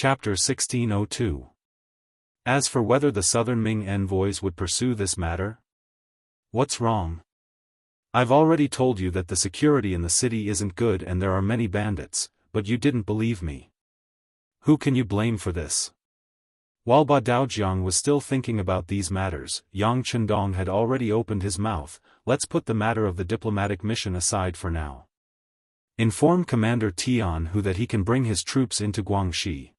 Chapter 1602. As for whether the southern Ming envoys would pursue this matter? What's wrong? I've already told you that the security in the city isn't good and there are many bandits, but you didn't believe me. Who can you blame for this? While Ba Daojiang was still thinking about these matters, Yang Chendong had already opened his mouth. Let's put the matter of the diplomatic mission aside for now. Inform Commander Tianhu that he can bring his troops into Guangxi.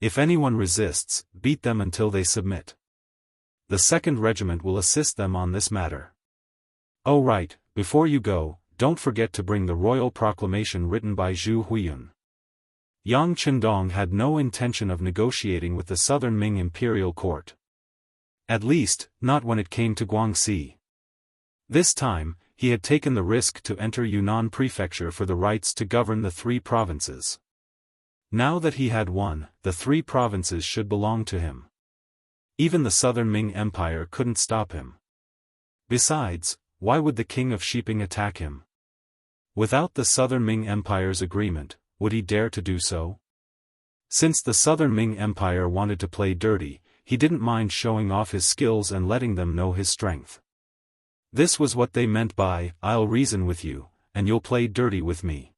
If anyone resists, beat them until they submit. The 2nd Regiment will assist them on this matter. Oh right, before you go, don't forget to bring the royal proclamation written by Zhu Huiyun. Yang Chendong had no intention of negotiating with the southern Ming imperial court. At least, not when it came to Guangxi. This time, he had taken the risk to enter Yunnan prefecture for the rights to govern the 3 provinces. Now that he had won, the 3 provinces should belong to him. Even the southern Ming Empire couldn't stop him. Besides, why would the king of Shiping attack him? Without the southern Ming Empire's agreement, would he dare to do so? Since the southern Ming Empire wanted to play dirty, he didn't mind showing off his skills and letting them know his strength. This was what they meant by, I'll reason with you, and you'll play dirty with me.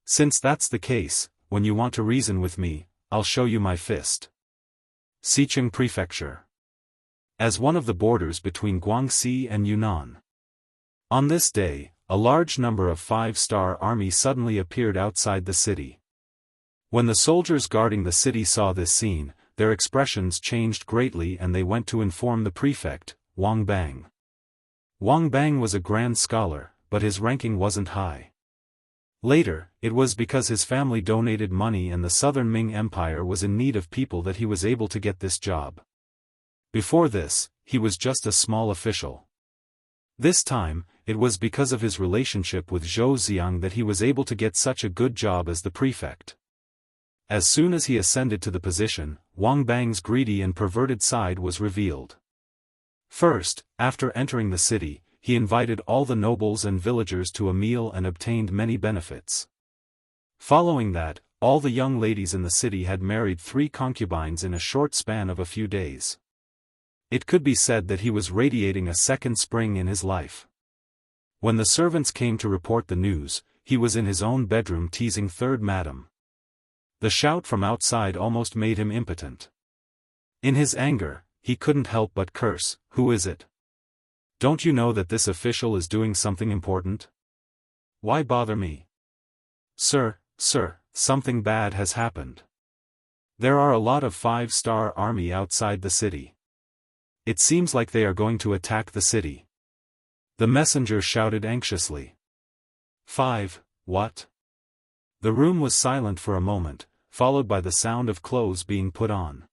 Since that's the case, when you want to reason with me, I'll show you my fist. Xicheng Prefecture. As one of the borders between Guangxi and Yunnan. On this day, a large number of 5-star army suddenly appeared outside the city. When the soldiers guarding the city saw this scene, their expressions changed greatly and they went to inform the prefect, Wang Bang. Wang Bang was a grand scholar, but his ranking wasn't high. Later, it was because his family donated money and the southern Ming Empire was in need of people that he was able to get this job. Before this, he was just a small official. This time, it was because of his relationship with Zhou Xiang that he was able to get such a good job as the prefect. As soon as he ascended to the position, Wang Bang's greedy and perverted side was revealed. First, after entering the city, he invited all the nobles and villagers to a meal and obtained many benefits. Following that, all the young ladies in the city had married 3 concubines in a short span of a few days. It could be said that he was radiating a second spring in his life. When the servants came to report the news, he was in his own bedroom teasing 3rd Madam. The shout from outside almost made him impotent. In his anger, he couldn't help but curse, "Who is it? Don't you know that this official is doing something important? Why bother me? Sir, something bad has happened. There are a lot of 5-star army outside the city. It seems like they are going to attack the city." The messenger shouted anxiously. 5, what? The room was silent for a moment, followed by the sound of clothes being put on.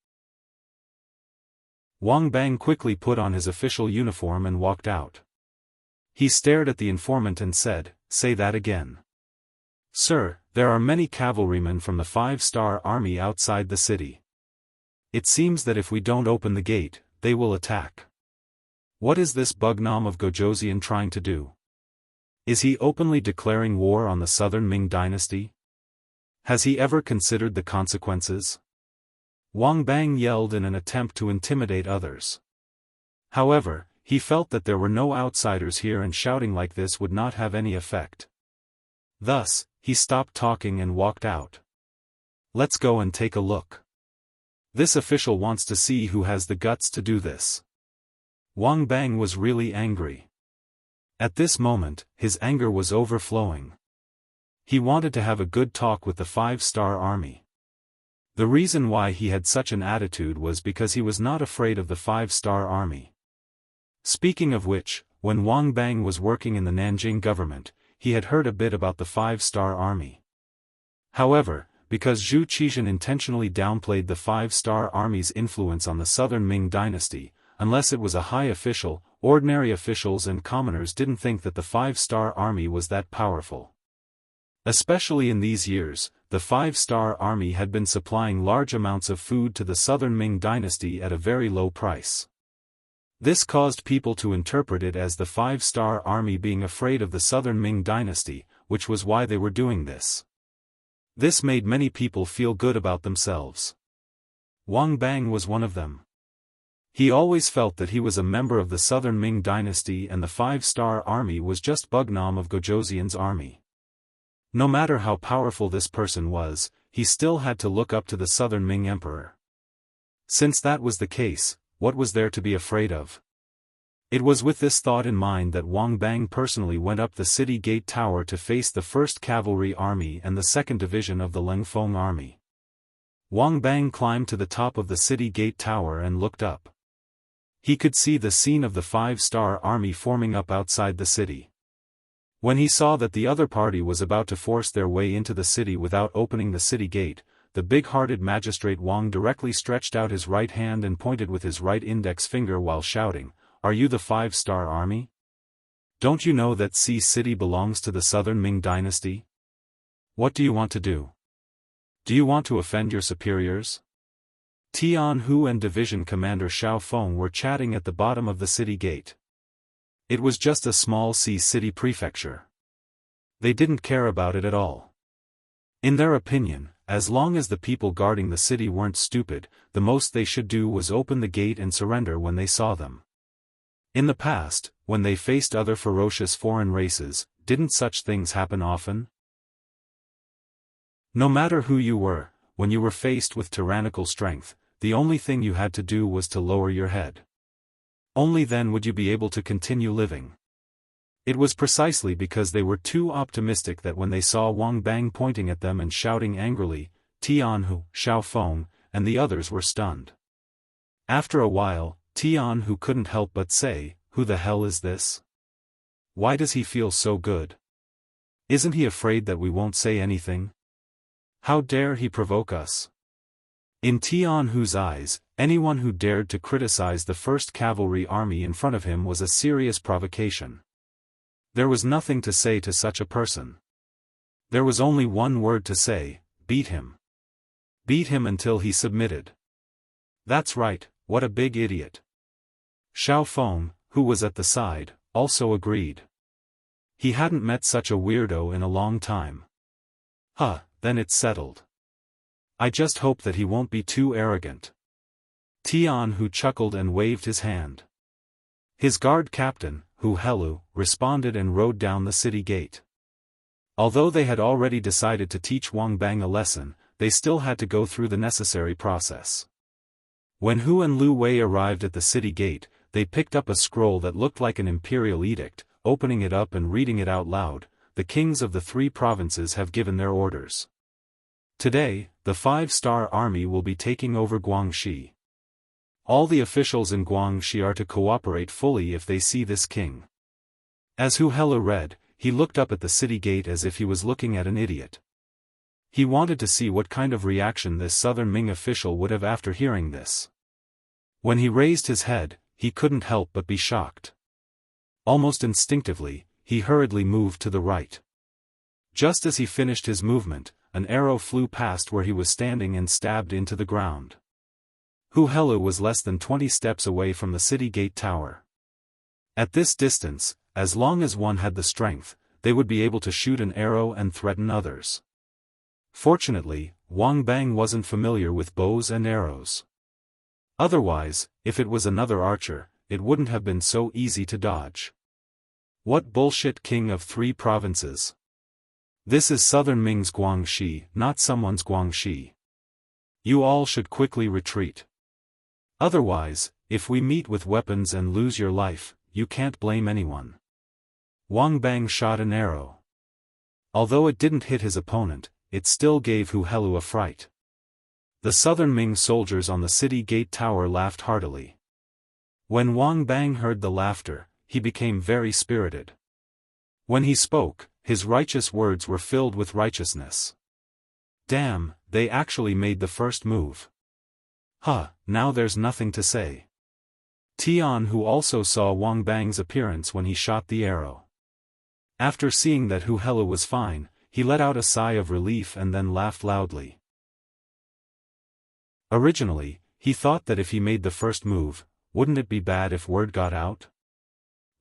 Wang Bang quickly put on his official uniform and walked out. He stared at the informant and said, "Say that again." "Sir, there are many cavalrymen from the 5-star army outside the city. It seems that if we don't open the gate, they will attack." What is this Bugnom of Gojoseon trying to do? Is he openly declaring war on the southern Ming dynasty? Has he ever considered the consequences? Wang Bang yelled in an attempt to intimidate others. However, he felt that there were no outsiders here and shouting like this would not have any effect. Thus, he stopped talking and walked out. "Let's go and take a look. This official wants to see who has the guts to do this." Wang Bang was really angry. At this moment, his anger was overflowing. He wanted to have a good talk with the 5-star army. The reason why he had such an attitude was because he was not afraid of the 5-star army. Speaking of which, when Wang Bang was working in the Nanjing government, he had heard a bit about the 5-star army. However, because Zhu Qizhen intentionally downplayed the 5-star army's influence on the southern Ming dynasty, unless it was a high official, ordinary officials and commoners didn't think that the 5-star army was that powerful. Especially in these years, the 5-star army had been supplying large amounts of food to the southern Ming dynasty at a very low price. This caused people to interpret it as the 5-star army being afraid of the southern Ming dynasty, which was why they were doing this. This made many people feel good about themselves. Wang Bang was one of them. He always felt that he was a member of the Southern Ming Dynasty and the five-star army was just Bugnam of Gojoseon's army. No matter how powerful this person was, he still had to look up to the Southern Ming Emperor. Since that was the case, what was there to be afraid of? It was with this thought in mind that Wang Bang personally went up the city gate tower to face the 1st Cavalry Army and the 2nd Division of the Lengfeng Army. Wang Bang climbed to the top of the city gate tower and looked up. He could see the scene of the 5-star army forming up outside the city. When he saw that the other party was about to force their way into the city without opening the city gate, the big-hearted magistrate Wang directly stretched out his right hand and pointed with his right index finger while shouting, "Are you the 5-star army? Don't you know that Xi City belongs to the Southern Ming Dynasty? What do you want to do? Do you want to offend your superiors?" Tianhu and Division Commander Xiao Feng were chatting at the bottom of the city gate. It was just a small Xi City prefecture. They didn't care about it at all. In their opinion, as long as the people guarding the city weren't stupid, the most they should do was open the gate and surrender when they saw them. In the past, when they faced other ferocious foreign races, didn't such things happen often? No matter who you were, when you were faced with tyrannical strength, the only thing you had to do was to lower your head. Only then would you be able to continue living. It was precisely because they were too optimistic that when they saw Wang Bang pointing at them and shouting angrily, Tianhu, Xiao Feng, and the others were stunned. After a while, Tianhu couldn't help but say, "Who the hell is this? Why does he feel so good? Isn't he afraid that we won't say anything? How dare he provoke us?" In Tianhu's eyes, anyone who dared to criticize the 1st Cavalry Army in front of him was a serious provocation. There was nothing to say to such a person. There was only one word to say: beat him. Beat him until he submitted. That's right, what a big idiot. Xiao Feng, who was at the side, also agreed. He hadn't met such a weirdo in a long time. Huh, then it's settled. I just hope that he won't be too arrogant. Tianhu chuckled and waved his hand. His guard captain, Hu Helu, responded and rode down the city gate. Although they had already decided to teach Wang Bang a lesson, they still had to go through the necessary process. When Hu and Lu Wei arrived at the city gate, they picked up a scroll that looked like an imperial edict. Opening it up and reading it out loud, "The kings of the 3 provinces have given their orders. Today, the 5-star army will be taking over Guangxi. All the officials in Guangxi are to cooperate fully if they see this king." As Hu Helu read, he looked up at the city gate as if he was looking at an idiot. He wanted to see what kind of reaction this Southern Ming official would have after hearing this. When he raised his head, he couldn't help but be shocked. Almost instinctively, he hurriedly moved to the right. Just as he finished his movement, an arrow flew past where he was standing and stabbed into the ground. Hu Helu was less than 20 steps away from the city gate tower. At this distance, as long as one had the strength, they would be able to shoot an arrow and threaten others. Fortunately, Wang Bang wasn't familiar with bows and arrows. Otherwise, if it was another archer, it wouldn't have been so easy to dodge. What bullshit king of 3 provinces? This is Southern Ming's Guangxi, not someone's Guangxi. You all should quickly retreat. Otherwise, if we meet with weapons and lose your life, you can't blame anyone. Wang Bang shot an arrow. Although it didn't hit his opponent, it still gave Hu Helu a fright. The Southern Ming soldiers on the city gate tower laughed heartily. When Wang Bang heard the laughter, he became very spirited. When he spoke, his righteous words were filled with righteousness. Damn, they actually made the first move. Huh, now there's nothing to say. Tianhu also saw Wang Bang's appearance when he shot the arrow. After seeing that Hu Helu was fine, he let out a sigh of relief and then laughed loudly. Originally, he thought that if he made the first move, wouldn't it be bad if word got out?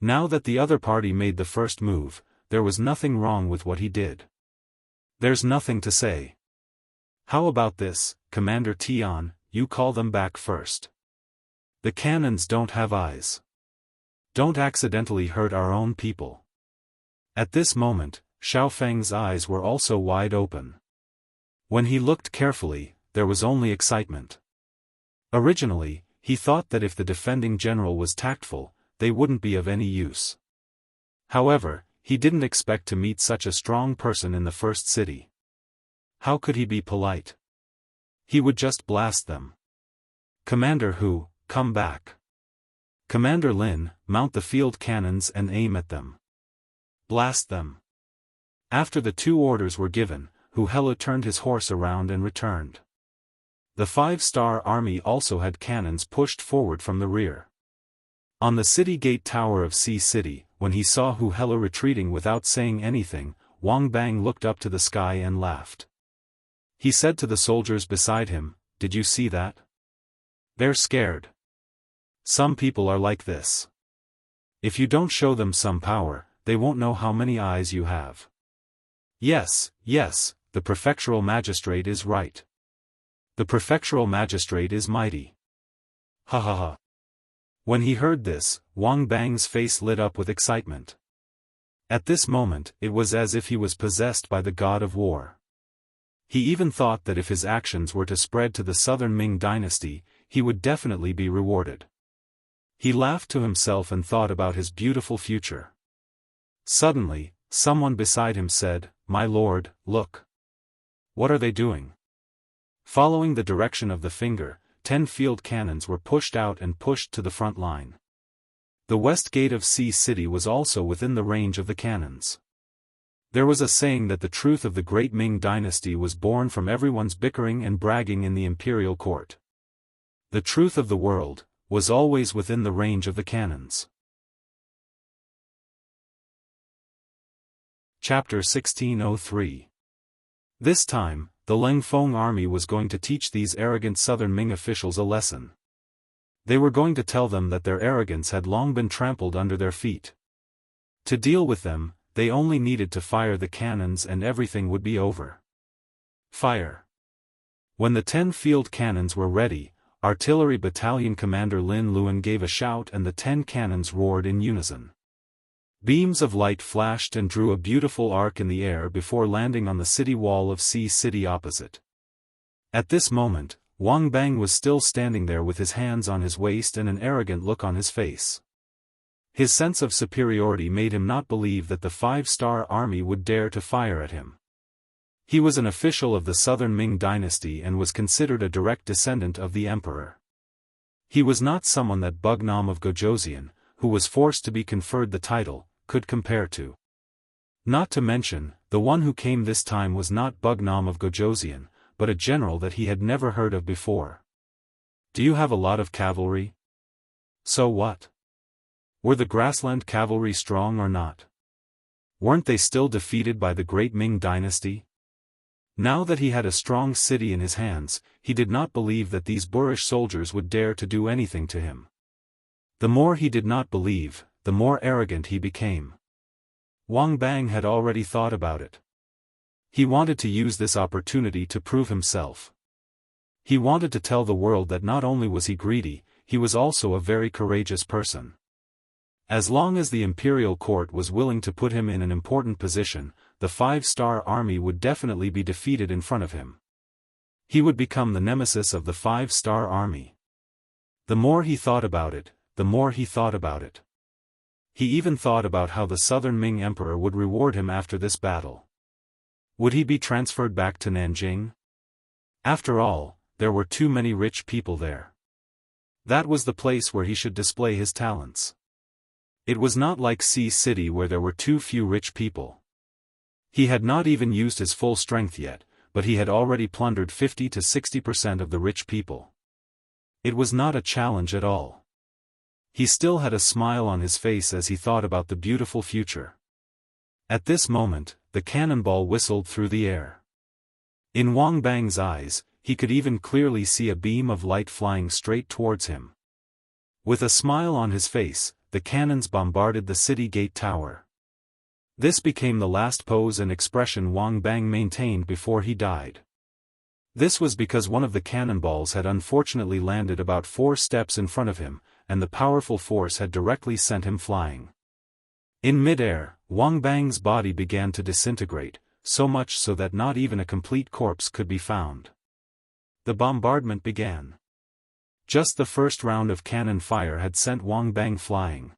Now that the other party made the first move, there was nothing wrong with what he did. There's nothing to say. How about this, Commander Tian, you call them back first. The cannons don't have eyes. Don't accidentally hurt our own people. At this moment, Xiaofeng's eyes were also wide open. When he looked carefully, there was only excitement. Originally, he thought that if the defending general was tactful, they wouldn't be of any use. However, he didn't expect to meet such a strong person in the first city. How could he be polite? He would just blast them. Commander Hu, come back. Commander Lin, mount the field cannons and aim at them. Blast them. After the two orders were given, Hu Hela turned his horse around and returned. The 5-star army also had cannons pushed forward from the rear. On the city gate tower of Sea City, when he saw Hu Hela retreating without saying anything, Wang Bang looked up to the sky and laughed. He said to the soldiers beside him, "Did you see that? They're scared. Some people are like this. If you don't show them some power, they won't know how many eyes you have." Yes, the prefectural magistrate is right. The prefectural magistrate is mighty. Ha ha ha. When he heard this, Wang Bang's face lit up with excitement. At this moment, it was as if he was possessed by the god of war. He even thought that if his actions were to spread to the southern Ming dynasty, he would definitely be rewarded. He laughed to himself and thought about his beautiful future. Suddenly, someone beside him said, "My lord, look. What are they doing?" Following the direction of the finger, 10 field cannons were pushed out and pushed to the front line. The west gate of Sea City was also within the range of the cannons. There was a saying that the truth of the great Ming dynasty was born from everyone's bickering and bragging in the imperial court. The truth of the world was always within the range of the cannons. Chapter 1603. This time, the Lengfeng army was going to teach these arrogant southern Ming officials a lesson. They were going to tell them that their arrogance had long been trampled under their feet. To deal with them, they only needed to fire the cannons and everything would be over. Fire. When the 10 field cannons were ready, Artillery Battalion Commander Lin Luan gave a shout and the 10 cannons roared in unison. Beams of light flashed and drew a beautiful arc in the air before landing on the city wall of Sea City opposite. At this moment, Wang Bang was still standing there with his hands on his waist and an arrogant look on his face. His sense of superiority made him not believe that the 5-star army would dare to fire at him. He was an official of the southern Ming dynasty and was considered a direct descendant of the emperor. He was not someone that Bugnam of Gojoseon, who was forced to be conferred the title, could compare to. Not to mention, the one who came this time was not Bugnam of Gojoseon, but a general that he had never heard of before. "Do you have a lot of cavalry?" "So what? Were the grassland cavalry strong or not? Weren't they still defeated by the great Ming dynasty?" Now that he had a strong city in his hands, he did not believe that these boorish soldiers would dare to do anything to him. The more he did not believe, the more arrogant he became. Wang Bang had already thought about it. He wanted to use this opportunity to prove himself. He wanted to tell the world that not only was he greedy, he was also a very courageous person. As long as the imperial court was willing to put him in an important position, the 5-star army would definitely be defeated in front of him. He would become the nemesis of the 5-star army. The more he thought about it, the more he thought about it. He even thought about how the southern Ming emperor would reward him after this battle. Would he be transferred back to Nanjing? After all, there were too many rich people there. That was the place where he should display his talents. It was not like Sea City where there were too few rich people. He had not even used his full strength yet, but he had already plundered 50 to 60% of the rich people. It was not a challenge at all. He still had a smile on his face as he thought about the beautiful future. At this moment, the cannonball whistled through the air. In Wang Bang's eyes, he could even clearly see a beam of light flying straight towards him. With a smile on his face, the cannons bombarded the city gate tower. This became the last pose and expression Wang Bang maintained before he died. This was because one of the cannonballs had unfortunately landed about 4 steps in front of him, and the powerful force had directly sent him flying. In mid-air, Wang Bang's body began to disintegrate, so much so that not even a complete corpse could be found. The bombardment began. Just the first round of cannon fire had sent Wang Bang flying.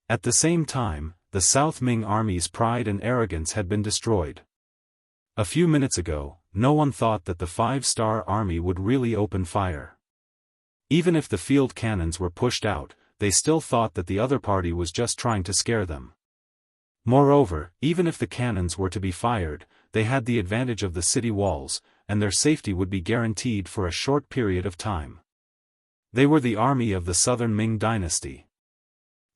At the same time, the South Ming army's pride and arrogance had been destroyed. A few minutes ago, no one thought that the 5-star army would really open fire. Even if the field cannons were pushed out, they still thought that the other party was just trying to scare them. Moreover, even if the cannons were to be fired, they had the advantage of the city walls, and their safety would be guaranteed for a short period of time. They were the army of the Southern Ming Dynasty.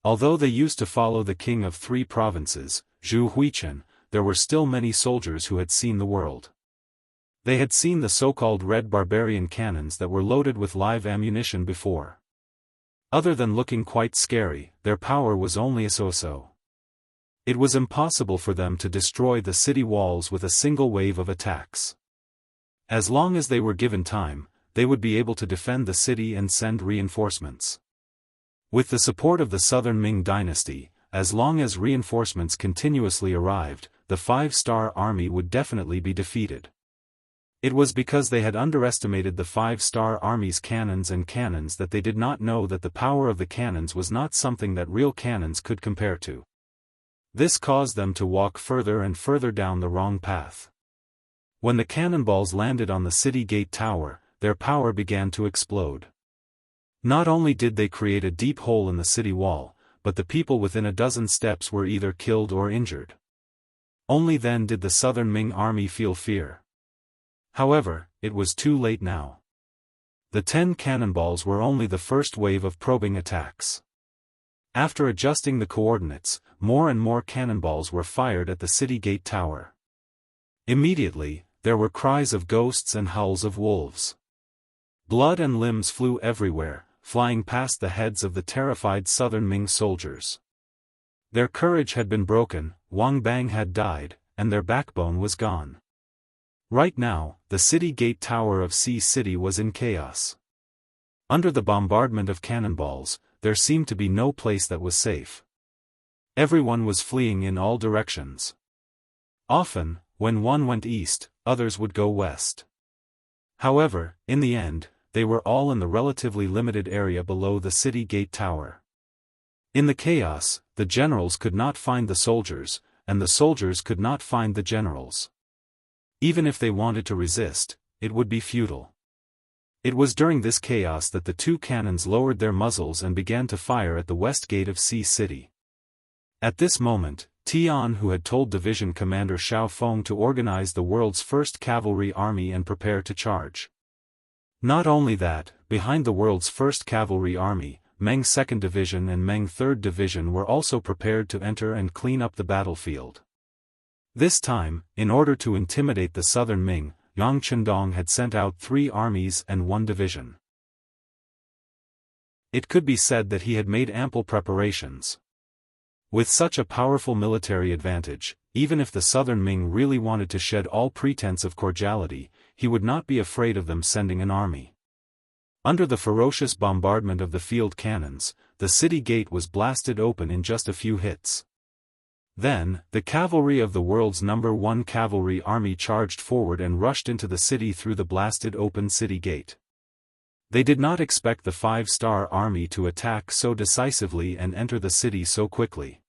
Although they used to follow the king of 3 provinces, Zhu Huichen, there were still many soldiers who had seen the world. They had seen the so-called red barbarian cannons that were loaded with live ammunition before. Other than looking quite scary, their power was only a so-so. It was impossible for them to destroy the city walls with a single wave of attacks. As long as they were given time, they would be able to defend the city and send reinforcements. With the support of the Southern Ming Dynasty, as long as reinforcements continuously arrived, the 5-star army would definitely be defeated. It was because they had underestimated the 5-star army's cannons that they did not know that the power of the cannons was not something that real cannons could compare to. This caused them to walk further and further down the wrong path. When the cannonballs landed on the city gate tower, their power began to explode. Not only did they create a deep hole in the city wall, but the people within a dozen steps were either killed or injured. Only then did the Southern Ming army feel fear. However, it was too late now. The 10 cannonballs were only the first wave of probing attacks. After adjusting the coordinates, more and more cannonballs were fired at the city gate tower. Immediately, there were cries of ghosts and howls of wolves. Blood and limbs flew everywhere, flying past the heads of the terrified Southern Ming soldiers. Their courage had been broken, Wang Bang had died, and their backbone was gone. Right now, the city gate tower of Sea City was in chaos. Under the bombardment of cannonballs, there seemed to be no place that was safe. Everyone was fleeing in all directions. Often, when one went east, others would go west. However, in the end, they were all in the relatively limited area below the city gate tower. In the chaos, the generals could not find the soldiers, and the soldiers could not find the generals. Even if they wanted to resist, it would be futile. It was during this chaos that the 2 cannons lowered their muzzles and began to fire at the west gate of Sea City. At this moment, Tian, who had told Division Commander Xiao Feng to organize the world's first cavalry army and prepare to charge. Not only that, behind the world's first cavalry army, Meng's 2nd Division and Meng's 3rd Division were also prepared to enter and clean up the battlefield. This time, in order to intimidate the Southern Ming, Yang Chendong had sent out 3 armies and 1 division. It could be said that he had made ample preparations. With such a powerful military advantage, even if the Southern Ming really wanted to shed all pretense of cordiality, he would not be afraid of them sending an army. Under the ferocious bombardment of the field cannons, the city gate was blasted open in just a few hits. Then, the cavalry of the world's number 1 cavalry army charged forward and rushed into the city through the blasted open city gate. They did not expect the 5-star army to attack so decisively and enter the city so quickly.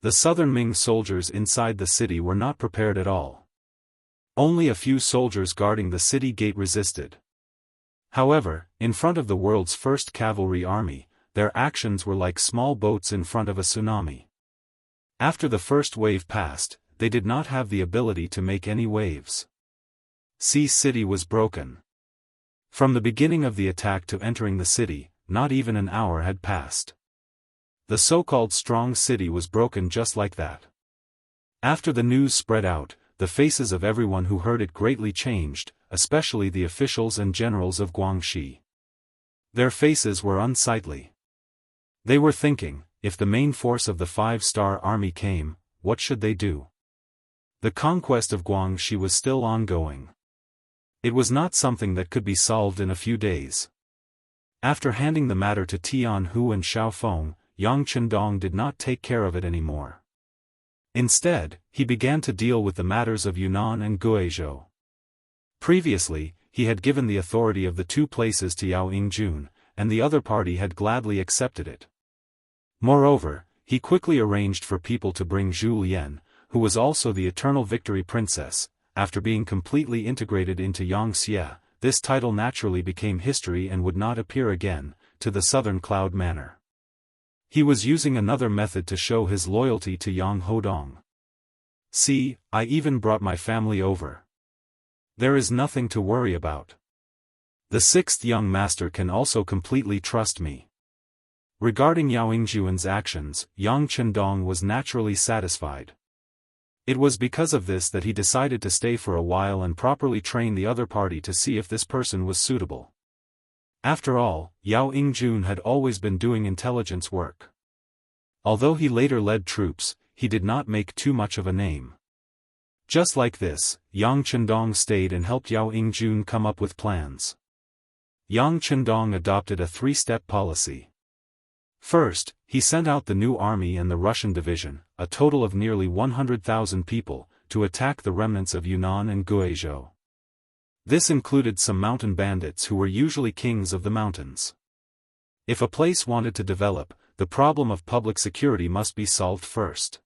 The Southern Ming soldiers inside the city were not prepared at all. Only a few soldiers guarding the city gate resisted. However, in front of the world's first cavalry army, their actions were like small boats in front of a tsunami. After the first wave passed, they did not have the ability to make any waves. Sea City was broken. From the beginning of the attack to entering the city, not even an hour had passed. The so-called strong city was broken just like that. After the news spread out, the faces of everyone who heard it greatly changed, especially the officials and generals of Guangxi. Their faces were unsightly. They were thinking, if the main force of the 5-star army came, what should they do? The conquest of Guangxi was still ongoing. It was not something that could be solved in a few days. After handing the matter to Tianhu and Xiaofeng, Yang Chendong did not take care of it anymore. Instead, he began to deal with the matters of Yunnan and Guizhou. Previously, he had given the authority of the two places to Yao Yingjun, and the other party had gladly accepted it. Moreover, he quickly arranged for people to bring Zhu Lian, who was also the Eternal Victory Princess. After being completely integrated into Yangxia, this title naturally became history and would not appear again, to the Southern Cloud Manor. He was using another method to show his loyalty to Yang Hodong. See, I even brought my family over. There is nothing to worry about. The sixth young master can also completely trust me. Regarding Yao Yingjuan's actions, Yang Chendong was naturally satisfied. It was because of this that he decided to stay for a while and properly train the other party to see if this person was suitable. After all, Yao Yingjun had always been doing intelligence work. Although he later led troops, he did not make too much of a name. Just like this, Yang Chendong stayed and helped Yao Yingjun come up with plans. Yang Chendong adopted a three-step policy. First, he sent out the new army and the Russian division, a total of nearly 100,000 people, to attack the remnants of Yunnan and Guizhou. This included some mountain bandits who were usually kings of the mountains. If a place wanted to develop, the problem of public security must be solved first.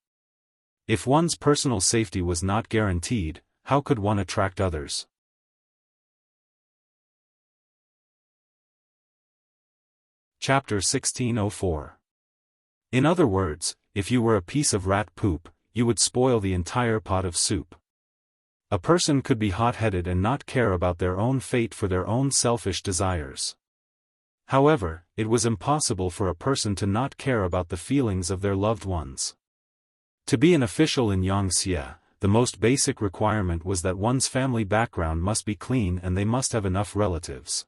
If one's personal safety was not guaranteed, how could one attract others? Chapter 1604. In other words, if you were a piece of rat poop, you would spoil the entire pot of soup. A person could be hot-headed and not care about their own fate for their own selfish desires. However, it was impossible for a person to not care about the feelings of their loved ones. To be an official in Yangxia, the most basic requirement was that one's family background must be clean and they must have enough relatives.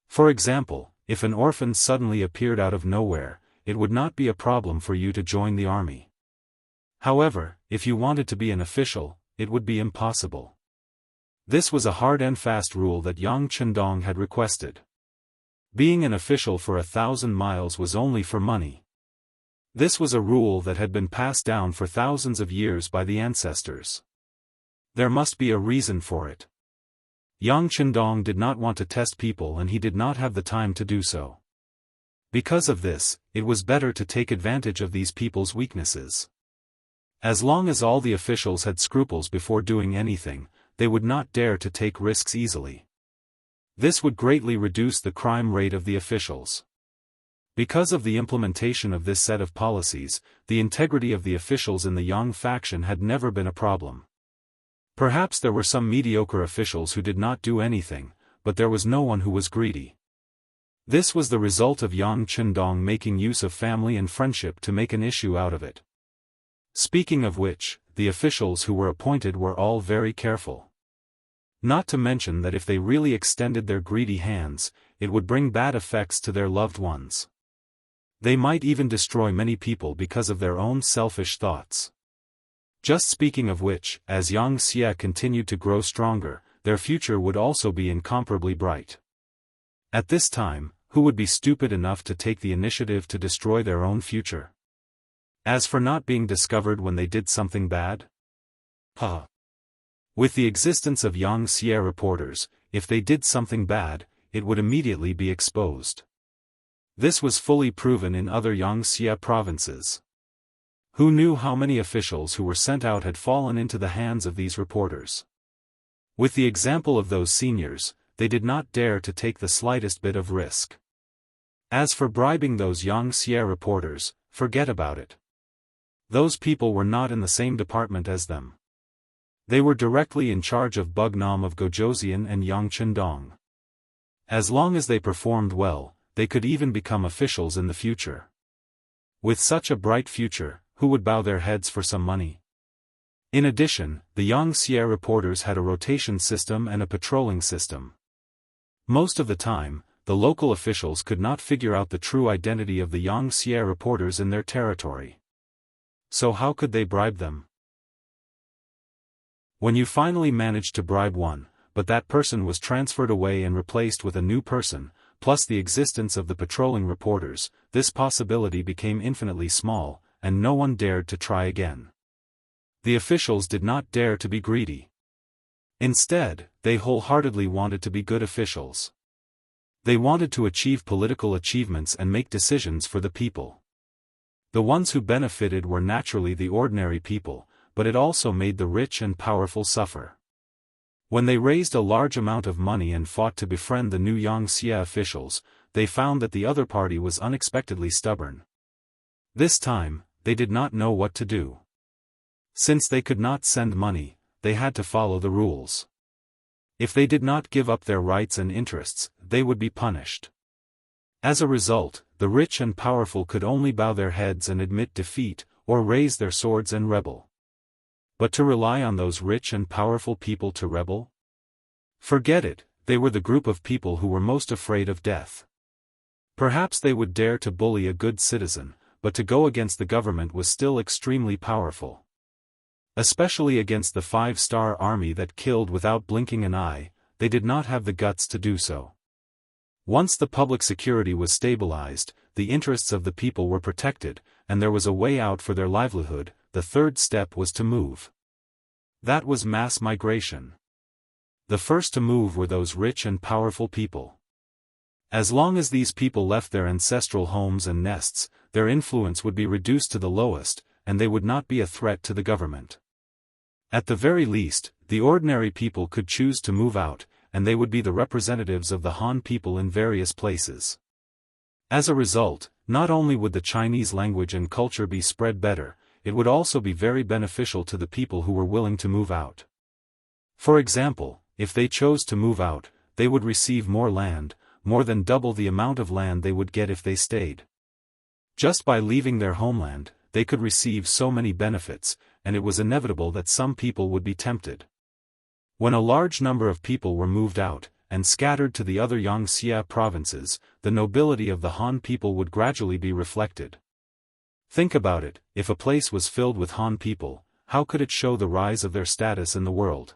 For example, if an orphan suddenly appeared out of nowhere, it would not be a problem for you to join the army. However, if you wanted to be an official, it would be impossible. This was a hard and fast rule that Yang Chendong had requested. Being an official for 1,000 miles was only for money. This was a rule that had been passed down for thousands of years by the ancestors. There must be a reason for it. Yang Chendong did not want to test people and he did not have the time to do so. Because of this, it was better to take advantage of these people's weaknesses. As long as all the officials had scruples before doing anything, they would not dare to take risks easily. This would greatly reduce the crime rate of the officials. Because of the implementation of this set of policies, the integrity of the officials in the Yang faction had never been a problem. Perhaps there were some mediocre officials who did not do anything, but there was no one who was greedy. This was the result of Yang Chendong making use of family and friendship to make an issue out of it. Speaking of which, the officials who were appointed were all very careful. Not to mention that if they really extended their greedy hands, it would bring bad effects to their loved ones. They might even destroy many people because of their own selfish thoughts. Just speaking of which, as Yangxia continued to grow stronger, their future would also be incomparably bright. At this time, who would be stupid enough to take the initiative to destroy their own future? As for not being discovered when they did something bad? With the existence of Yangxia reporters, if they did something bad, it would immediately be exposed. This was fully proven in other Yangxia provinces. Who knew how many officials who were sent out had fallen into the hands of these reporters? With the example of those seniors, they did not dare to take the slightest bit of risk. As for bribing those Yangxia reporters, forget about it. Those people were not in the same department as them. They were directly in charge of Bugnam of Gojoseon and Yang Chendong. As long as they performed well, they could even become officials in the future. With such a bright future, who would bow their heads for some money? In addition, the Yangxia reporters had a rotation system and a patrolling system. Most of the time, the local officials could not figure out the true identity of the Yangxia reporters in their territory. So how could they bribe them? When you finally managed to bribe one, but that person was transferred away and replaced with a new person, plus the existence of the patrolling reporters, this possibility became infinitely small, and no one dared to try again. The officials did not dare to be greedy. Instead, they wholeheartedly wanted to be good officials. They wanted to achieve political achievements and make decisions for the people. The ones who benefited were naturally the ordinary people, but it also made the rich and powerful suffer. When they raised a large amount of money and fought to befriend the new Xianxia officials, they found that the other party was unexpectedly stubborn. This time, they did not know what to do. Since they could not send money, they had to follow the rules. If they did not give up their rights and interests, they would be punished. As a result, the rich and powerful could only bow their heads and admit defeat, or raise their swords and rebel. But to rely on those rich and powerful people to rebel? Forget it, they were the group of people who were most afraid of death. Perhaps they would dare to bully a good citizen, but to go against the government was still extremely powerful. Especially against the 5-star army that killed without blinking an eye, they did not have the guts to do so. Once the public security was stabilized, the interests of the people were protected, and there was a way out for their livelihood. The third step was to move. That was mass migration. The first to move were those rich and powerful people. As long as these people left their ancestral homes and nests, their influence would be reduced to the lowest, and they would not be a threat to the government. At the very least, the ordinary people could choose to move out, and they would be the representatives of the Han people in various places. As a result, not only would the Chinese language and culture be spread better, it would also be very beneficial to the people who were willing to move out. For example, if they chose to move out, they would receive more land, more than double the amount of land they would get if they stayed. Just by leaving their homeland, they could receive so many benefits, and it was inevitable that some people would be tempted. When a large number of people were moved out, and scattered to the other Xianxia provinces, the nobility of the Han people would gradually be reflected. Think about it, if a place was filled with Han people, how could it show the rise of their status in the world?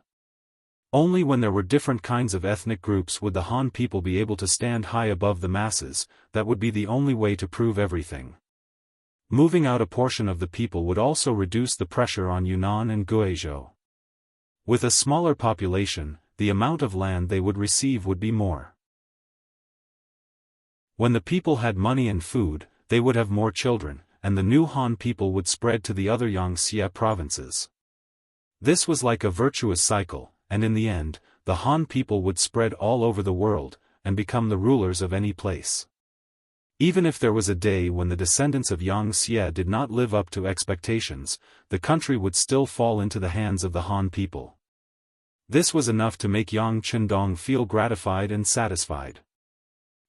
Only when there were different kinds of ethnic groups would the Han people be able to stand high above the masses. That would be the only way to prove everything. Moving out a portion of the people would also reduce the pressure on Yunnan and Guizhou. With a smaller population, the amount of land they would receive would be more. When the people had money and food, they would have more children, and the new Han people would spread to the other Xianxia provinces. This was like a virtuous cycle, and in the end, the Han people would spread all over the world, and become the rulers of any place. Even if there was a day when the descendants of Xianxia did not live up to expectations, the country would still fall into the hands of the Han people. This was enough to make Yang Qindong feel gratified and satisfied.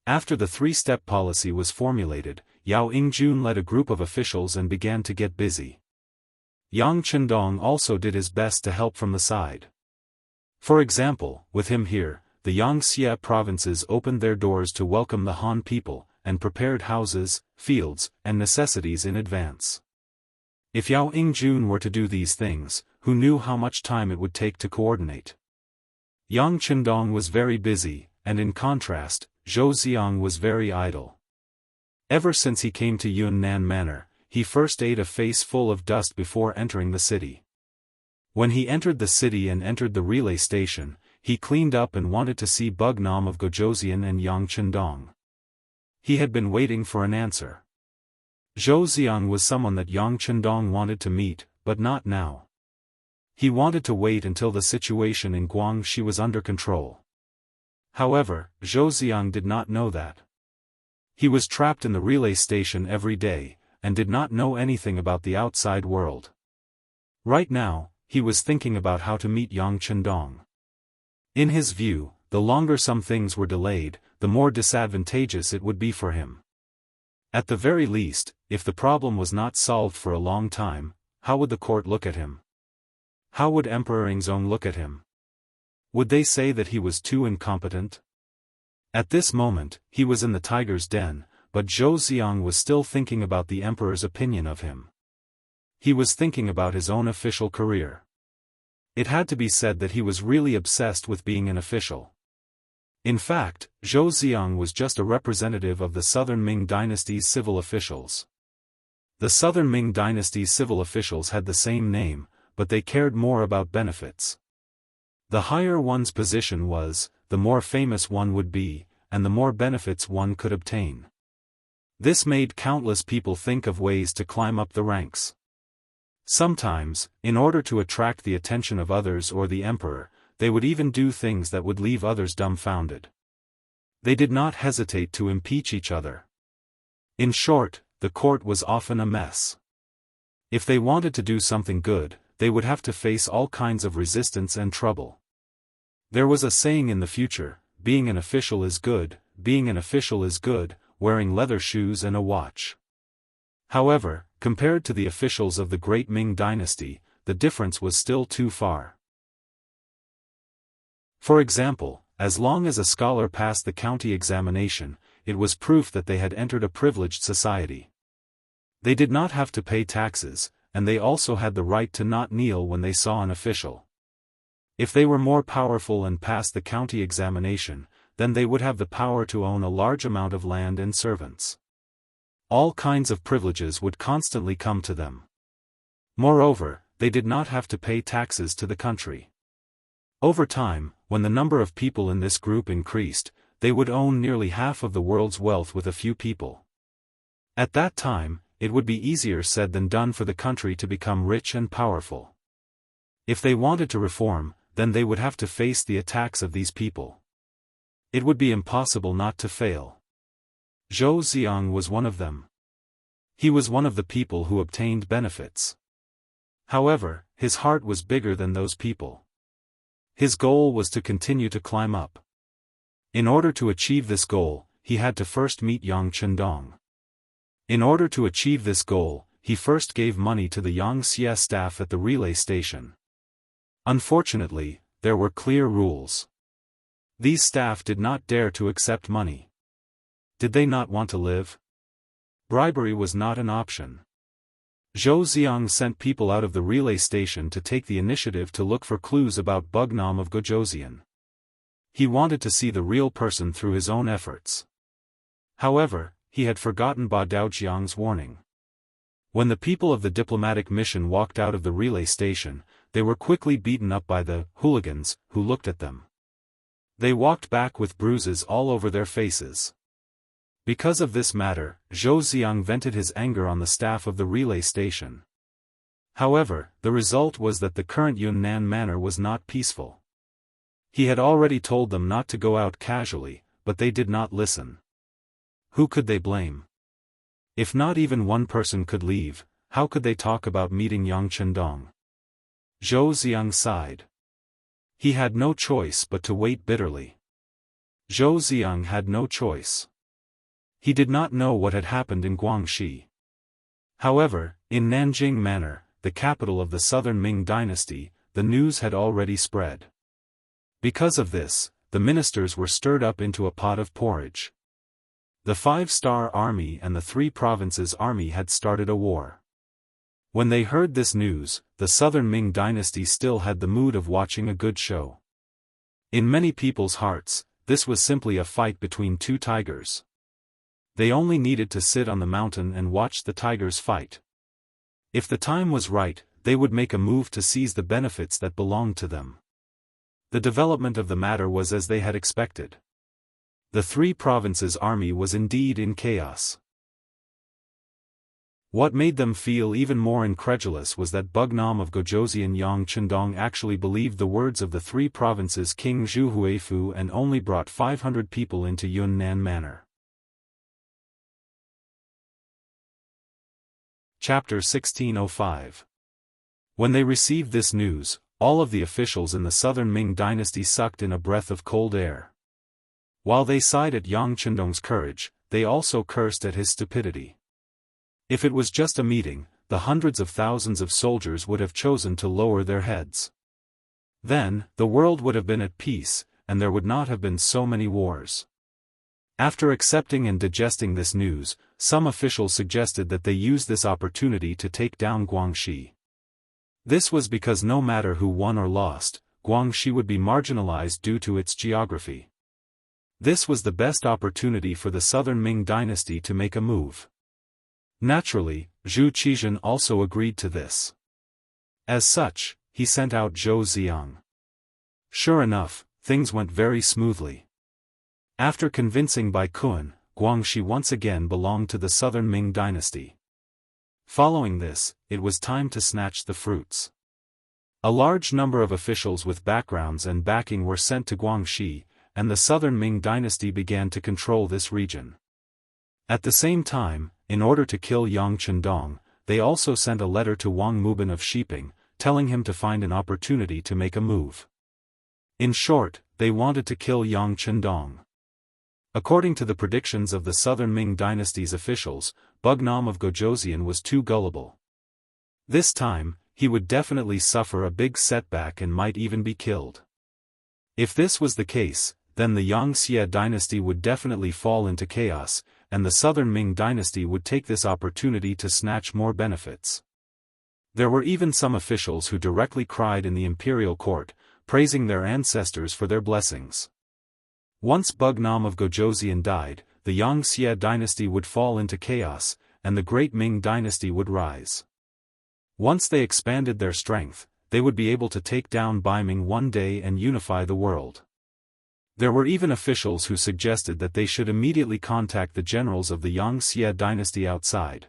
After the 3-step policy was formulated, Yao Yingjun led a group of officials and began to get busy. Yang Qindong also did his best to help from the side. For example, with him here, the Xianxia provinces opened their doors to welcome the Han people, and prepared houses, fields, and necessities in advance. If Yao Yingjun were to do these things, who knew how much time it would take to coordinate? Yang Qindong was very busy, and in contrast, Zhou Xiang was very idle. Ever since he came to Yunnan Manor, he first ate a face full of dust before entering the city. When he entered the city and entered the relay station, he cleaned up and wanted to see Bug Nam of Gozhouzian and Yang Qindong. He had been waiting for an answer. Zhou Xiang was someone that Yang Qindong wanted to meet, but not now. He wanted to wait until the situation in Guangxi was under control. However, Zhou Xiang did not know that. He was trapped in the relay station every day, and did not know anything about the outside world. Right now, he was thinking about how to meet Yang Qindong. In his view, the longer some things were delayed, the more disadvantageous it would be for him. At the very least, if the problem was not solved for a long time, how would the court look at him? How would Emperor Yingzong look at him? Would they say that he was too incompetent? At this moment, he was in the tiger's den, but Zhou Xiang was still thinking about the emperor's opinion of him. He was thinking about his own official career. It had to be said that he was really obsessed with being an official. In fact, Zhou Xiang was just a representative of the Southern Ming Dynasty's civil officials. The Southern Ming Dynasty's civil officials had the same name, but they cared more about benefits. The higher one's position was, the more famous one would be, and the more benefits one could obtain. This made countless people think of ways to climb up the ranks. Sometimes, in order to attract the attention of others or the emperor, they would even do things that would leave others dumbfounded. They did not hesitate to impeach each other. In short, the court was often a mess. If they wanted to do something good, they would have to face all kinds of resistance and trouble. There was a saying in the future, being an official is good, wearing leather shoes and a watch. However, compared to the officials of the Great Ming Dynasty, the difference was still too far. For example, as long as a scholar passed the county examination, it was proof that they had entered a privileged society. They did not have to pay taxes, and they also had the right to not kneel when they saw an official. If they were more powerful and passed the county examination, then they would have the power to own a large amount of land and servants. All kinds of privileges would constantly come to them. Moreover, they did not have to pay taxes to the country. Over time, when the number of people in this group increased, they would own nearly half of the world's wealth with a few people. At that time, it would be easier said than done for the country to become rich and powerful. If they wanted to reform, then they would have to face the attacks of these people. It would be impossible not to fail. Zhou Xiang was one of them. He was one of the people who obtained benefits. However, his heart was bigger than those people. His goal was to continue to climb up. In order to achieve this goal, he had to first meet Yang Chendong. In order to achieve this goal, he first gave money to the Yangxia staff at the relay station. Unfortunately, there were clear rules. These staff did not dare to accept money. Did they not want to live? Bribery was not an option. Zhou Xiang sent people out of the relay station to take the initiative to look for clues about Bugnam of Gojosian. He wanted to see the real person through his own efforts. However, he had forgotten Ba Daojiang's warning. When the people of the diplomatic mission walked out of the relay station, they were quickly beaten up by the hooligans, who looked at them. They walked back with bruises all over their faces. Because of this matter, Zhou Xiang vented his anger on the staff of the relay station. However, the result was that the current Yunnan manor was not peaceful. He had already told them not to go out casually, but they did not listen. Who could they blame? If not even one person could leave, how could they talk about meeting Yang Chendong? Zhou Xiang sighed. He had no choice but to wait bitterly. Zhou Xiang had no choice. He did not know what had happened in Guangxi. However, in Nanjing Manor, the capital of the Southern Ming Dynasty, the news had already spread. Because of this, the ministers were stirred up into a pot of porridge. The 5-star army and the 3 provinces army had started a war. When they heard this news, the Southern Ming Dynasty still had the mood of watching a good show. In many people's hearts, this was simply a fight between 2 tigers. They only needed to sit on the mountain and watch the tigers fight. If the time was right, they would make a move to seize the benefits that belonged to them. The development of the matter was as they had expected. The 3 provinces army was indeed in chaos. What made them feel even more incredulous was that Bugnam of Gojosian Yang Chendong actually believed the words of the 3 provinces King Zhu Huifu and only brought 500 people into Yunnan Manor. Chapter 1605. When they received this news, all of the officials in the Southern Ming Dynasty sucked in a breath of cold air. While they sighed at Yang Chendong's courage, they also cursed at his stupidity. If it was just a meeting, the hundreds of thousands of soldiers would have chosen to lower their heads. Then, the world would have been at peace, and there would not have been so many wars. After accepting and digesting this news, some officials suggested that they use this opportunity to take down Guangxi. This was because no matter who won or lost, Guangxi would be marginalized due to its geography. This was the best opportunity for the southern Ming dynasty to make a move. Naturally, Zhu Qizhen also agreed to this. As such, he sent out Zhou Xiang. Sure enough, things went very smoothly. After convincing Bai Kun, Guangxi once again belonged to the southern Ming dynasty. Following this, it was time to snatch the fruits. A large number of officials with backgrounds and backing were sent to Guangxi, and the southern Ming dynasty began to control this region. At the same time, in order to kill Yang Chendong, they also sent a letter to Wang Mubin of Shiping, telling him to find an opportunity to make a move. In short, they wanted to kill Yang Chendong. According to the predictions of the southern Ming dynasty's officials, Bugnam of Gojoseon was too gullible. This time, he would definitely suffer a big setback and might even be killed. If this was the case, then the Xianxia dynasty would definitely fall into chaos, and the southern Ming dynasty would take this opportunity to snatch more benefits. There were even some officials who directly cried in the imperial court, praising their ancestors for their blessings. Once Bugnam of Gojoseon died, the Xianxia dynasty would fall into chaos, and the great Ming dynasty would rise. Once they expanded their strength, they would be able to take down Baiming one day and unify the world. There were even officials who suggested that they should immediately contact the generals of the Xianxia dynasty outside.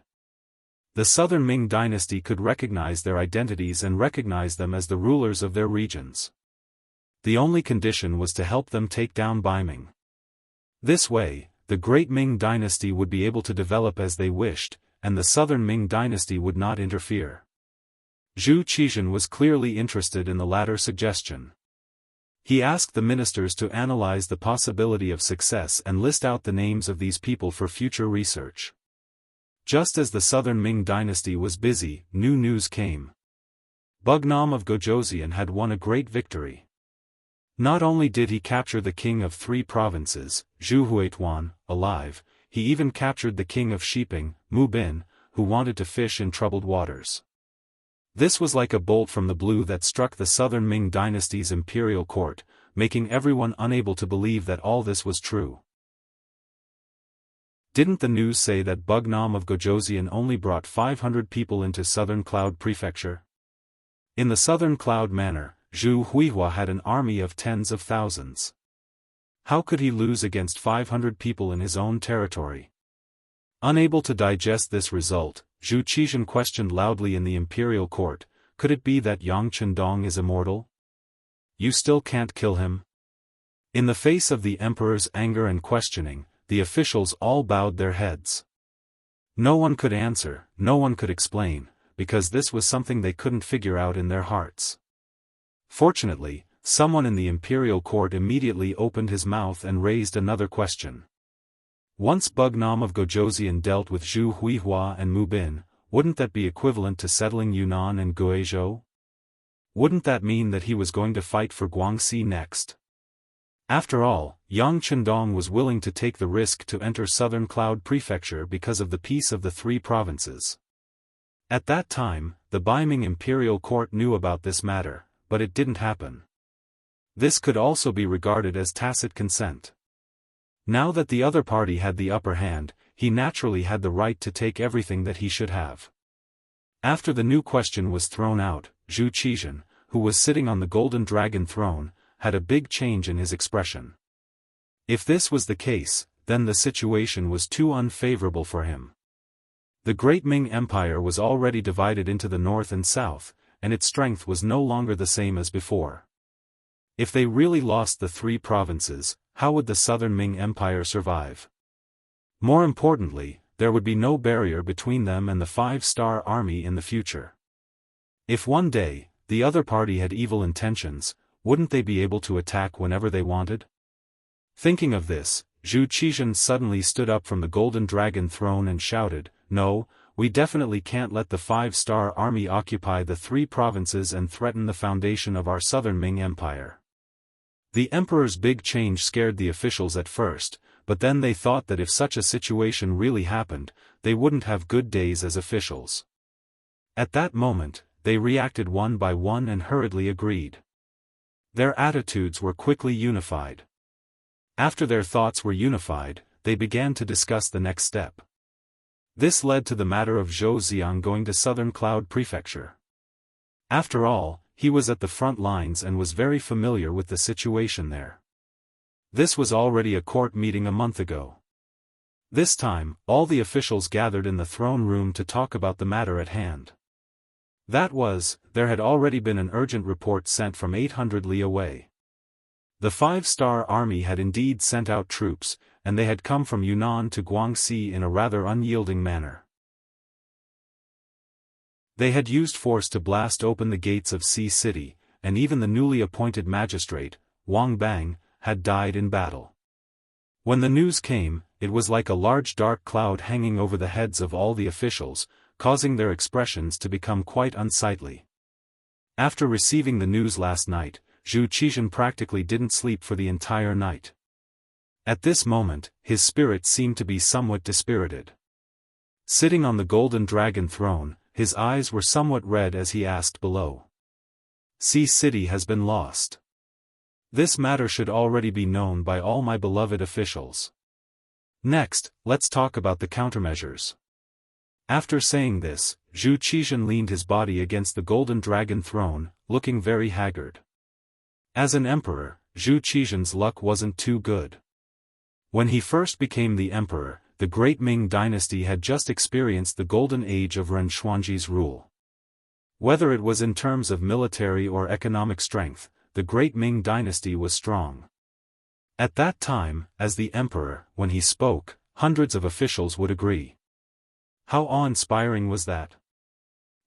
The southern Ming dynasty could recognize their identities and recognize them as the rulers of their regions. The only condition was to help them take down Baiming. This way, the great Ming dynasty would be able to develop as they wished, and the southern Ming dynasty would not interfere. Zhu Qizhen was clearly interested in the latter suggestion. He asked the ministers to analyze the possibility of success and list out the names of these people for future research. Just as the southern Ming dynasty was busy, new news came. Bugnam of Gojoseon had won a great victory. Not only did he capture the king of 3 provinces, Zhu Huituan, alive, he even captured the king of Shiping, Mu Bin, who wanted to fish in troubled waters. This was like a bolt from the blue that struck the southern Ming dynasty's imperial court, making everyone unable to believe that all this was true. Didn't the news say that Bugnam of Gojoseon only brought 500 people into southern Cloud Prefecture? In the southern Cloud Manor, Zhu Huihua had an army of tens of thousands. How could he lose against 500 people in his own territory? Unable to digest this result, Zhu Qizhen questioned loudly in the imperial court, could it be that Yang Chendong is immortal? You still can't kill him? In the face of the emperor's anger and questioning, the officials all bowed their heads. No one could answer, no one could explain, because this was something they couldn't figure out in their hearts. Fortunately, someone in the imperial court immediately opened his mouth and raised another question. Once Bugnam of Gojoseon dealt with Zhu Huihua and Mu Bin, wouldn't that be equivalent to settling Yunnan and Guizhou? Wouldn't that mean that he was going to fight for Guangxi next? After all, Yang Chendong was willing to take the risk to enter southern Cloud Prefecture because of the peace of the 3 provinces. At that time, the Baiming imperial court knew about this matter, but it didn't happen. This could also be regarded as tacit consent. Now that the other party had the upper hand, he naturally had the right to take everything that he should have. After the new question was thrown out, Zhu Qizhen, who was sitting on the golden dragon throne, had a big change in his expression. If this was the case, then the situation was too unfavorable for him. The great Ming Empire was already divided into the north and south, and its strength was no longer the same as before. If they really lost the 3 provinces, how would the southern Ming Empire survive? More importantly, there would be no barrier between them and the 5-star army in the future. If one day, the other party had evil intentions, wouldn't they be able to attack whenever they wanted? Thinking of this, Zhu Qizhen suddenly stood up from the golden dragon throne and shouted, "No, we definitely can't let the 5-star army occupy the 3 provinces and threaten the foundation of our southern Ming Empire." The emperor's big change scared the officials at first, but then they thought that if such a situation really happened, they wouldn't have good days as officials. At that moment, they reacted one by one and hurriedly agreed. Their attitudes were quickly unified. After their thoughts were unified, they began to discuss the next step. This led to the matter of Zhou Xiang going to Southern Cloud Prefecture. After all, he was at the front lines and was very familiar with the situation there. This was already a court meeting a month ago. This time, all the officials gathered in the throne room to talk about the matter at hand. That was, there had already been an urgent report sent from 800 li away. The 5-star army had indeed sent out troops, and they had come from Yunnan to Guangxi in a rather unyielding manner. They had used force to blast open the gates of Sea City, and even the newly appointed magistrate, Wang Bang, had died in battle. When the news came, it was like a large dark cloud hanging over the heads of all the officials, causing their expressions to become quite unsightly. After receiving the news last night, Zhu Qizhan practically didn't sleep for the entire night. At this moment, his spirit seemed to be somewhat dispirited. Sitting on the golden dragon throne, his eyes were somewhat red as he asked below. Sea City has been lost. This matter should already be known by all my beloved officials. Next, let's talk about the countermeasures. After saying this, Zhu Qizhan leaned his body against the golden dragon throne, looking very haggard. As an emperor, Zhu Qizhan's luck wasn't too good. When he first became the emperor, the great Ming dynasty had just experienced the golden age of Ren Xuanji's rule. Whether it was in terms of military or economic strength, the great Ming dynasty was strong. At that time, as the emperor, when he spoke, hundreds of officials would agree. How awe-inspiring was that?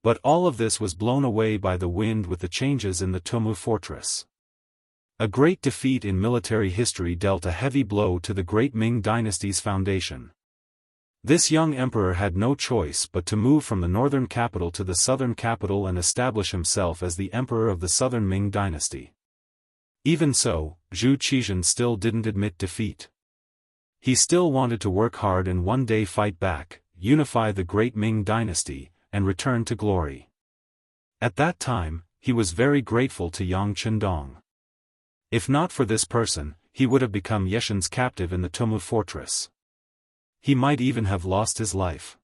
But all of this was blown away by the wind with the changes in the Tomu fortress. A great defeat in military history dealt a heavy blow to the great Ming dynasty's foundation. This young emperor had no choice but to move from the northern capital to the southern capital and establish himself as the emperor of the southern Ming dynasty. Even so, Zhu Qizhan still didn't admit defeat. He still wanted to work hard and one day fight back, unify the great Ming dynasty, and return to glory. At that time, he was very grateful to Yang Chendong. If not for this person, he would have become Yeshan's captive in the Tomu fortress. He might even have lost his life.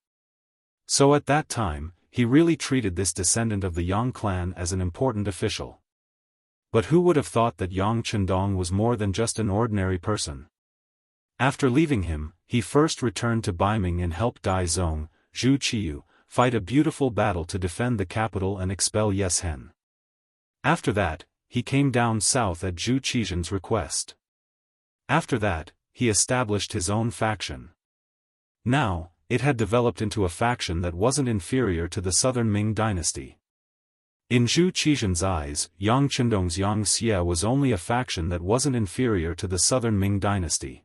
So at that time, he really treated this descendant of the Yang clan as an important official. But who would have thought that Yang Chendong was more than just an ordinary person? After leaving him, he first returned to Baiming and helped Dai Zong, Zhu Qiyu, fight a beautiful battle to defend the capital and expel Yeshen. After that, he came down south at Zhu Qizhan's request. After that, he established his own faction. Now, it had developed into a faction that wasn't inferior to the southern Ming dynasty. In Zhu Qizhan's eyes, Yang Chendong's Xianxia was only a faction that wasn't inferior to the southern Ming dynasty.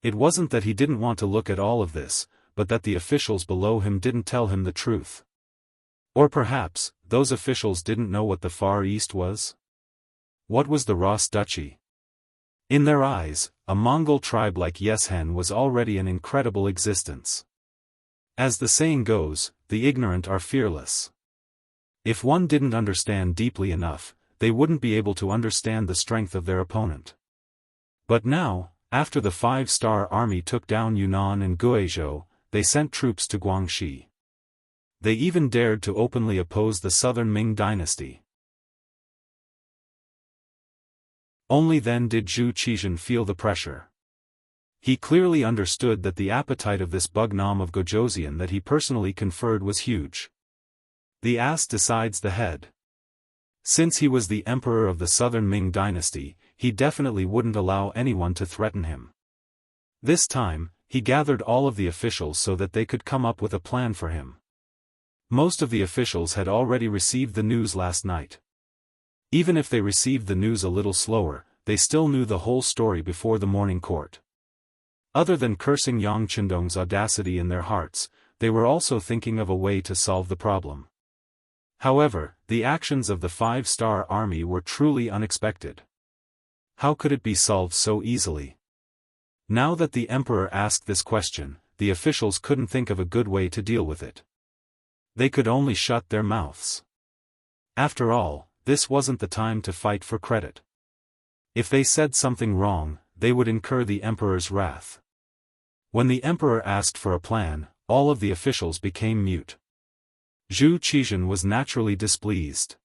It wasn't that he didn't want to look at all of this, but that the officials below him didn't tell him the truth. Or perhaps, those officials didn't know what the Far East was? What was the Ras Duchy? In their eyes, a Mongol tribe like Yeshen was already an incredible existence. As the saying goes, the ignorant are fearless. If one didn't understand deeply enough, they wouldn't be able to understand the strength of their opponent. But now, after the 5-star army took down Yunnan and Guizhou, they sent troops to Guangxi. They even dared to openly oppose the southern Ming dynasty. Only then did Zhu Qizhan feel the pressure. He clearly understood that the appetite of this Bugnam of Gojoseon that he personally conferred was huge. The ass decides the head. Since he was the emperor of the southern Ming dynasty, he definitely wouldn't allow anyone to threaten him. This time, he gathered all of the officials so that they could come up with a plan for him. Most of the officials had already received the news last night. Even if they received the news a little slower, they still knew the whole story before the morning court. Other than cursing Yang Chendong's audacity in their hearts, they were also thinking of a way to solve the problem. However, the actions of the 5-star army were truly unexpected. How could it be solved so easily? Now that the emperor asked this question, the officials couldn't think of a good way to deal with it. They could only shut their mouths. After all, this wasn't the time to fight for credit. If they said something wrong, they would incur the emperor's wrath. When the emperor asked for a plan, all of the officials became mute. Zhu Qizhen was naturally displeased.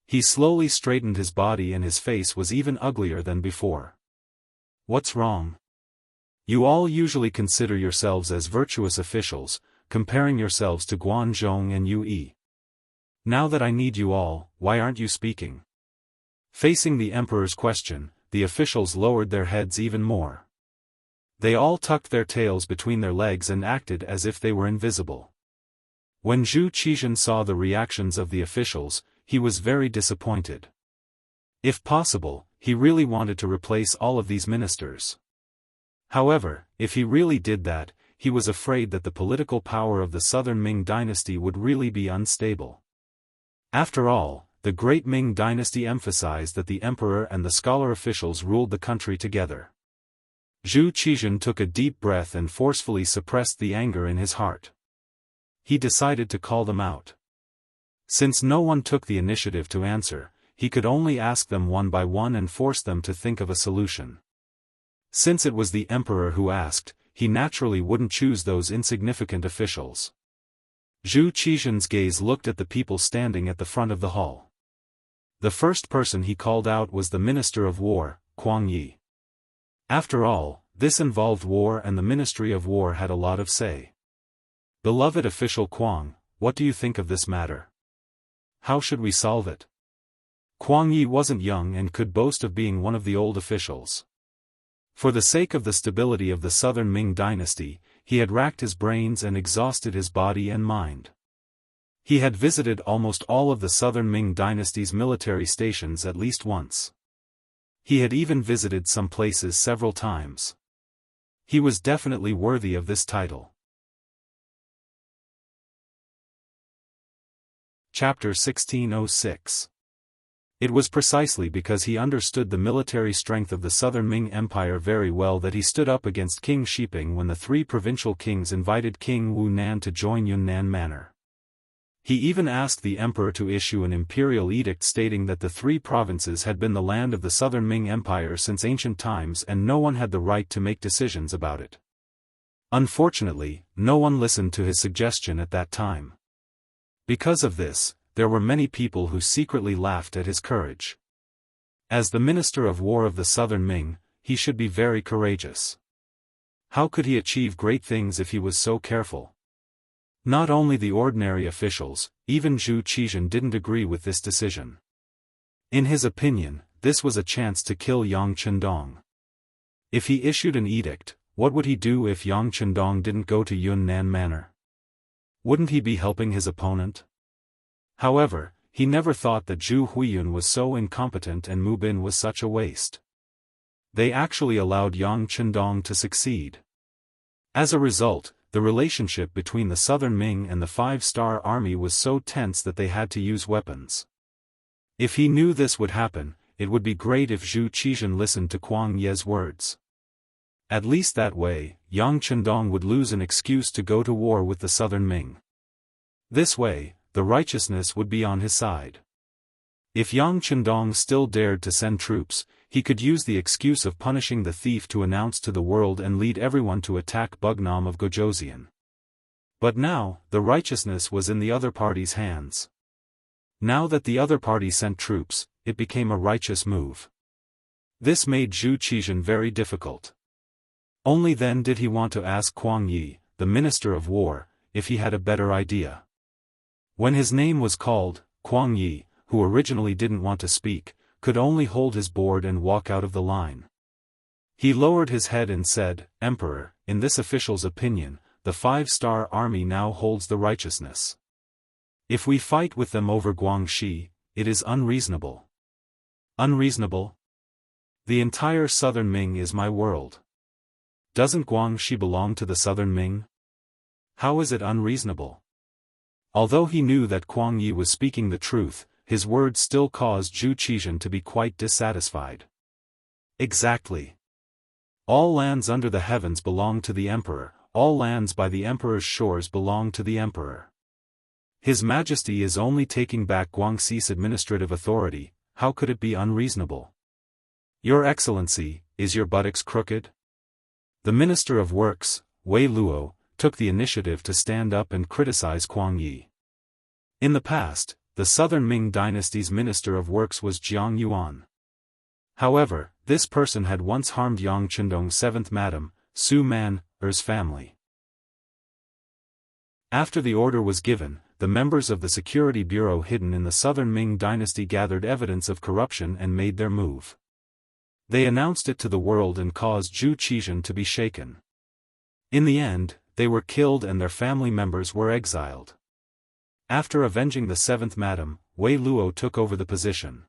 He slowly straightened his body and his face was even uglier than before. What's wrong? You all usually consider yourselves as virtuous officials, comparing yourselves to Guanzhong and Yue. Now that I need you all, why aren't you speaking? Facing the emperor's question, the officials lowered their heads even more. They all tucked their tails between their legs and acted as if they were invisible. When Zhu Qizhen saw the reactions of the officials, he was very disappointed. If possible, he really wanted to replace all of these ministers. However, if he really did that, he was afraid that the political power of the southern Ming dynasty would really be unstable. After all, the great Ming dynasty emphasized that the emperor and the scholar officials ruled the country together. Zhu Qizhen took a deep breath and forcefully suppressed the anger in his heart. He decided to call them out. Since no one took the initiative to answer, he could only ask them one by one and force them to think of a solution. Since it was the emperor who asked, he naturally wouldn't choose those insignificant officials. Zhu Qizhen's gaze looked at the people standing at the front of the hall. The first person he called out was the Minister of War, Kuang Yi. After all, this involved war and the Ministry of War had a lot of say. Beloved official Kuang, what do you think of this matter? How should we solve it? Kuang Yi wasn't young and could boast of being one of the old officials. For the sake of the stability of the southern Ming dynasty, he had racked his brains and exhausted his body and mind. He had visited almost all of the southern Ming dynasty's military stations at least once. He had even visited some places several times. He was definitely worthy of this title. Chapter 1606. It was precisely because he understood the military strength of the southern Ming Empire very well that he stood up against King Shiping when the three provincial kings invited King Wu Nan to join Yunnan Manor. He even asked the emperor to issue an imperial edict stating that the three provinces had been the land of the southern Ming Empire since ancient times and no one had the right to make decisions about it. Unfortunately, no one listened to his suggestion at that time. Because of this, there were many people who secretly laughed at his courage. As the Minister of War of the Southern Ming, he should be very courageous. How could he achieve great things if he was so careful? Not only the ordinary officials, even Zhu Qizhen didn't agree with this decision. In his opinion, this was a chance to kill Yang Chendong. If he issued an edict, what would he do if Yang Chendong didn't go to Yunnan Manor? Wouldn't he be helping his opponent? However, he never thought that Zhu Huiyun was so incompetent and Mu Bin was such a waste. They actually allowed Yang Chendong to succeed. As a result, the relationship between the Southern Ming and the Five-Star Army was so tense that they had to use weapons. If he knew this would happen, it would be great if Zhu Qizhen listened to Kuang Ye's words. At least that way, Yang Chendong would lose an excuse to go to war with the Southern Ming. This way, the righteousness would be on his side. If Yang Chendong still dared to send troops, he could use the excuse of punishing the thief to announce to the world and lead everyone to attack Bugnam of Gojoseon. But now, the righteousness was in the other party's hands. Now that the other party sent troops, it became a righteous move. This made Zhu Qizhen very difficult. Only then did he want to ask Kuang Yi, the Minister of War, if he had a better idea. When his name was called, Kuang Yi, who originally didn't want to speak, could only hold his board and walk out of the line. He lowered his head and said, "Emperor, in this official's opinion, the Five-Star Army now holds the righteousness. If we fight with them over Guangxi, it is unreasonable." Unreasonable? The entire Southern Ming is my world. Doesn't Guangxi belong to the Southern Ming? How is it unreasonable? Although he knew that Kuang Yi was speaking the truth, his words still caused Zhu Qizhen to be quite dissatisfied. Exactly. All lands under the heavens belong to the emperor, all lands by the emperor's shores belong to the emperor. His Majesty is only taking back Guangxi's administrative authority, how could it be unreasonable? Your Excellency, is your buttocks crooked? The Minister of Works, Wei Luo, took the initiative to stand up and criticize Kuang Yi. In the past, the Southern Ming Dynasty's Minister of Works was Jiang Yuan. However, this person had once harmed Yang Chendong's 7th Madam, Su Man-er's family. After the order was given, the members of the Security Bureau hidden in the Southern Ming Dynasty gathered evidence of corruption and made their move. They announced it to the world and caused Zhu Qizhen to be shaken. In the end, they were killed and their family members were exiled. After avenging the 7th Madam, Wei Luo took over the position.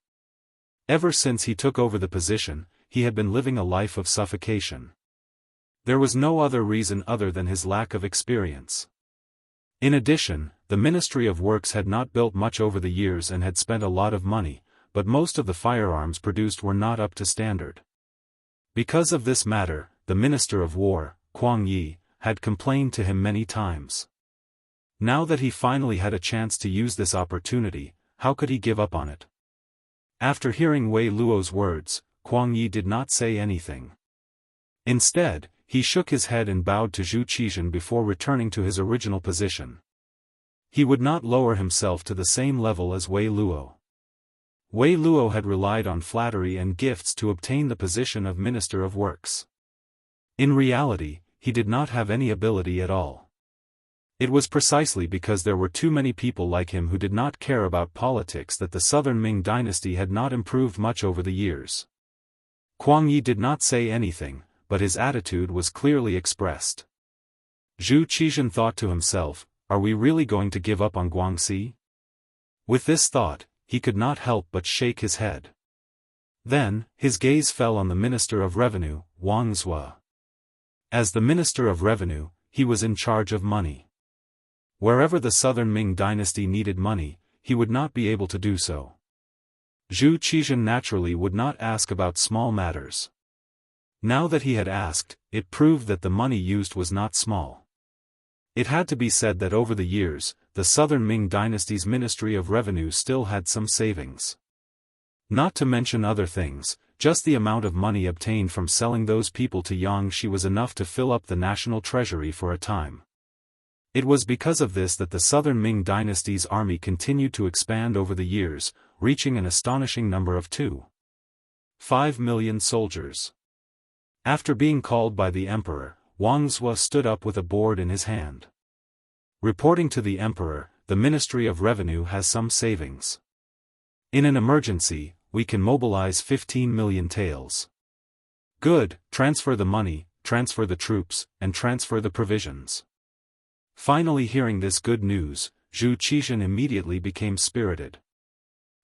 Ever since he took over the position, he had been living a life of suffocation. There was no other reason other than his lack of experience. In addition, the Ministry of Works had not built much over the years and had spent a lot of money, but most of the firearms produced were not up to standard. Because of this matter, the Minister of War, Kuang Yi, had complained to him many times. Now that he finally had a chance to use this opportunity, how could he give up on it? After hearing Wei Luo's words, Kuang Yi did not say anything. Instead, he shook his head and bowed to Zhu Qizhen before returning to his original position. He would not lower himself to the same level as Wei Luo. Wei Luo had relied on flattery and gifts to obtain the position of Minister of Works. In reality, he did not have any ability at all. It was precisely because there were too many people like him who did not care about politics that the Southern Ming Dynasty had not improved much over the years. Kuang Yi did not say anything, but his attitude was clearly expressed. Zhu Qizhen thought to himself, are we really going to give up on Guangxi? With this thought, he could not help but shake his head. Then, his gaze fell on the Minister of Revenue, Wang Zhua. As the Minister of Revenue, he was in charge of money. Wherever the Southern Ming Dynasty needed money, he would not be able to do so. Zhu Qizhen naturally would not ask about small matters. Now that he had asked, it proved that the money used was not small. It had to be said that over the years, the Southern Ming Dynasty's Ministry of Revenue still had some savings. Not to mention other things, just the amount of money obtained from selling those people to Jianghu was enough to fill up the national treasury for a time. It was because of this that the Southern Ming Dynasty's army continued to expand over the years, reaching an astonishing number of 2.5 million soldiers. After being called by the emperor, Wang Zhua stood up with a board in his hand. Reporting to the emperor, the Ministry of Revenue has some savings. In an emergency, we can mobilize 15 million taels. Good, transfer the money, transfer the troops, and transfer the provisions. Finally hearing this good news, Zhu Qizhen immediately became spirited.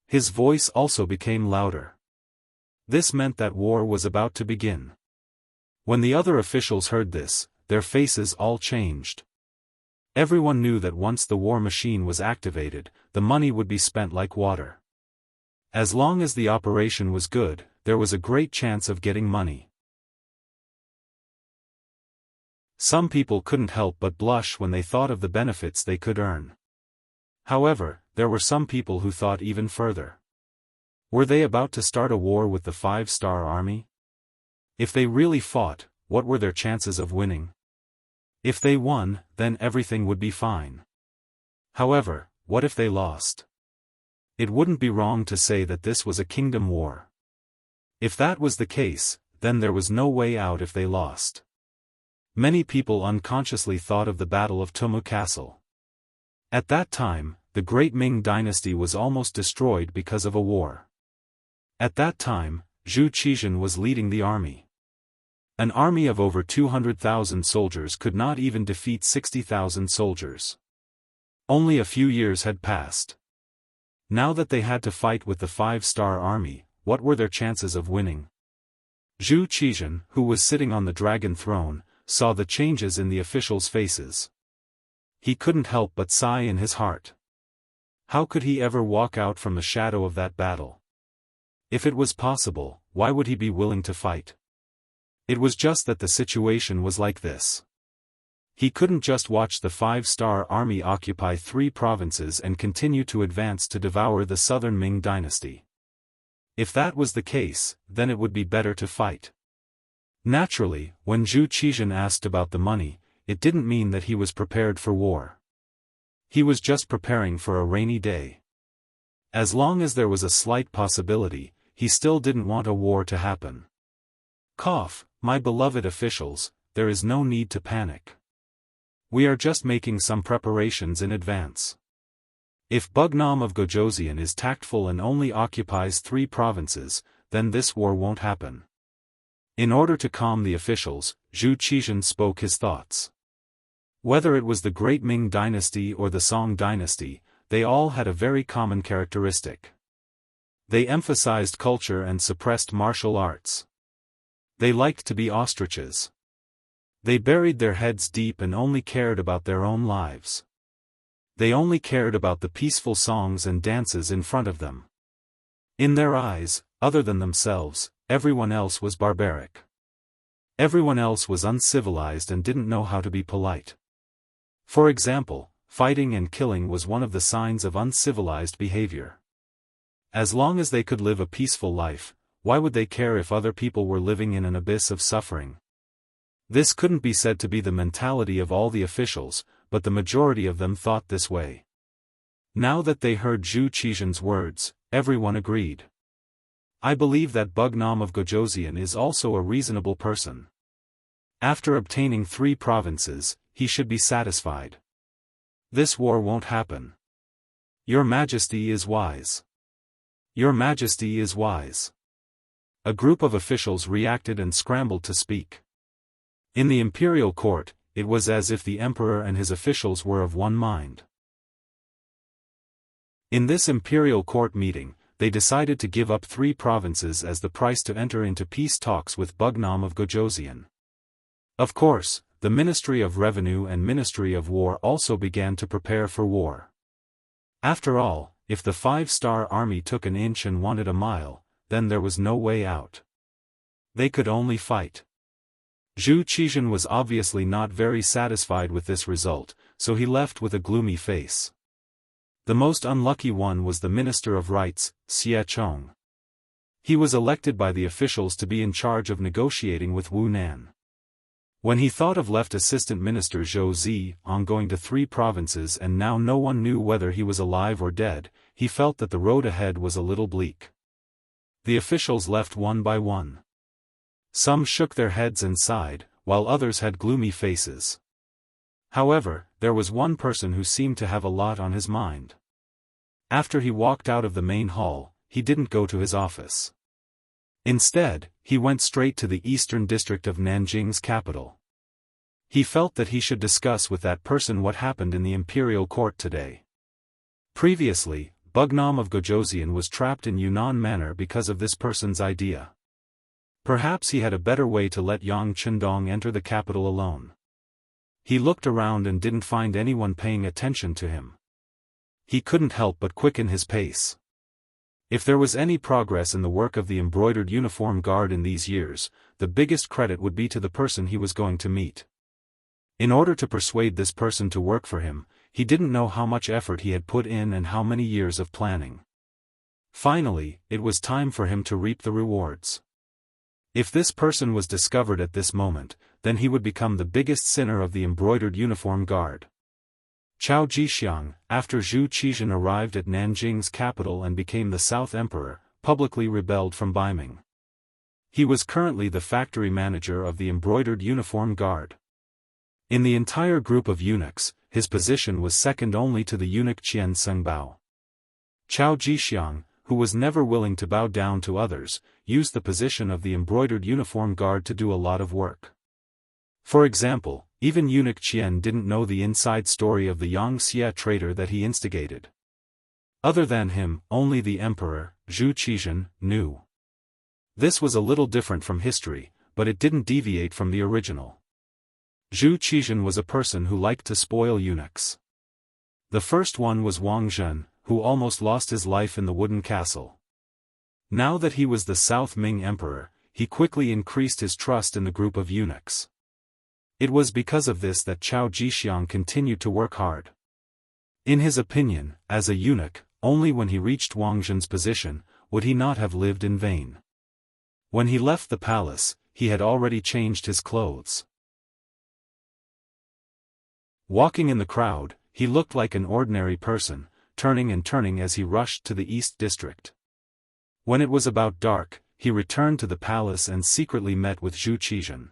His voice also became louder. This meant that war was about to begin. When the other officials heard this, their faces all changed. Everyone knew that once the war machine was activated, the money would be spent like water. As long as the operation was good, there was a great chance of getting money. Some people couldn't help but blush when they thought of the benefits they could earn. However, there were some people who thought even further. Were they about to start a war with the 5-star army? If they really fought, what were their chances of winning? If they won, then everything would be fine. However, what if they lost? It wouldn't be wrong to say that this was a kingdom war. If that was the case, then there was no way out if they lost. Many people unconsciously thought of the Battle of Tumu Castle. At that time, the great Ming dynasty was almost destroyed because of a war. At that time, Zhu Qizhen was leading the army. An army of over 200,000 soldiers could not even defeat 60,000 soldiers. Only a few years had passed. Now that they had to fight with the 5-star army, what were their chances of winning? Zhu Qizhen, who was sitting on the dragon throne, saw the changes in the officials' faces. He couldn't help but sigh in his heart. How could he ever walk out from the shadow of that battle? If it was possible, why would he be willing to fight? It was just that the situation was like this. He couldn't just watch the 5-star army occupy 3 provinces and continue to advance to devour the southern Ming dynasty. If that was the case, then it would be better to fight. Naturally, when Zhu Qizhen asked about the money, it didn't mean that he was prepared for war. He was just preparing for a rainy day. As long as there was a slight possibility, he still didn't want a war to happen. My beloved officials, there is no need to panic. We are just making some preparations in advance. If Bugnam of Gojosian is tactful and only occupies 3 provinces, then this war won't happen. In order to calm the officials, Zhu Qizhen spoke his thoughts. Whether it was the Great Ming dynasty or the Song dynasty, they all had a very common characteristic. They emphasized culture and suppressed martial arts. They liked to be ostriches. They buried their heads deep and only cared about their own lives. They only cared about the peaceful songs and dances in front of them. In their eyes, other than themselves, everyone else was barbaric. Everyone else was uncivilized and didn't know how to be polite. For example, fighting and killing was one of the signs of uncivilized behavior. As long as they could live a peaceful life, why would they care if other people were living in an abyss of suffering? This couldn't be said to be the mentality of all the officials, but the majority of them thought this way. Now that they heard Zhu Qizhen's words, everyone agreed. I believe that Bugnam of Gojosian is also a reasonable person. After obtaining 3 provinces, he should be satisfied. This war won't happen. Your Majesty is wise. Your Majesty is wise. A group of officials reacted and scrambled to speak. In the imperial court, it was as if the emperor and his officials were of one mind. In this imperial court meeting, they decided to give up 3 provinces as the price to enter into peace talks with Bugnam of Gojosian. Of course, the Ministry of Revenue and Ministry of War also began to prepare for war. After all, if the 5-star army took an inch and wanted a mile, then there was no way out. They could only fight. Zhu Qizhen was obviously not very satisfied with this result, so he left with a gloomy face. The most unlucky one was the Minister of Rights, Xie Chong. He was elected by the officials to be in charge of negotiating with Wu Nan. When he thought of left Assistant Minister Zhou Zi on going to 3 provinces and now no one knew whether he was alive or dead, he felt that the road ahead was a little bleak. The officials left one by one. Some shook their heads and sighed, while others had gloomy faces. However, there was one person who seemed to have a lot on his mind. After he walked out of the main hall, he didn't go to his office. Instead, he went straight to the eastern district of Nanjing's capital. He felt that he should discuss with that person what happened in the imperial court today. Previously, Bugnam of Gojosian was trapped in Yunnan Manor because of this person's idea. Perhaps he had a better way to let Yang Chendong enter the capital alone. He looked around and didn't find anyone paying attention to him. He couldn't help but quicken his pace. If there was any progress in the work of the embroidered uniform guard in these years, the biggest credit would be to the person he was going to meet. In order to persuade this person to work for him, he didn't know how much effort he had put in and how many years of planning. Finally, it was time for him to reap the rewards. If this person was discovered at this moment, then he would become the biggest sinner of the embroidered uniform guard. Chao Jixiang, after Zhu Qizhen arrived at Nanjing's capital and became the South Emperor, publicly rebelled from Beiming. He was currently the factory manager of the embroidered uniform guard. In the entire group of eunuchs, his position was second only to the eunuch Qian Sengbao. Chao Jixiang, who was never willing to bow down to others, used the position of the embroidered uniform guard to do a lot of work. For example, even eunuch Qian didn't know the inside story of the Yangxia traitor that he instigated. Other than him, only the emperor, Zhu Qizhen, knew. This was a little different from history, but it didn't deviate from the original. Zhu Qizhen was a person who liked to spoil eunuchs. The first one was Wang Zhen, who almost lost his life in the wooden castle. Now that he was the South Ming emperor, he quickly increased his trust in the group of eunuchs. It was because of this that Chao Jixiang continued to work hard. In his opinion, as a eunuch, only when he reached Wang Zhen's position, would he not have lived in vain. When he left the palace, he had already changed his clothes. Walking in the crowd, he looked like an ordinary person, turning and turning as he rushed to the East District. When it was about dark, he returned to the palace and secretly met with Zhu Qizhen.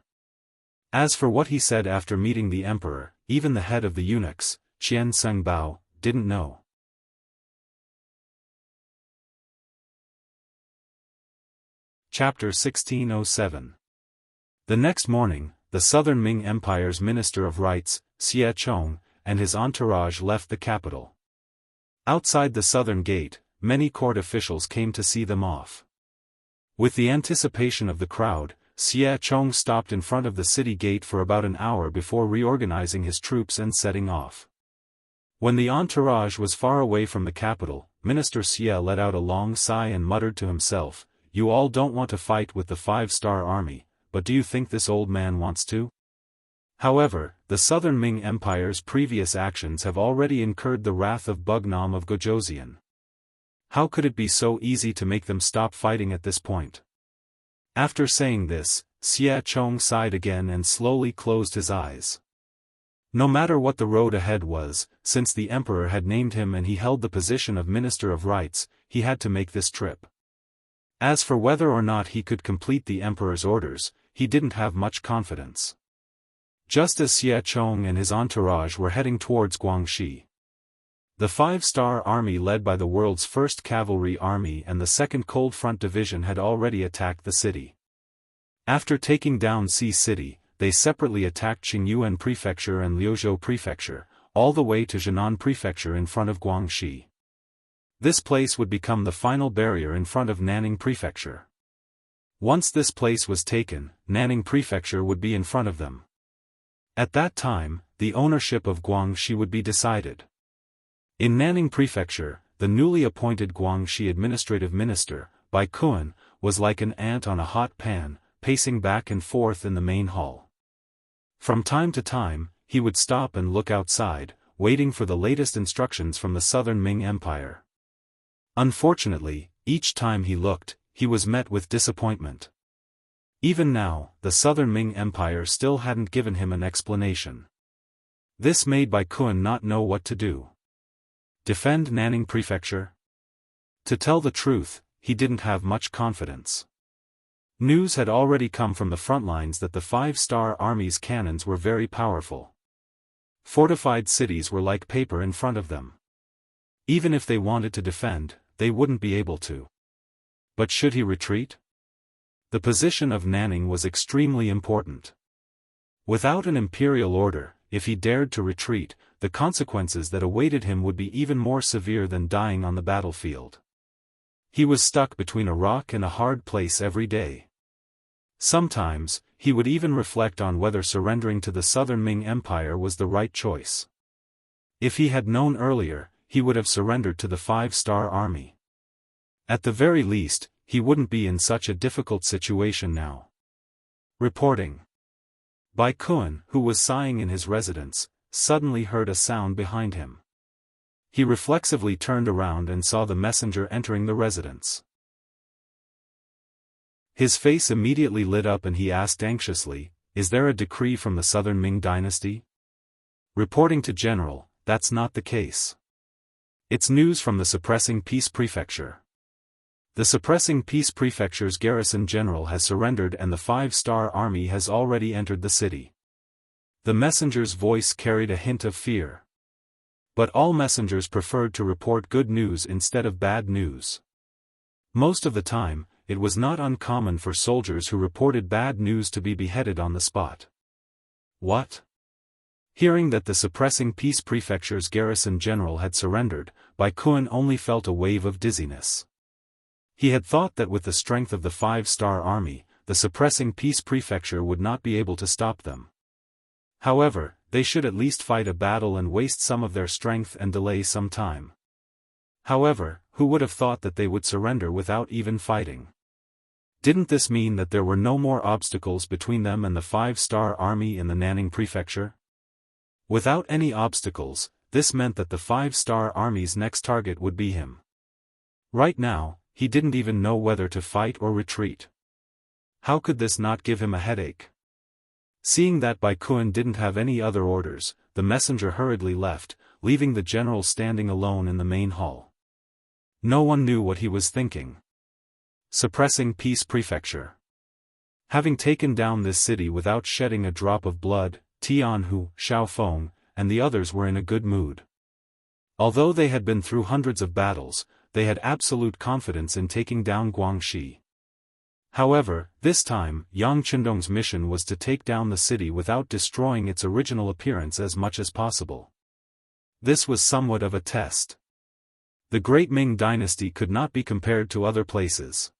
As for what he said after meeting the emperor, even the head of the eunuchs, Qian Sengbao, didn't know. Chapter 1607. The next morning, the Southern Ming Empire's Minister of Rites, Xie Chong, and his entourage left the capital. Outside the southern gate, many court officials came to see them off. With the anticipation of the crowd, Xie Chong stopped in front of the city gate for about an hour before reorganizing his troops and setting off. When the entourage was far away from the capital, Minister Xie let out a long sigh and muttered to himself, "You all don't want to fight with the five-star army, but do you think this old man wants to?" However, the Southern Ming Empire's previous actions have already incurred the wrath of Bugnam of Gojoseon. How could it be so easy to make them stop fighting at this point? After saying this, Xie Chong sighed again and slowly closed his eyes. No matter what the road ahead was, since the emperor had named him and he held the position of Minister of Rites, he had to make this trip. As for whether or not he could complete the emperor's orders, he didn't have much confidence. Just as Xie Chong and his entourage were heading towards Guangxi, the five-star army led by the world's first cavalry army and the 2nd Cold Front Division had already attacked the city. After taking down Xi City, they separately attacked Qingyuan Prefecture and Liuzhou Prefecture, all the way to Jinan Prefecture in front of Guangxi. This place would become the final barrier in front of Nanning Prefecture. Once this place was taken, Nanning Prefecture would be in front of them. At that time, the ownership of Guangxi would be decided. In Nanning Prefecture, the newly appointed Guangxi administrative minister, Bai Kuan, was like an ant on a hot pan, pacing back and forth in the main hall. From time to time, he would stop and look outside, waiting for the latest instructions from the Southern Ming Empire. Unfortunately, each time he looked, he was met with disappointment. Even now, the Southern Ming Empire still hadn't given him an explanation. This made Bai Kuan not know what to do. Defend Nanning Prefecture? To tell the truth, he didn't have much confidence. News had already come from the front lines that the five-star army's cannons were very powerful. Fortified cities were like paper in front of them. Even if they wanted to defend, they wouldn't be able to. But should he retreat? The position of Nanning was extremely important. Without an imperial order, if he dared to retreat, the consequences that awaited him would be even more severe than dying on the battlefield. He was stuck between a rock and a hard place every day. Sometimes, he would even reflect on whether surrendering to the Southern Ming Empire was the right choice. If he had known earlier, he would have surrendered to the five-star army. At the very least, he wouldn't be in such a difficult situation now. Reporting. Bai Kuan, who was sighing in his residence, suddenly heard a sound behind him. He reflexively turned around and saw the messenger entering the residence. His face immediately lit up and he asked anxiously, "Is there a decree from the Southern Ming Dynasty?" Reporting to General, "That's not the case. It's news from the Suppressing Peace Prefecture. The Suppressing Peace Prefecture's garrison general has surrendered and the five-star army has already entered the city." The messenger's voice carried a hint of fear. But all messengers preferred to report good news instead of bad news. Most of the time, it was not uncommon for soldiers who reported bad news to be beheaded on the spot. What? Hearing that the Suppressing Peace Prefecture's garrison general had surrendered, Bai Kuan only felt a wave of dizziness. He had thought that with the strength of the five-star army, the Suppressing Peace Prefecture would not be able to stop them. However, they should at least fight a battle and waste some of their strength and delay some time. However, who would have thought that they would surrender without even fighting? Didn't this mean that there were no more obstacles between them and the 5-star army in the Nanning prefecture? Without any obstacles, this meant that the 5-star army's next target would be him. Right now, he didn't even know whether to fight or retreat. How could this not give him a headache? Seeing that Bai Kun didn't have any other orders, the messenger hurriedly left, leaving the general standing alone in the main hall. No one knew what he was thinking. Suppressing Peace Prefecture. Having taken down this city without shedding a drop of blood, Tianhu, Xiaofeng, and the others were in a good mood. Although they had been through hundreds of battles, they had absolute confidence in taking down Guangxi. However, this time, Yang Qindong's mission was to take down the city without destroying its original appearance as much as possible. This was somewhat of a test. The Great Ming Dynasty could not be compared to other places.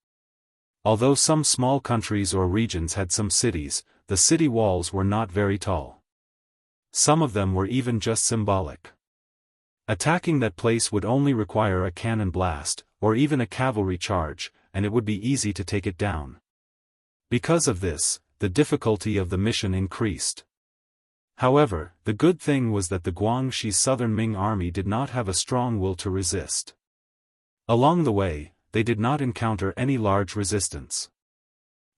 Although some small countries or regions had some cities, the city walls were not very tall. Some of them were even just symbolic. Attacking that place would only require a cannon blast, or even a cavalry charge, and it would be easy to take it down. Because of this, the difficulty of the mission increased. However, the good thing was that the Guangxi Southern Ming army did not have a strong will to resist. Along the way, they did not encounter any large resistance.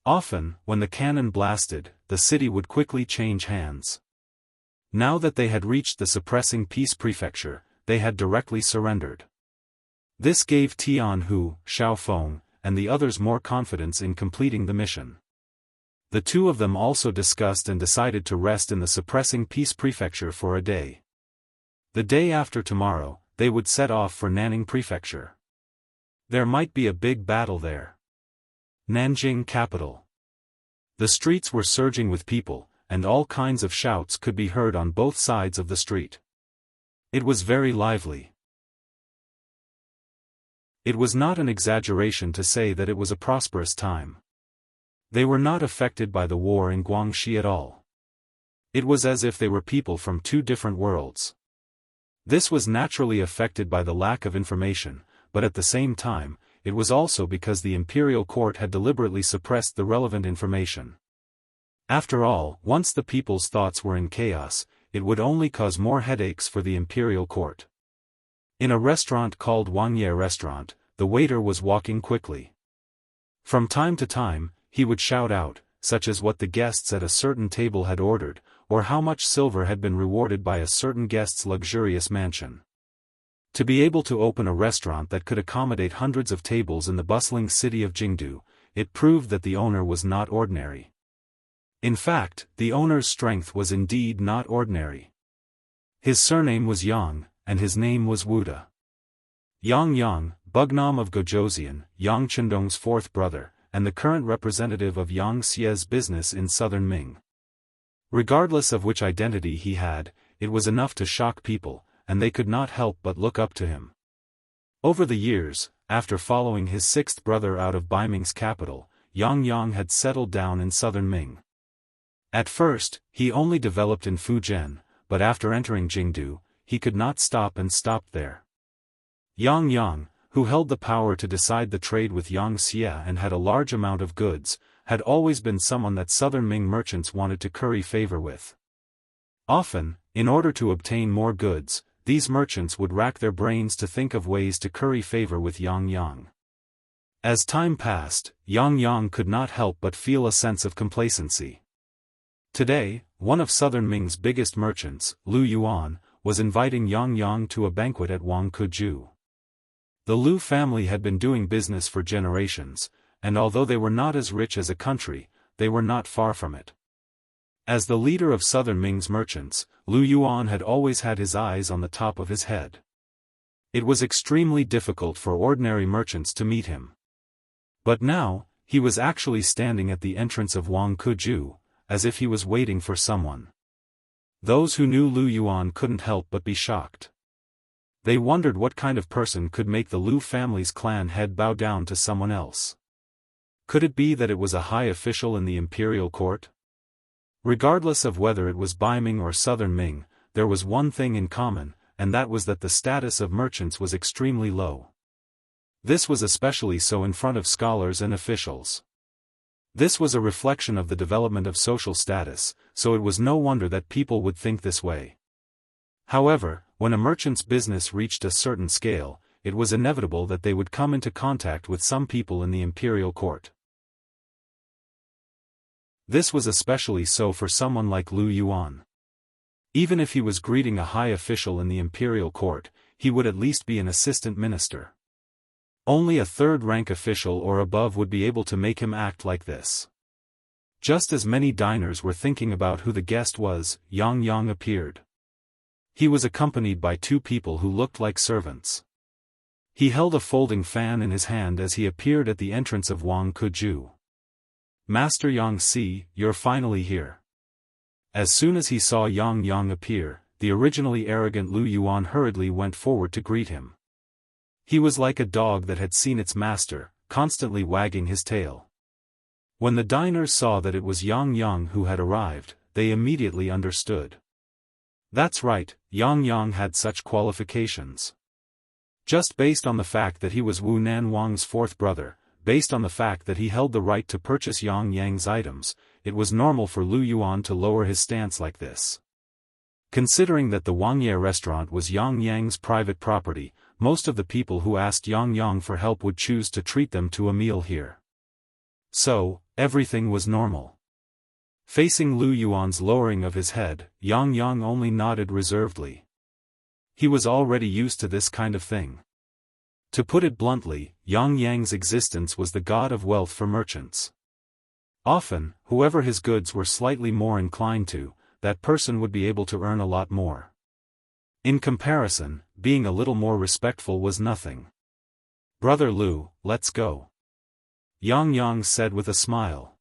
Often, when the cannon blasted, the city would quickly change hands. Now that they had reached the suppressing Peace Prefecture, they had directly surrendered. This gave Tianhu, Xiaofeng, and the others more confidence in completing the mission. The two of them also discussed and decided to rest in the suppressing Peace Prefecture for a day. The day after tomorrow, they would set off for Nanning Prefecture. There might be a big battle there. Nanjing capital. The streets were surging with people, and all kinds of shouts could be heard on both sides of the street. It was very lively. It was not an exaggeration to say that it was a prosperous time. They were not affected by the war in Guangxi at all. It was as if they were people from two different worlds. This was naturally affected by the lack of information, but at the same time, it was also because the imperial court had deliberately suppressed the relevant information. After all, once the people's thoughts were in chaos, it would only cause more headaches for the imperial court. In a restaurant called Wangye Restaurant, the waiter was walking quickly. From time to time, he would shout out, such as what the guests at a certain table had ordered, or how much silver had been rewarded by a certain guest's luxurious mansion. To be able to open a restaurant that could accommodate hundreds of tables in the bustling city of Jianghu, it proved that the owner was not ordinary. In fact, the owner's strength was indeed not ordinary. His surname was Yang, and his name was Wuda. Yang, Bugnam of Gojoseon, Yang Qindong's fourth brother, and the current representative of Yang Xie's business in southern Ming. Regardless of which identity he had, it was enough to shock people, and they could not help but look up to him. Over the years, after following his sixth brother out of Baiming's capital, Yang had settled down in southern Ming. At first, he only developed in Fujian, but after entering Jingdu, he could not stop and stopped there. Yang, who held the power to decide the trade with Yang Xie and had a large amount of goods, had always been someone that southern Ming merchants wanted to curry favor with. Often, in order to obtain more goods, these merchants would rack their brains to think of ways to curry favor with Yang. As time passed, Yang could not help but feel a sense of complacency. Today, one of southern Ming's biggest merchants, Lu Yuan, was inviting Yang to a banquet at Wangkuju. The Lu family had been doing business for generations, and although they were not as rich as a country, they were not far from it. As the leader of southern Ming's merchants, Lu Yuan had always had his eyes on the top of his head. It was extremely difficult for ordinary merchants to meet him. But now, he was actually standing at the entrance of Wangkuju, as if he was waiting for someone. Those who knew Lu Yuan couldn't help but be shocked. They wondered what kind of person could make the Lu family's clan head bow down to someone else. Could it be that it was a high official in the imperial court? Regardless of whether it was Baiming or southern Ming, there was one thing in common, and that was that the status of merchants was extremely low. This was especially so in front of scholars and officials. This was a reflection of the development of social status, so it was no wonder that people would think this way. However, when a merchant's business reached a certain scale, it was inevitable that they would come into contact with some people in the imperial court. This was especially so for someone like Lu Yuan. Even if he was greeting a high official in the imperial court, he would at least be an assistant minister. Only a third-rank official or above would be able to make him act like this. Just as many diners were thinking about who the guest was, Yang appeared. He was accompanied by two people who looked like servants. He held a folding fan in his hand as he appeared at the entrance of Wang Keju. "Master Yang, you're finally here." As soon as he saw Yang appear, the originally arrogant Lu Yuan hurriedly went forward to greet him. He was like a dog that had seen its master, constantly wagging his tail. When the diners saw that it was Yang who had arrived, they immediately understood. That's right, Yang had such qualifications. Just based on the fact that he was Wu Nan Wang's fourth brother, based on the fact that he held the right to purchase Yang's items, it was normal for Lu Yuan to lower his stance like this. Considering that the Wuxia restaurant was Yang's private property, most of the people who asked Yang for help would choose to treat them to a meal here. So, everything was normal. Facing Lu Yuan's lowering of his head, Yang only nodded reservedly. He was already used to this kind of thing. To put it bluntly, Yang's existence was the god of wealth for merchants. Often, whoever his goods were slightly more inclined to, that person would be able to earn a lot more. In comparison, being a little more respectful was nothing. "Brother Lu, let's go," Yang said with a smile.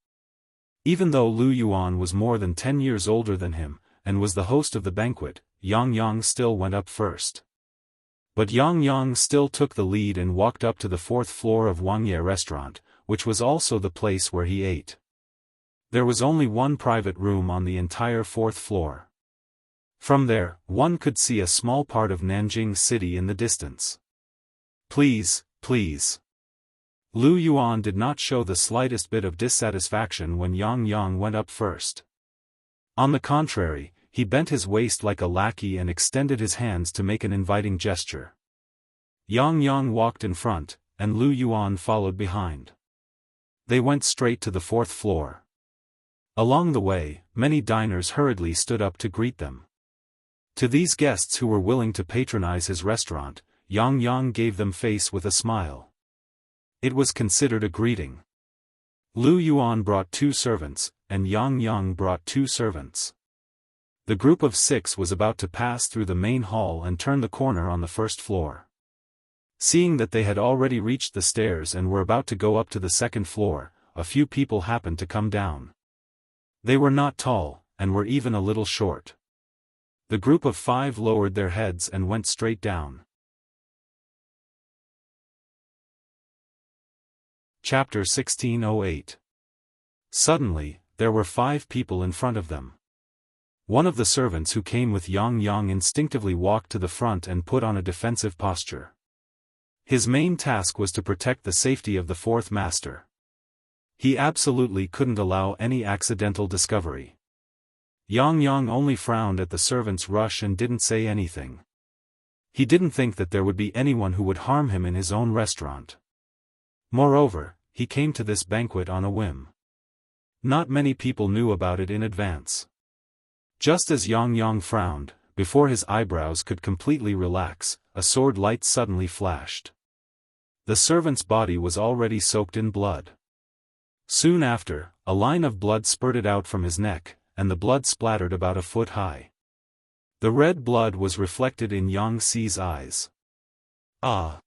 Even though Lu Yuan was more than 10 years older than him, and was the host of the banquet, Yang still went up first. But Yang still took the lead and walked up to the 4th floor of Wuxia restaurant, which was also the place where he ate. There was only one private room on the entire 4th floor. From there, one could see a small part of Nanjing city in the distance. Please. Lu Yuan did not show the slightest bit of dissatisfaction when Yang went up first. On the contrary, he bent his waist like a lackey and extended his hands to make an inviting gesture. Yang walked in front, and Lu Yuan followed behind. They went straight to the 4th floor. Along the way, many diners hurriedly stood up to greet them. To these guests who were willing to patronize his restaurant, Yang gave them face with a smile. It was considered a greeting. Lu Yuan brought 2 servants, and Yang brought 2 servants. The group of 6 was about to pass through the main hall and turn the corner on the 1st floor. Seeing that they had already reached the stairs and were about to go up to the 2nd floor, a few people happened to come down. They were not tall, and were even a little short. The group of 5 lowered their heads and went straight down. Chapter 1608. Suddenly, there were 5 people in front of them. One of the servants who came with Yang instinctively walked to the front and put on a defensive posture. His main task was to protect the safety of the 4th master. He absolutely couldn't allow any accidental discovery. Yang only frowned at the servant's rush and didn't say anything. He didn't think that there would be anyone who would harm him in his own restaurant. Moreover, he came to this banquet on a whim. Not many people knew about it in advance. Just as Yang frowned, before his eyebrows could completely relax, a sword light suddenly flashed. The servant's body was already soaked in blood. Soon after, a line of blood spurted out from his neck, and the blood splattered about a foot high. The red blood was reflected in Yang's eyes. Ah!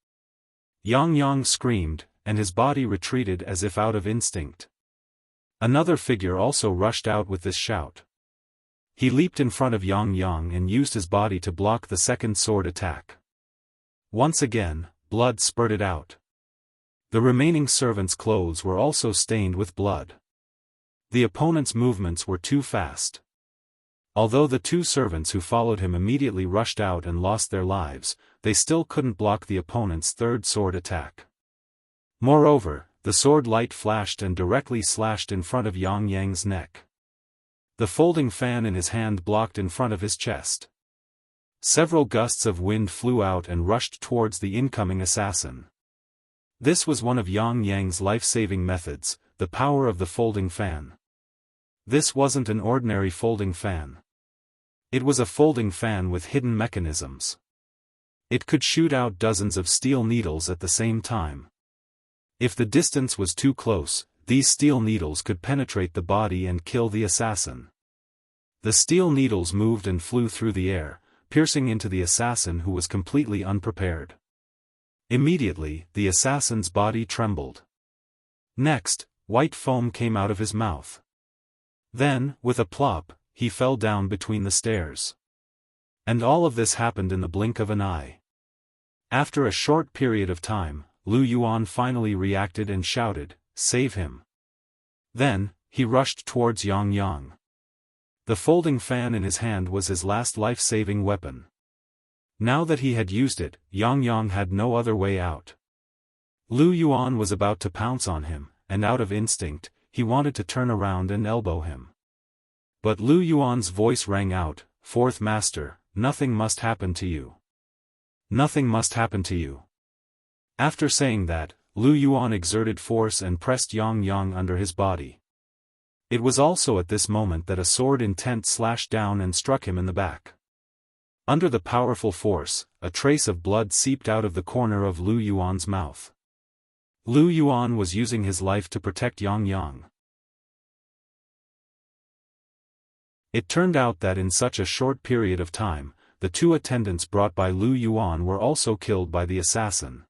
Yang screamed, and his body retreated as if out of instinct. Another figure also rushed out with this shout. He leaped in front of Yang and used his body to block the 2nd sword attack. Once again, blood spurted out. The remaining servants' clothes were also stained with blood. The opponent's movements were too fast. Although the 2 servants who followed him immediately rushed out and lost their lives, they still couldn't block the opponent's 3rd sword attack. Moreover, the sword light flashed and directly slashed in front of Yang Yang's neck. The folding fan in his hand blocked in front of his chest. Several gusts of wind flew out and rushed towards the incoming assassin. This was one of Yang Yang's life-saving methods, the power of the folding fan. This wasn't an ordinary folding fan. It was a folding fan with hidden mechanisms. It could shoot out dozens of steel needles at the same time. If the distance was too close, these steel needles could penetrate the body and kill the assassin. The steel needles moved and flew through the air, piercing into the assassin who was completely unprepared. Immediately, the assassin's body trembled. Next, white foam came out of his mouth. Then, with a plop, he fell down between the stairs. And all of this happened in the blink of an eye. After a short period of time, Lu Yuan finally reacted and shouted, "Save him!" Then, he rushed towards Yang Yang. The folding fan in his hand was his last life-saving weapon. Now that he had used it, Yang Yang had no other way out. Lu Yuan was about to pounce on him, and out of instinct, he wanted to turn around and elbow him. But Lu Yuan's voice rang out, "Fourth Master, nothing must happen to you. Nothing must happen to you." After saying that, Lu Yuan exerted force and pressed Yang Yang under his body. It was also at this moment that a sword intent slashed down and struck him in the back. Under the powerful force, a trace of blood seeped out of the corner of Lu Yuan's mouth. Lu Yuan was using his life to protect Yang Yang. It turned out that in such a short period of time, the two attendants brought by Lu Yuan were also killed by the assassin.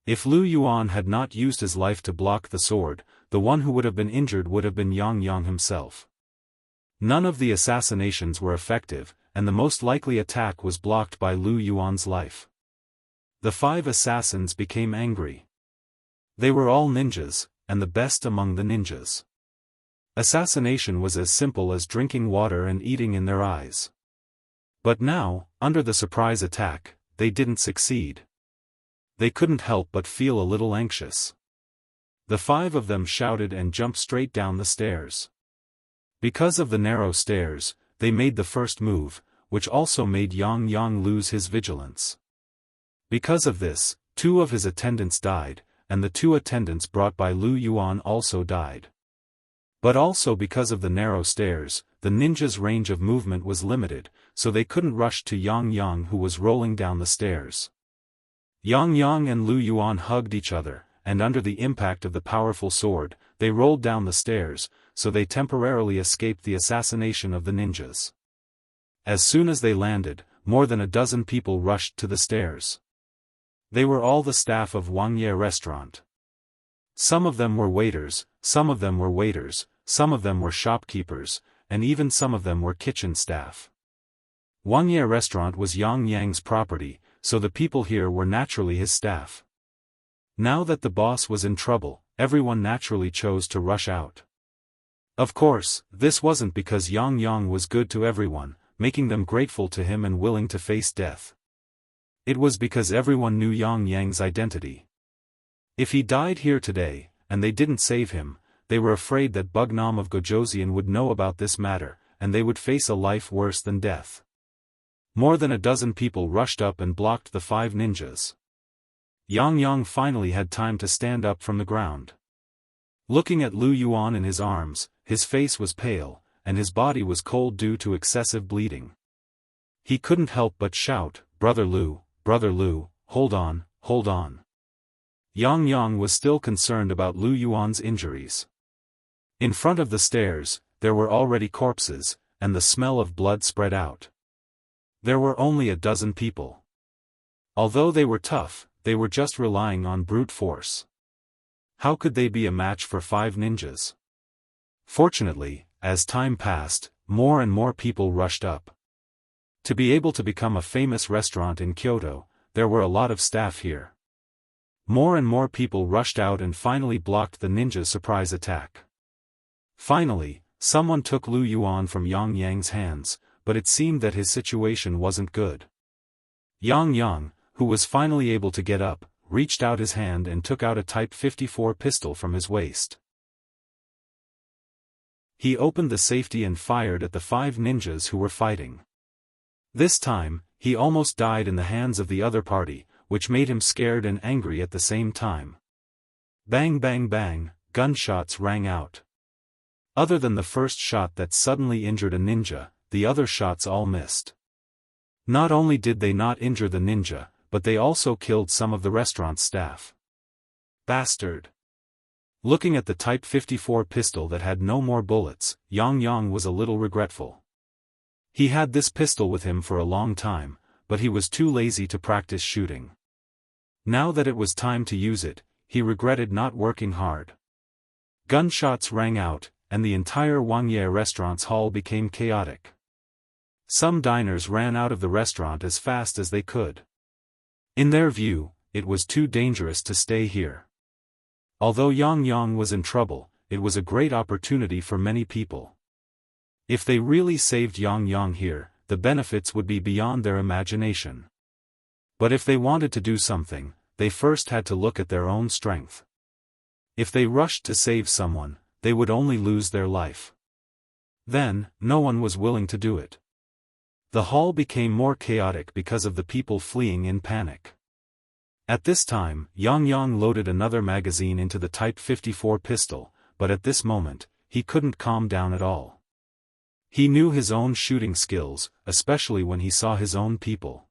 If Lu Yuan had not used his life to block the sword, the one who would have been injured would have been Yang Yang himself. None of the assassinations were effective, and the most likely attack was blocked by Lu Yuan's life. The 5 assassins became angry. They were all ninjas, and the best among the ninjas. Assassination was as simple as drinking water and eating in their eyes. But now, under the surprise attack, they didn't succeed. They couldn't help but feel a little anxious. The 5 of them shouted and jumped straight down the stairs. Because of the narrow stairs, they made the first move, which also made Yang Yang lose his vigilance. Because of this, 2 of his attendants died, and the 2 attendants brought by Lu Yuan also died. But also because of the narrow stairs, the ninjas' range of movement was limited, so they couldn't rush to Yang Yang who was rolling down the stairs. Yang Yang and Lu Yuan hugged each other, and under the impact of the powerful sword, they rolled down the stairs, so they temporarily escaped the assassination of the ninjas. As soon as they landed, more than a dozen people rushed to the stairs. They were all the staff of Wuxia restaurant. Some of them were waiters, some of them were waiters, some of them were shopkeepers, and even some of them were kitchen staff. Wuxia restaurant was Yang Yang's property, so the people here were naturally his staff. Now that the boss was in trouble, everyone naturally chose to rush out. Of course, this wasn't because Yang Yang was good to everyone, making them grateful to him and willing to face death. It was because everyone knew Yang Yang's identity. If he died here today, and they didn't save him, they were afraid that Bugnam of Gojoseon would know about this matter, and they would face a life worse than death. More than a dozen people rushed up and blocked the 5 ninjas. Yang Yang finally had time to stand up from the ground. Looking at Lu Yuan in his arms, his face was pale, and his body was cold due to excessive bleeding. He couldn't help but shout, Brother Lu, hold on, hold on." Yang Yang was still concerned about Lu Yuan's injuries. In front of the stairs, there were already corpses, and the smell of blood spread out. There were only a dozen people. Although they were tough, they were just relying on brute force. How could they be a match for 5 ninjas? Fortunately, as time passed, more and more people rushed up. To be able to become a famous restaurant in Kyoto, there were a lot of staff here. More and more people rushed out and finally blocked the ninja's surprise attack. Finally, someone took Lu Yuan from Yang Yang's hands, but it seemed that his situation wasn't good. Yang Yang, who was finally able to get up, reached out his hand and took out a Type 54 pistol from his waist. He opened the safety and fired at the 5 ninjas who were fighting. This time, he almost died in the hands of the other party, which made him scared and angry at the same time. Bang bang bang, gunshots rang out. Other than the first shot that suddenly injured a ninja, the other shots all missed. Not only did they not injure the ninja, but they also killed some of the restaurant staff. Bastard! Looking at the Type 54 pistol that had no more bullets, Yang was a little regretful. He had this pistol with him for a long time, but he was too lazy to practice shooting. Now that it was time to use it, he regretted not working hard. Gunshots rang out, and the entire Wuxia restaurant's hall became chaotic. Some diners ran out of the restaurant as fast as they could. In their view, it was too dangerous to stay here. Although Yang was in trouble, it was a great opportunity for many people. If they really saved Yang here, the benefits would be beyond their imagination. But if they wanted to do something, they first had to look at their own strength. If they rushed to save someone, they would only lose their life. Then, no one was willing to do it. The hall became more chaotic because of the people fleeing in panic. At this time, Yang loaded another magazine into the Type 54 pistol, but at this moment, he couldn't calm down at all. He knew his own shooting skills, especially when he saw his own people.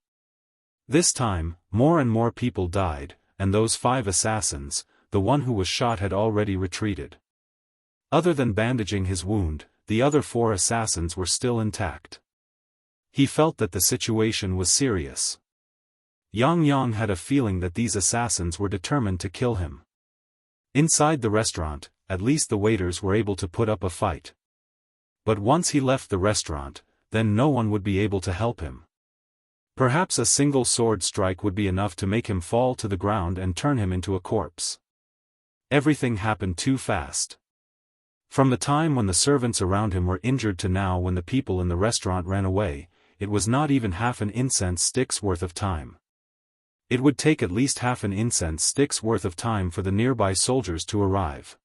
This time, more and more people died, and those 5 assassins, the one who was shot had already retreated. Other than bandaging his wound, the other 4 assassins were still intact. He felt that the situation was serious. Yang had a feeling that these assassins were determined to kill him. Inside the restaurant, at least the waiters were able to put up a fight. But once he left the restaurant, then no one would be able to help him. Perhaps a single sword strike would be enough to make him fall to the ground and turn him into a corpse. Everything happened too fast. From the time when the servants around him were injured to now when the people in the restaurant ran away, it was not even half an incense stick's worth of time. It would take at least half an incense stick's worth of time for the nearby soldiers to arrive.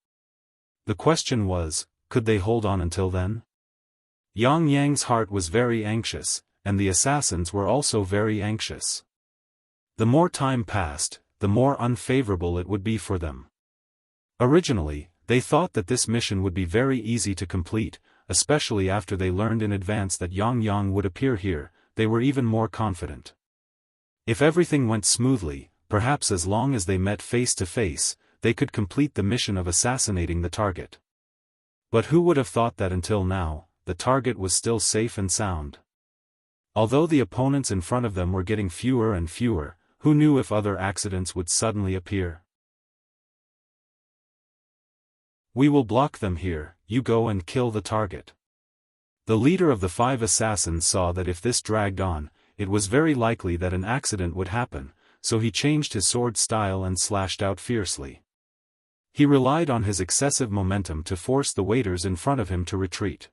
The question was, could they hold on until then? Yang's heart was very anxious, and the assassins were also very anxious. The more time passed, the more unfavorable it would be for them. Originally, they thought that this mission would be very easy to complete, especially after they learned in advance that Yang would appear here. They were even more confident. If everything went smoothly, perhaps as long as they met face to face, they could complete the mission of assassinating the target. But who would have thought that until now, the target was still safe and sound? Although the opponents in front of them were getting fewer and fewer, who knew if other accidents would suddenly appear? We will block them here, you go and kill the target. The leader of the 5 assassins saw that if this dragged on, it was very likely that an accident would happen, so he changed his sword style and slashed out fiercely. He relied on his excessive momentum to force the waiters in front of him to retreat.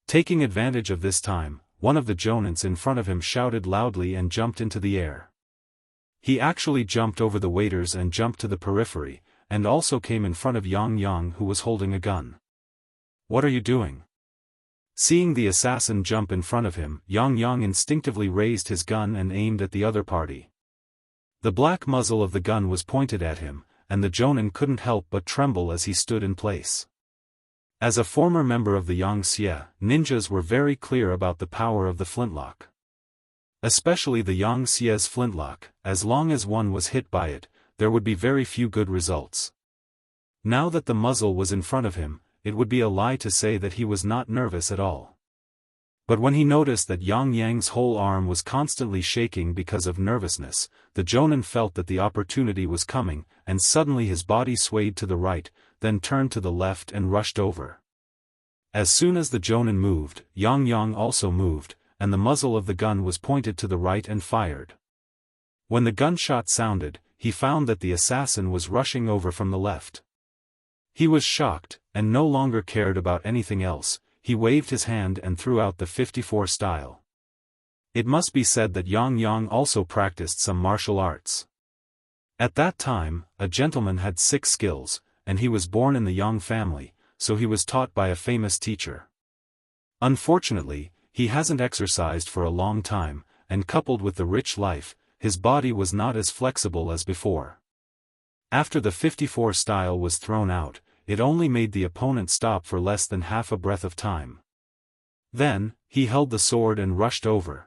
Taking advantage of this time, one of the jonins in front of him shouted loudly and jumped into the air. He actually jumped over the waiters and jumped to the periphery, and also came in front of Yang who was holding a gun. What are you doing? Seeing the assassin jump in front of him, Yang instinctively raised his gun and aimed at the other party. The black muzzle of the gun was pointed at him, and the jonin couldn't help but tremble as he stood in place. As a former member of the Wuxia, ninjas were very clear about the power of the flintlock. Especially the Wuxia's flintlock, as long as one was hit by it, there would be very few good results. Now that the muzzle was in front of him, it would be a lie to say that he was not nervous at all. But when he noticed that Yang's whole arm was constantly shaking because of nervousness, the jonin felt that the opportunity was coming, and suddenly his body swayed to the right, then turned to the left and rushed over. As soon as the jonin moved, Yang also moved, and the muzzle of the gun was pointed to the right and fired. When the gunshot sounded, he found that the assassin was rushing over from the left. He was shocked, and no longer cared about anything else. He waved his hand and threw out the 54 style. It must be said that Yang also practiced some martial arts. At that time, a gentleman had 6 skills, and he was born in the Yang family, so he was taught by a famous teacher. Unfortunately, he hasn't exercised for a long time, and coupled with the rich life, his body was not as flexible as before. After the 54 style was thrown out, it only made the opponent stop for less than half a breath of time. Then, he held the sword and rushed over.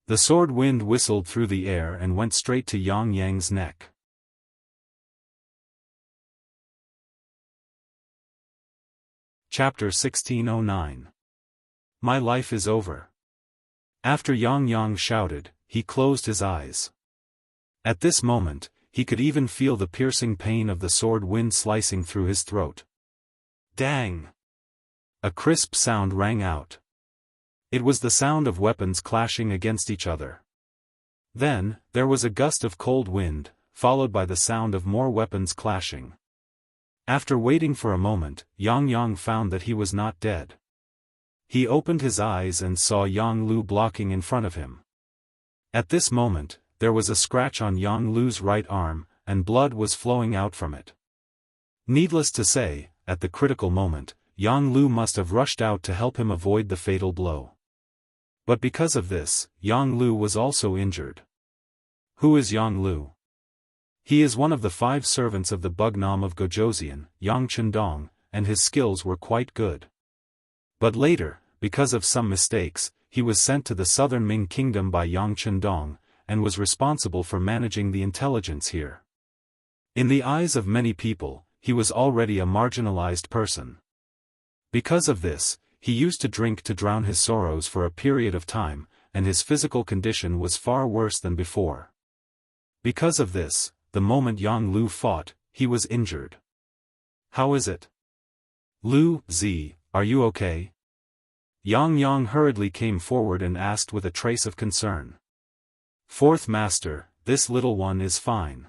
The sword wind whistled through the air and went straight to Yang Yang's neck. Chapter 1609. My life is over. After Yang Yang shouted, he closed his eyes. At this moment, he could even feel the piercing pain of the sword wind slicing through his throat. Dang! A crisp sound rang out. It was the sound of weapons clashing against each other. Then, there was a gust of cold wind, followed by the sound of more weapons clashing. After waiting for a moment, Yang Yang found that he was not dead. He opened his eyes and saw Yang Lu blocking in front of him. At this moment, there was a scratch on Yang Lu's right arm, and blood was flowing out from it. Needless to say, at the critical moment, Yang Lu must have rushed out to help him avoid the fatal blow. But because of this, Yang Lu was also injured. Who is Yang Lu? He is one of the 5 servants of the Bugnam of Gojoseon, Yang Chendong, and his skills were quite good. But later, because of some mistakes, he was sent to the southern Ming kingdom by Yang Chendong, and was responsible for managing the intelligence here. In the eyes of many people, he was already a marginalized person. Because of this, he used to drink to drown his sorrows for a period of time, and his physical condition was far worse than before. Because of this, the moment Yang Lu fought, he was injured. How is it? Lu Z, are you okay? Yang Yang hurriedly came forward and asked with a trace of concern. Fourth Master, this little one is fine.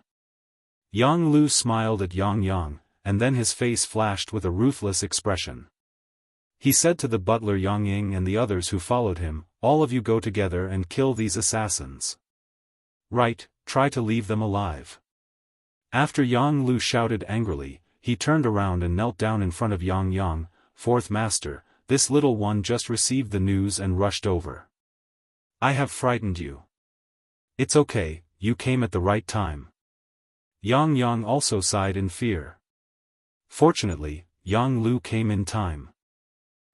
Yang Lu smiled at Yang Yang, and then his face flashed with a ruthless expression. He said to the butler Yang Ying and the others who followed him, all of you go together and kill these assassins. Right, try to leave them alive. After Yang Lu shouted angrily, he turned around and knelt down in front of Yang Yang. Fourth Master, this little one just received the news and rushed over. I have frightened you. It's okay, you came at the right time. Yang Yang also sighed in fear. Fortunately, Yang Lu came in time.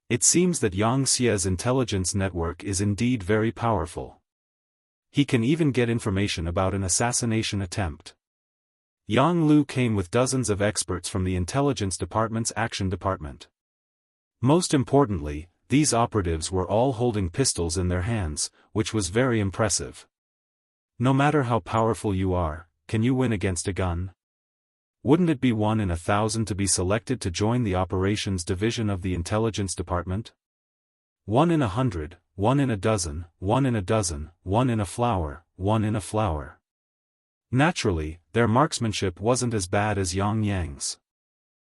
It seems that Yang Xia's intelligence network is indeed very powerful. He can even get information about an assassination attempt. Yang Lu came with dozens of experts from the intelligence department's action department. Most importantly, these operatives were all holding pistols in their hands, which was very impressive. No matter how powerful you are, can you win against a gun? Wouldn't it be 1 in 1,000 to be selected to join the operations division of the intelligence department? 1 in 100, 1 in a dozen, 1 in a dozen, 1 in a flower, 1 in a flower. Naturally, their marksmanship wasn't as bad as Yang Yang's.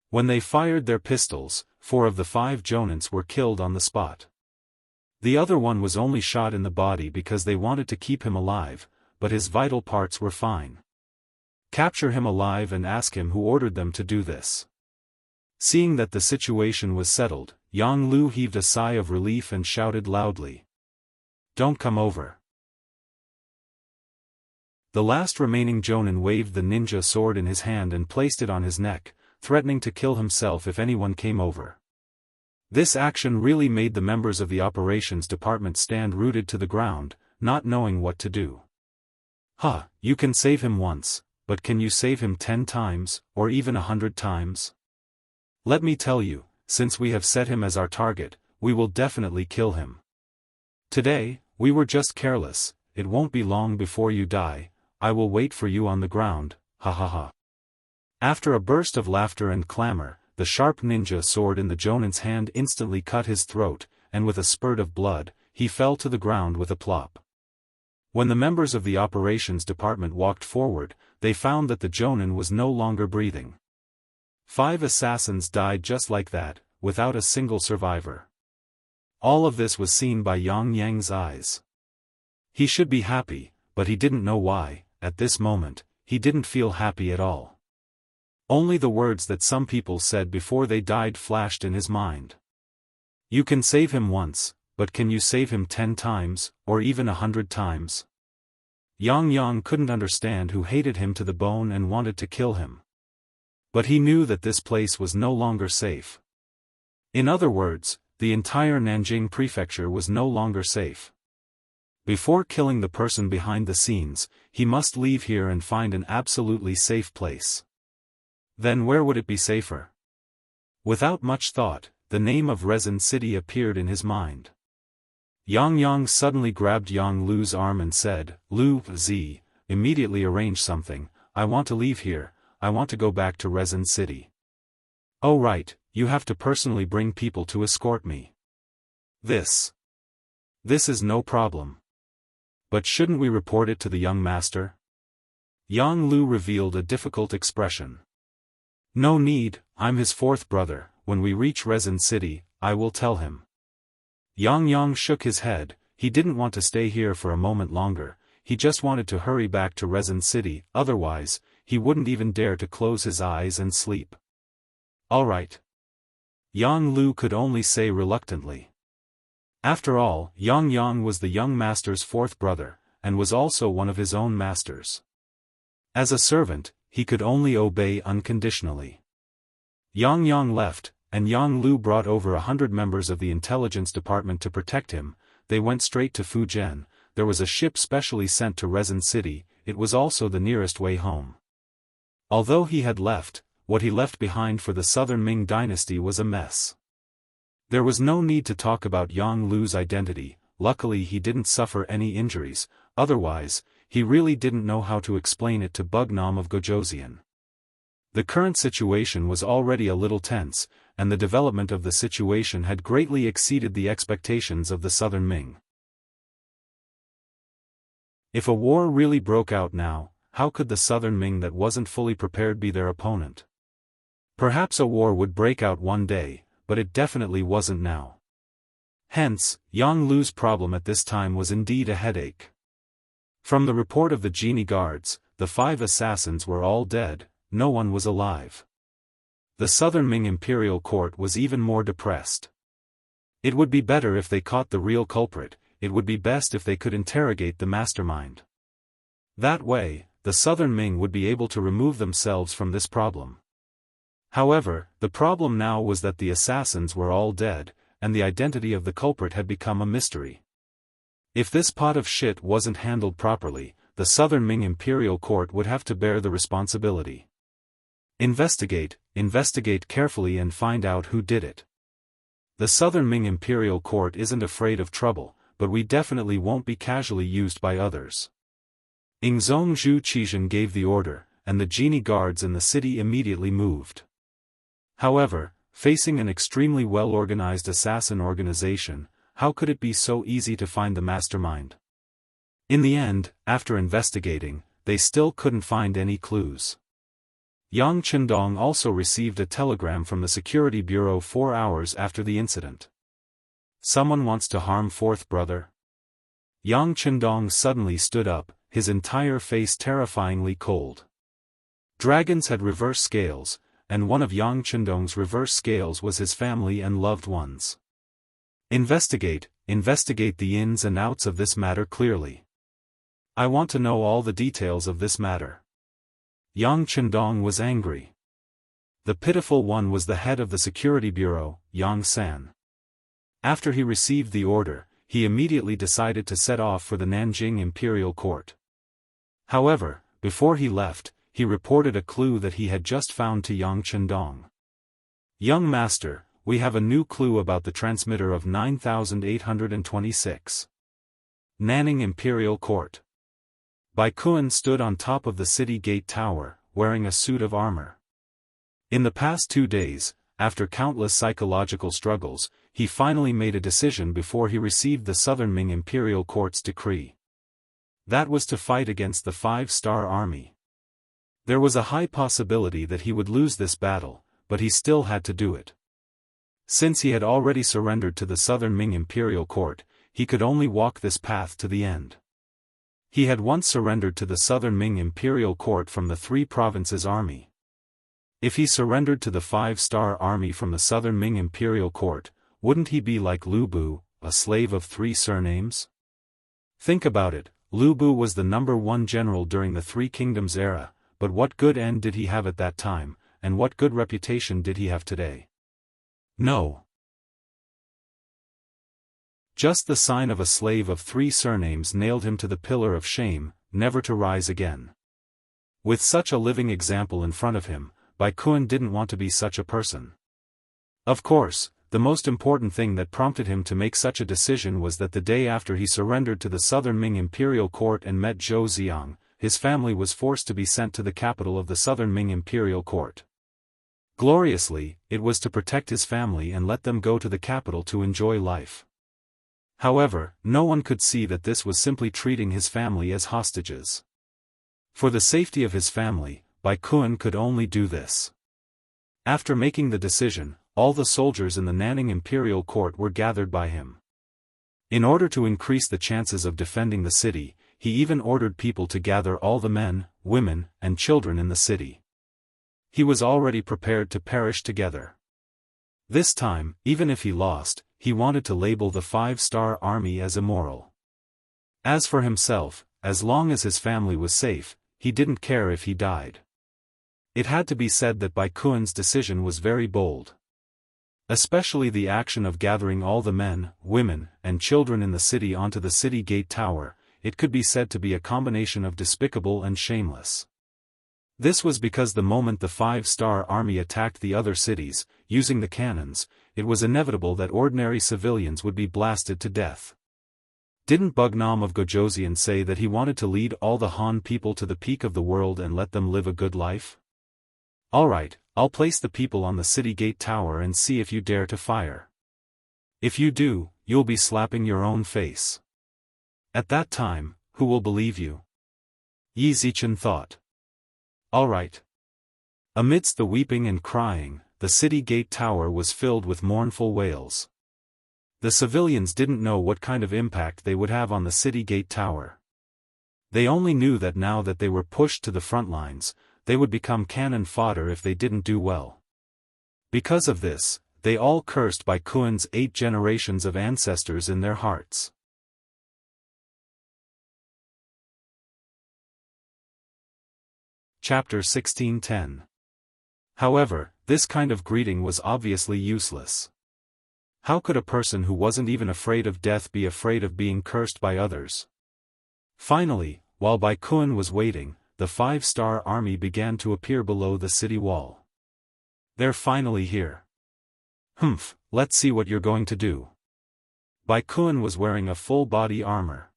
When they fired their pistols, 4 of the 5 Jonins were killed on the spot. The other one was only shot in the body because they wanted to keep him alive, but his vital parts were fine. Capture him alive and ask him who ordered them to do this. Seeing that the situation was settled, Yang Lu heaved a sigh of relief and shouted loudly. Don't come over. The last remaining Jonin waved the ninja sword in his hand and placed it on his neck, threatening to kill himself if anyone came over. This action really made the members of the operations department stand rooted to the ground, not knowing what to do. Huh, you can save him once, but can you save him 10 times, or even 100 times? Let me tell you, since we have set him as our target, we will definitely kill him. Today, we were just careless, it won't be long before you die, I will wait for you on the ground, ha ha ha. After a burst of laughter and clamor, the sharp ninja sword in the Jonin's hand instantly cut his throat, and with a spurt of blood, he fell to the ground with a plop. When the members of the operations department walked forward, they found that the Jonin was no longer breathing. 5 assassins died just like that, without a single survivor. All of this was seen by Yang Yang's eyes. He should be happy, but he didn't know why. At this moment, he didn't feel happy at all. Only the words that some people said before they died flashed in his mind. You can save him once, but can you save him 10 times, or even 100 times? Yang couldn't understand who hated him to the bone and wanted to kill him. But he knew that this place was no longer safe. In other words, the entire Nanjing prefecture was no longer safe. Before killing the person behind the scenes, he must leave here and find an absolutely safe place. Then where would it be safer? Without much thought, the name of Resin City appeared in his mind. Yang suddenly grabbed Yang Lu's arm and said, "Lu, Z, immediately arrange something, I want to leave here, I want to go back to Resin City." "Oh right, you have to personally bring people to escort me." This is no problem. But shouldn't we report it to the young master?" Yang Lu revealed a difficult expression. "No need, I'm his fourth brother, when we reach Resin City, I will tell him." Yang shook his head, he didn't want to stay here for a moment longer, he just wanted to hurry back to Resin City, otherwise, he wouldn't even dare to close his eyes and sleep. "Alright." Yang Lu could only say reluctantly. After all, Yang was the young master's fourth brother, and was also one of his own masters. As a servant, he could only obey unconditionally. Yang left, and Yang Lu brought over 100 members of the intelligence department to protect him. They went straight to Fujian. There was a ship specially sent to Resin City, it was also the nearest way home. Although he had left, what he left behind for the Southern Ming Dynasty was a mess. There was no need to talk about Yang Lu's identity, luckily he didn't suffer any injuries, otherwise, he really didn't know how to explain it to Bugnam of Gojoseon. The current situation was already a little tense, and the development of the situation had greatly exceeded the expectations of the Southern Ming. If a war really broke out now, how could the Southern Ming that wasn't fully prepared be their opponent? Perhaps a war would break out one day, but it definitely wasn't now. Hence, Yang Lu's problem at this time was indeed a headache. From the report of the genie guards, the 5 assassins were all dead, no one was alive. The Southern Ming Imperial Court was even more depressed. It would be better if they caught the real culprit, it would be best if they could interrogate the mastermind. That way, the Southern Ming would be able to remove themselves from this problem. However, the problem now was that the assassins were all dead, and the identity of the culprit had become a mystery. If this pot of shit wasn't handled properly, the Southern Ming Imperial Court would have to bear the responsibility. Investigate carefully and find out who did it. The Southern Ming Imperial Court isn't afraid of trouble, but we definitely won't be casually used by others. Ingzong Zhu Qizhen gave the order, and the genie guards in the city immediately moved. However, facing an extremely well-organized assassin organization, how could it be so easy to find the mastermind? In the end, after investigating, they still couldn't find any clues. Yang Chendong also received a telegram from the Security Bureau 4 hours after the incident. Someone wants to harm fourth brother? Yang Chendong suddenly stood up, his entire face terrifyingly cold. Dragons had reverse scales, and one of Yang Chendong's reverse scales was his family and loved ones. Investigate the ins and outs of this matter clearly. I want to know all the details of this matter. Yang Chendong was angry. The pitiful one was the head of the Security Bureau, Yang San. After he received the order, he immediately decided to set off for the Nanjing Imperial Court. However, before he left, he reported a clue that he had just found to Yang Chendong. "Young master, we have a new clue about the transmitter of 9826. Nanning Imperial Court." Baikuan stood on top of the city gate tower, wearing a suit of armor. In the past 2 days, after countless psychological struggles, he finally made a decision before he received the Southern Ming Imperial Court's decree. That was to fight against the 5-star army. There was a high possibility that he would lose this battle, but he still had to do it. Since he had already surrendered to the Southern Ming Imperial Court, he could only walk this path to the end. He had once surrendered to the southern Ming imperial court from the Three Provinces army. If he surrendered to the Five-Star Army from the southern Ming imperial court, wouldn't he be like Lu Bu, a slave of 3 surnames? Think about it, Lu Bu was the #1 general during the Three Kingdoms era, but what good end did he have at that time, and what good reputation did he have today? No. Just the sign of a slave of 3 surnames nailed him to the pillar of shame, never to rise again. With such a living example in front of him, Bai Kun didn't want to be such a person. Of course, the most important thing that prompted him to make such a decision was that the day after he surrendered to the southern Ming imperial court and met Zhou Xiang, his family was forced to be sent to the capital of the southern Ming imperial court. Gloriously, it was to protect his family and let them go to the capital to enjoy life. However, no one could see that this was simply treating his family as hostages. For the safety of his family, Bai Kun could only do this. After making the decision, all the soldiers in the Nanning imperial court were gathered by him. In order to increase the chances of defending the city, he even ordered people to gather all the men, women, and children in the city. He was already prepared to perish together. This time, even if he lost, he wanted to label the Five-Star Army as immoral. As for himself, as long as his family was safe, he didn't care if he died. It had to be said that Bai Kun's decision was very bold. Especially the action of gathering all the men, women, and children in the city onto the city gate tower, it could be said to be a combination of despicable and shameless. This was because the moment the Five-Star Army attacked the other cities, using the cannons, it was inevitable that ordinary civilians would be blasted to death. Didn't Bugnam of Gojoseon say that he wanted to lead all the Han people to the peak of the world and let them live a good life? Alright, I'll place the people on the city gate tower and see if you dare to fire. If you do, you'll be slapping your own face. At that time, who will believe you? Yi Zichen thought. Alright. Amidst the weeping and crying, the city gate tower was filled with mournful wails. The civilians didn't know what kind of impact they would have on the city gate tower. They only knew that now that they were pushed to the front lines, they would become cannon fodder if they didn't do well. Because of this, they all cursed Bai Kun's 8 generations of ancestors in their hearts. Chapter 1610. However, this kind of greeting was obviously useless. How could a person who wasn't even afraid of death be afraid of being cursed by others? Finally, while Bai Kun was waiting, the Five-Star Army began to appear below the city wall. They're finally here. Humph, let's see what you're going to do. Bai Kun was wearing a full body armor.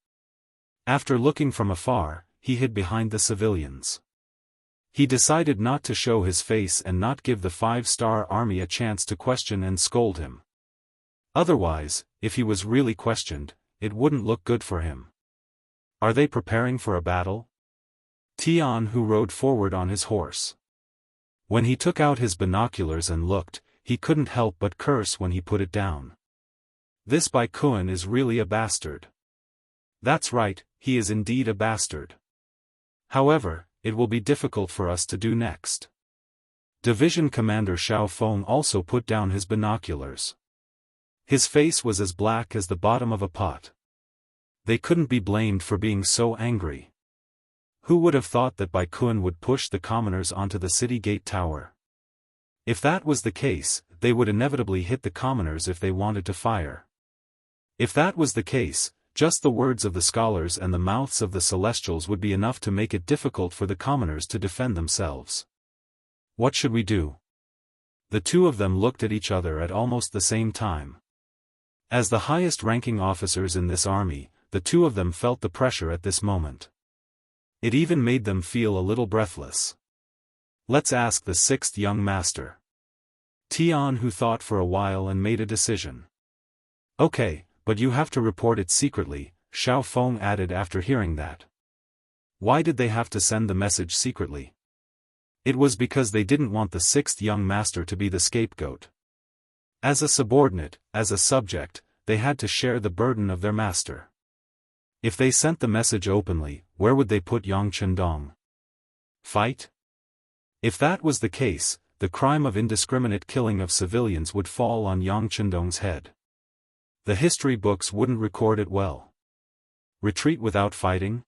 After looking from afar, he hid behind the civilians. He decided not to show his face and not give the Five-Star Army a chance to question and scold him. Otherwise, if he was really questioned, it wouldn't look good for him. Are they preparing for a battle? Tian Hu rode forward on his horse. When he took out his binoculars and looked, he couldn't help but curse when he put it down. This Bai Kun is really a bastard. That's right, he is indeed a bastard. However, it will be difficult for us to do next. Division Commander Xiao Feng also put down his binoculars. His face was as black as the bottom of a pot. They couldn't be blamed for being so angry. Who would have thought that Bai Kun would push the commoners onto the city gate tower? If that was the case, they would inevitably hit the commoners if they wanted to fire. If that was the case, just the words of the scholars and the mouths of the celestials would be enough to make it difficult for the commoners to defend themselves. What should we do? The two of them looked at each other at almost the same time. As the highest-ranking officers in this army, the two of them felt the pressure at this moment. It even made them feel a little breathless. Let's ask the 6th young master. Tian Hu thought for a while and made a decision. Okay, but you have to report it secretly, Xiao Feng added after hearing that. Why did they have to send the message secretly? It was because they didn't want the 6th young master to be the scapegoat. As a subordinate, as a subject, they had to share the burden of their master. If they sent the message openly, where would they put Yang Chendong? Fight? If that was the case, the crime of indiscriminate killing of civilians would fall on Yang Chendong's head. The history books wouldn't record it well. Retreat without fighting?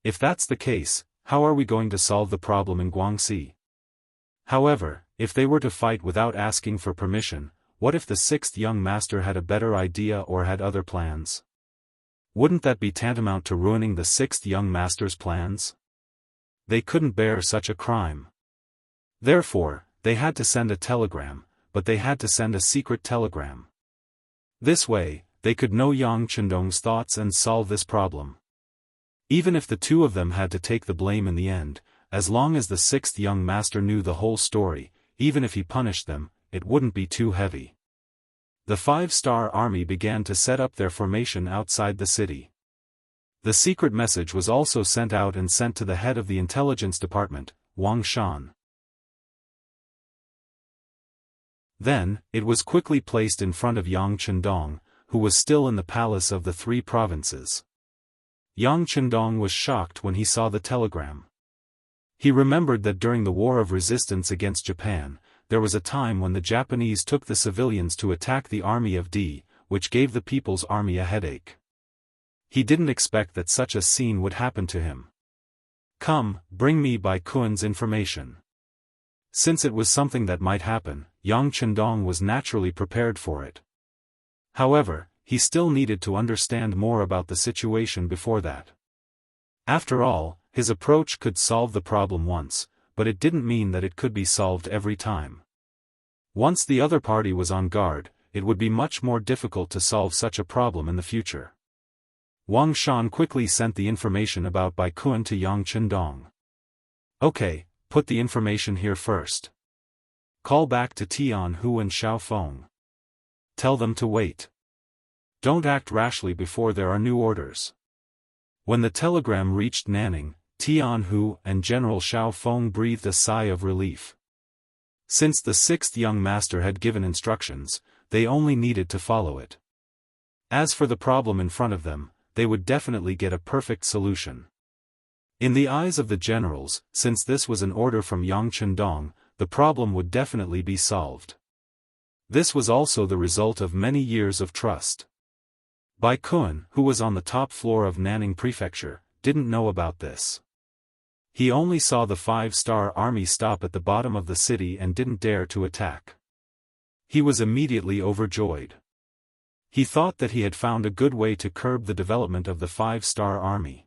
If that's the case, how are we going to solve the problem in Guangxi? However, if they were to fight without asking for permission, what if the sixth young master had a better idea or had other plans? Wouldn't that be tantamount to ruining the sixth young master's plans? They couldn't bear such a crime. Therefore, they had to send a telegram, but they had to send a secret telegram. This way, they could know Yang Chendong's thoughts and solve this problem. Even if the two of them had to take the blame in the end, as long as the sixth young master knew the whole story, even if he punished them, it wouldn't be too heavy. The five-star army began to set up their formation outside the city. The secret message was also sent out and sent to the head of the intelligence department, Wang Shan. Then, it was quickly placed in front of Yang Chendong, who was still in the palace of the three provinces. Yang Chendong was shocked when he saw the telegram. He remembered that during the War of Resistance against Japan, there was a time when the Japanese took the civilians to attack the army of D, which gave the People's Army a headache. He didn't expect that such a scene would happen to him. Come, bring me Bai Kuan's information. Since it was something that might happen, Yang Chendong was naturally prepared for it. However, he still needed to understand more about the situation before that. After all, his approach could solve the problem once, but it didn't mean that it could be solved every time. Once the other party was on guard, it would be much more difficult to solve such a problem in the future. Wang Shan quickly sent the information about Bai Kuan to Yang Chendong. Okay, put the information here first. Call back to Tianhu and Xiaofeng. Tell them to wait. Don't act rashly before there are new orders. When the telegram reached Nanning, Tianhu and General Xiaofeng breathed a sigh of relief. Since the sixth young master had given instructions, they only needed to follow it. As for the problem in front of them, they would definitely get a perfect solution. In the eyes of the generals, since this was an order from Yang Chendong, the problem would definitely be solved. This was also the result of many years of trust. Bai Kuan, who was on the top floor of Nanning Prefecture, didn't know about this. He only saw the five-star army stop at the bottom of the city and didn't dare to attack. He was immediately overjoyed. He thought that he had found a good way to curb the development of the five-star army.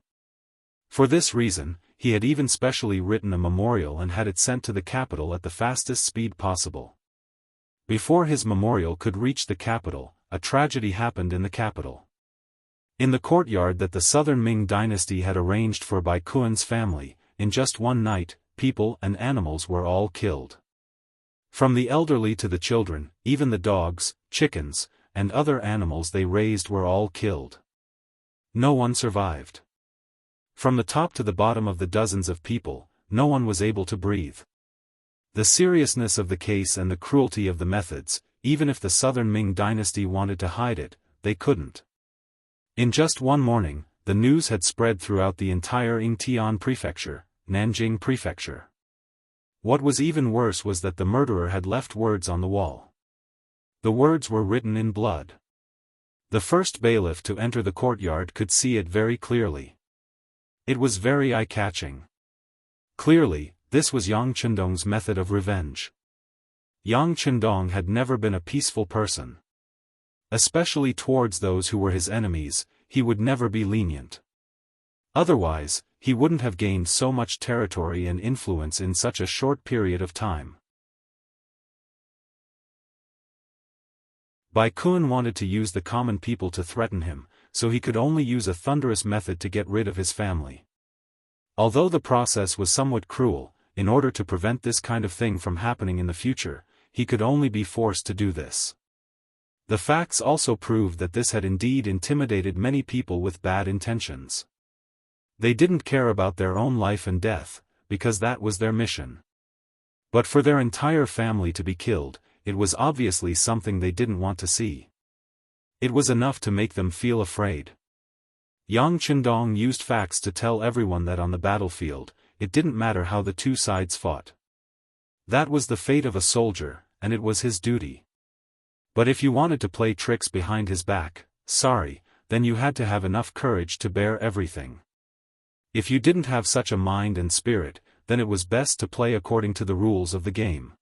For this reason, he had even specially written a memorial and had it sent to the capital at the fastest speed possible. Before his memorial could reach the capital, a tragedy happened in the capital. In the courtyard that the southern Ming dynasty had arranged for Bai Kuan's family, in just one night, people and animals were all killed. From the elderly to the children, even the dogs, chickens, and other animals they raised were all killed. No one survived. From the top to the bottom of the dozens of people, no one was able to breathe. The seriousness of the case and the cruelty of the methods, even if the southern Ming dynasty wanted to hide it, they couldn't. In just one morning, the news had spread throughout the entire Yingtian prefecture, Nanjing prefecture. What was even worse was that the murderer had left words on the wall. The words were written in blood. The first bailiff to enter the courtyard could see it very clearly. It was very eye-catching. Clearly, this was Yang Chendong's method of revenge. Yang Chendong had never been a peaceful person. Especially towards those who were his enemies, he would never be lenient. Otherwise, he wouldn't have gained so much territory and influence in such a short period of time. Bai Kuan wanted to use the common people to threaten him, so he could only use a thunderous method to get rid of his family. Although the process was somewhat cruel, in order to prevent this kind of thing from happening in the future, he could only be forced to do this. The facts also proved that this had indeed intimidated many people with bad intentions. They didn't care about their own life and death, because that was their mission. But for their entire family to be killed, it was obviously something they didn't want to see. It was enough to make them feel afraid. Yang Chendong used facts to tell everyone that on the battlefield, it didn't matter how the two sides fought. That was the fate of a soldier, and it was his duty. But if you wanted to play tricks behind his back, sorry, then you had to have enough courage to bear everything. If you didn't have such a mind and spirit, then it was best to play according to the rules of the game.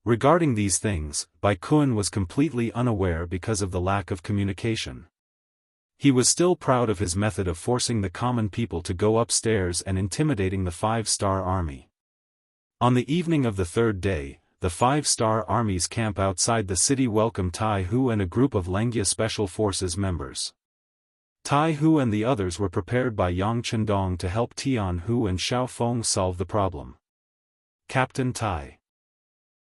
Regarding these things, Bai Kun was completely unaware because of the lack of communication. He was still proud of his method of forcing the common people to go upstairs and intimidating the 5-star army. On the evening of the third day, the 5-star army's camp outside the city welcomed Tai Hu and a group of Lengia Special Forces members. Tai Hu and the others were prepared by Yang Chendong to help Tian Hu and Xiao Feng solve the problem. Captain Tai.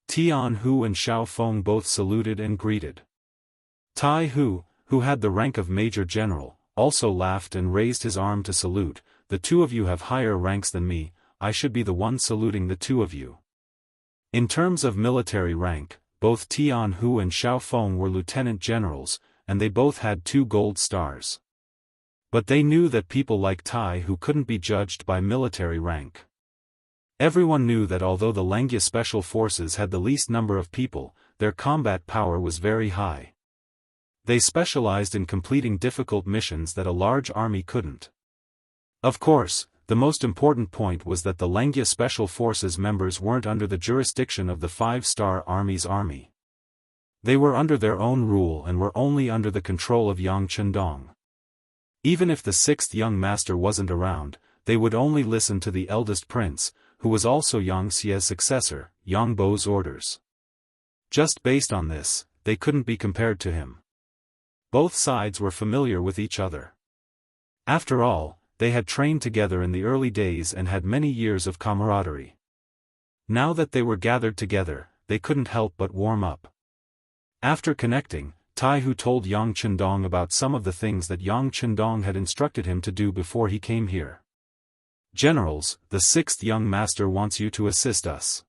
Tian Hu and Xiao Feng both saluted and greeted. Tai Hu, who had the rank of Major General, also laughed and raised his arm to salute. The two of you have higher ranks than me, I should be the one saluting the two of you. In terms of military rank, both Tian Hu and Xiao Feng were lieutenant generals, and they both had 2 gold stars. But they knew that people like Tai Hu couldn't be judged by military rank. Everyone knew that although the Lengia Special Forces had the least number of people, their combat power was very high. They specialized in completing difficult missions that a large army couldn't. Of course, the most important point was that the Lengia Special Forces members weren't under the jurisdiction of the 5-star army's army. They were under their own rule and were only under the control of Yang Chendong. Even if the 6th young master wasn't around, they would only listen to the eldest prince, who was also Yang Xie's successor, Yang Bo's orders. Just based on this, they couldn't be compared to him. Both sides were familiar with each other. After all, they had trained together in the early days and had many years of camaraderie. Now that they were gathered together, they couldn't help but warm up. After connecting, Tai Hu told Yang Chendong about some of the things that Yang Chendong had instructed him to do before he came here. Generals, the 6th young master wants you to assist us.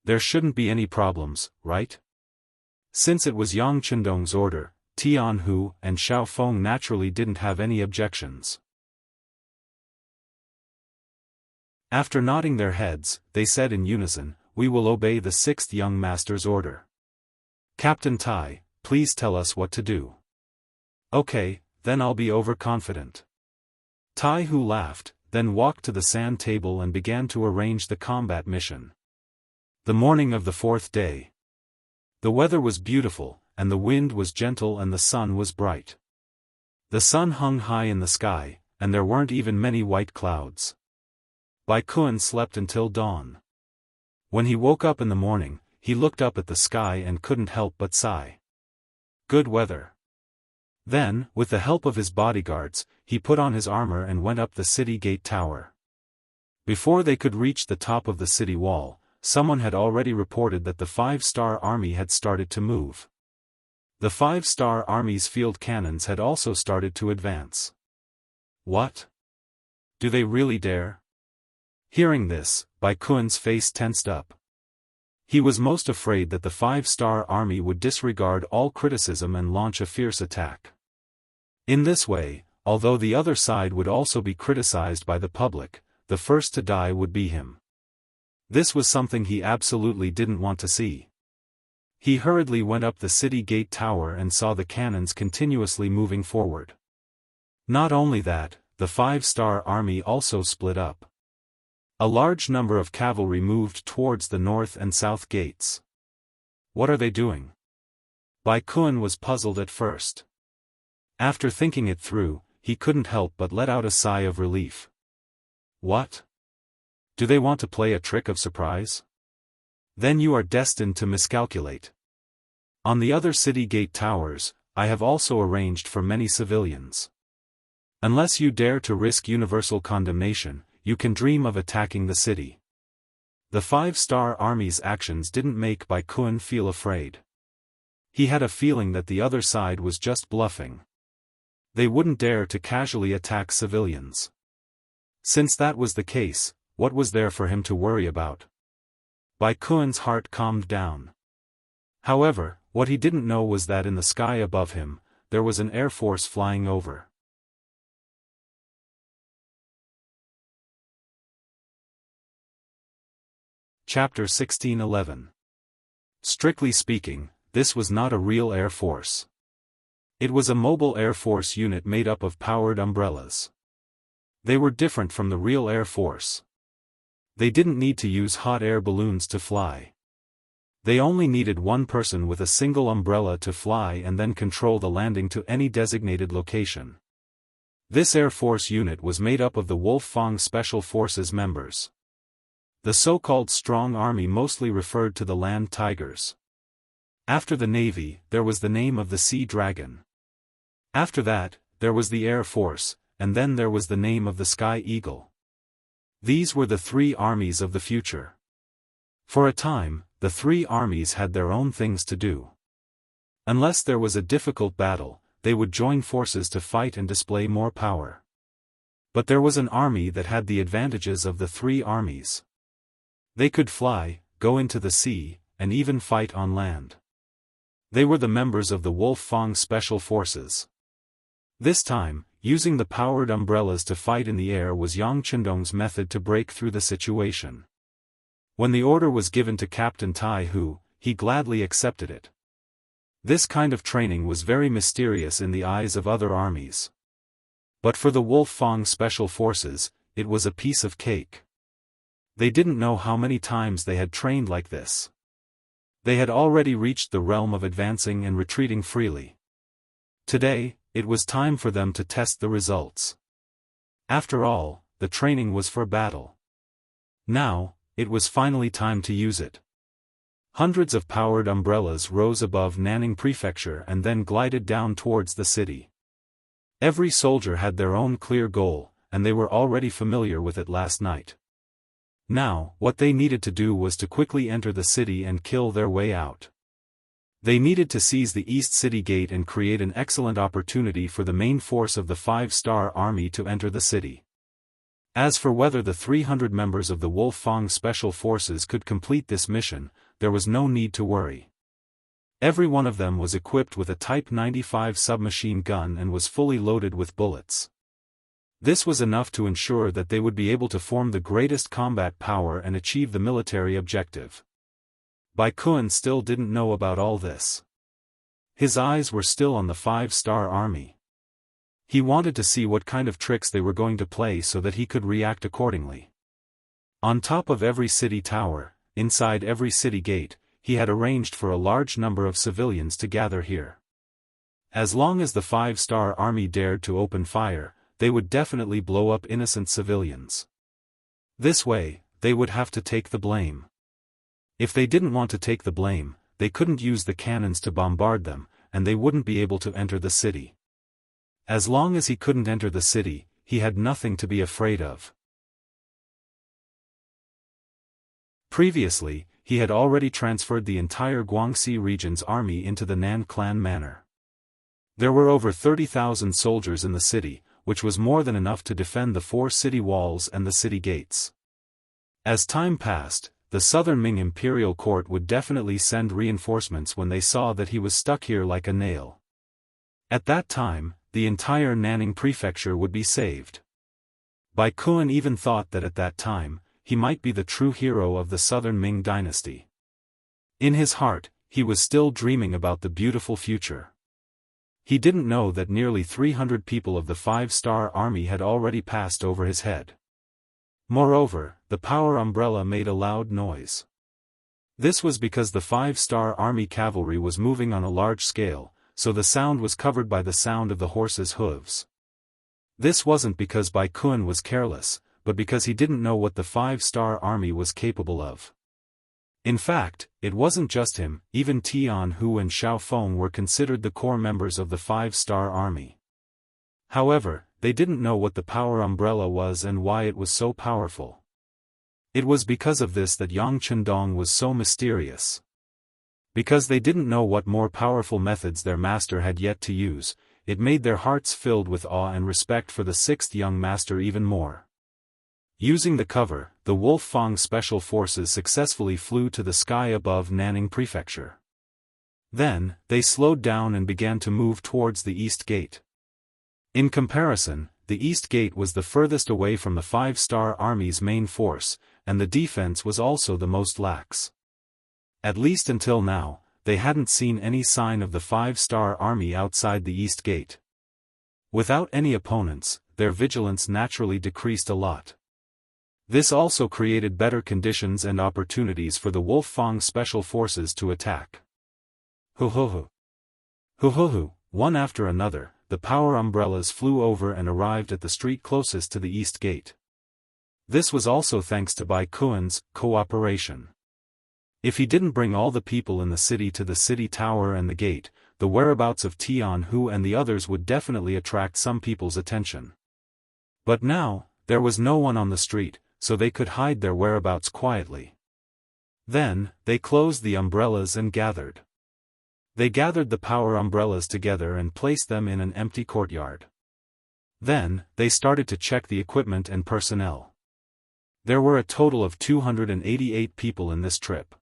There shouldn't be any problems, right? Since it was Yang Chendong's order, Tian Hu and Xiao Feng naturally didn't have any objections. After nodding their heads, they said in unison, "We will obey the 6th young master's order. Captain Tai, please tell us what to do." "Okay, then I'll be overconfident." Tai Hu laughed, then walked to the sand table and began to arrange the combat mission. The morning of the 4th day. The weather was beautiful, and the wind was gentle and the sun was bright. The sun hung high in the sky, and there weren't even many white clouds. Bai Kun slept until dawn. When he woke up in the morning, he looked up at the sky and couldn't help but sigh. Good weather. Then, with the help of his bodyguards, he put on his armor and went up the city gate tower. Before they could reach the top of the city wall, someone had already reported that the 5-star army had started to move. The 5-star army's field cannons had also started to advance. What? Do they really dare? Hearing this, Bai Kun's face tensed up. He was most afraid that the 5-star army would disregard all criticism and launch a fierce attack. In this way, although the other side would also be criticized by the public, the first to die would be him. This was something he absolutely didn't want to see. He hurriedly went up the city gate tower and saw the cannons continuously moving forward. Not only that, the 5-star army also split up. A large number of cavalry moved towards the north and south gates. What are they doing? Bai Kun was puzzled at first. After thinking it through, he couldn't help but let out a sigh of relief. What? Do they want to play a trick of surprise? Then you are destined to miscalculate. On the other city gate towers, I have also arranged for many civilians. Unless you dare to risk universal condemnation, you can dream of attacking the city. The 5-star army's actions didn't make Bai Kun feel afraid. He had a feeling that the other side was just bluffing. They wouldn't dare to casually attack civilians. Since that was the case, what was there for him to worry about? Bai Kun's heart calmed down. However, what he didn't know was that in the sky above him, there was an air force flying over. Chapter 1611. Strictly speaking, this was not a real air force. It was a mobile air force unit made up of powered umbrellas. They were different from the real air force. They didn't need to use hot air balloons to fly. They only needed one person with a single umbrella to fly and then control the landing to any designated location. This Air Force unit was made up of the Wolf-Fang Special Forces members. The so-called Strong Army mostly referred to the land tigers. After the Navy, there was the name of the Sea Dragon. After that, there was the Air Force, and then there was the name of the Sky Eagle. These were the three armies of the future. For a time, the three armies had their own things to do. Unless there was a difficult battle, they would join forces to fight and display more power. But there was an army that had the advantages of the three armies. They could fly, go into the sea, and even fight on land. They were the members of the Wolf-Fang Special Forces. This time, using the powered umbrellas to fight in the air was Yang Chendong's method to break through the situation. When the order was given to Captain Tai Hu, he gladly accepted it. This kind of training was very mysterious in the eyes of other armies. But for the Wolf-Fang Special Forces, it was a piece of cake. They didn't know how many times they had trained like this. They had already reached the realm of advancing and retreating freely. Today, it was time for them to test the results. After all, the training was for battle. Now, it was finally time to use it. Hundreds of powered umbrellas rose above Nanning Prefecture and then glided down towards the city. Every soldier had their own clear goal, and they were already familiar with it last night. Now, what they needed to do was to quickly enter the city and kill their way out. They needed to seize the East City Gate and create an excellent opportunity for the main force of the Five-Star Army to enter the city. As for whether the 300 members of the Wolf-Fang Special Forces could complete this mission, there was no need to worry. Every one of them was equipped with a Type 95 submachine gun and was fully loaded with bullets. This was enough to ensure that they would be able to form the greatest combat power and achieve the military objective. Bai Kun still didn't know about all this. His eyes were still on the Five-Star Army. He wanted to see what kind of tricks they were going to play so that he could react accordingly. On top of every city tower, inside every city gate, he had arranged for a large number of civilians to gather here. As long as the Five-Star Army dared to open fire, they would definitely blow up innocent civilians. This way, they would have to take the blame. If they didn't want to take the blame, they couldn't use the cannons to bombard them, and they wouldn't be able to enter the city. As long as he couldn't enter the city, he had nothing to be afraid of. Previously, he had already transferred the entire Guangxi region's army into the Nan clan manor. There were over 30,000 soldiers in the city, which was more than enough to defend the 4 city walls and the city gates. As time passed, the Southern Ming Imperial Court would definitely send reinforcements when they saw that he was stuck here like a nail. At that time, the entire Nanning Prefecture would be saved. Bai Kun even thought that at that time, he might be the true hero of the Southern Ming dynasty. In his heart, he was still dreaming about the beautiful future. He didn't know that nearly 300 people of the Five-Star Army had already passed over his head. Moreover, the power umbrella made a loud noise. This was because the Five-Star Army cavalry was moving on a large scale, so the sound was covered by the sound of the horses' hooves. This wasn't because Bai Kun was careless, but because he didn't know what the Five-Star Army was capable of. In fact, it wasn't just him, even Tian Hu and Xiao Feng were considered the core members of the Five-Star Army. However, they didn't know what the power umbrella was and why it was so powerful. It was because of this that Yang Chendong was so mysterious. Because they didn't know what more powerful methods their master had yet to use, it made their hearts filled with awe and respect for the sixth young master even more. Using the cover, the Wolf-Fang Special Forces successfully flew to the sky above Nanning Prefecture. Then, they slowed down and began to move towards the East Gate. In comparison, the East Gate was the furthest away from the 5-star army's main force, and the defense was also the most lax. At least until now, they hadn't seen any sign of the 5-star army outside the East Gate. Without any opponents, their vigilance naturally decreased a lot. This also created better conditions and opportunities for the Wolf-Fang special forces to attack. Hu-hu-hu. Hu-hu-hu. One after another, the power umbrellas flew over and arrived at the street closest to the East Gate. This was also thanks to Bai Kuan's cooperation. If he didn't bring all the people in the city to the city tower and the gate, the whereabouts of Jianghu and the others would definitely attract some people's attention. But now, there was no one on the street, so they could hide their whereabouts quietly. Then, they closed the umbrellas and gathered. They gathered the power umbrellas together and placed them in an empty courtyard. Then, they started to check the equipment and personnel. There were a total of 288 people in this trip.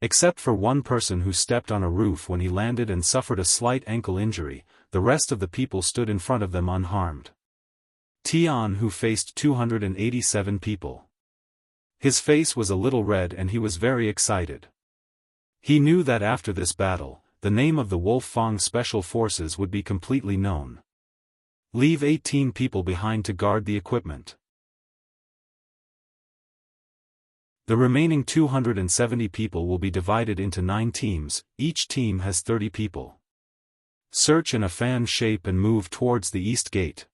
Except for one person who stepped on a roof when he landed and suffered a slight ankle injury, the rest of the people stood in front of them unharmed. Jianghu faced 287 people. His face was a little red and he was very excited. He knew that after this battle, the name of the Wolf-Fang Special Forces would be completely known. Leave 18 people behind to guard the equipment. The remaining 270 people will be divided into 9 teams, each team has 30 people. Search in a fan shape and move towards the East Gate.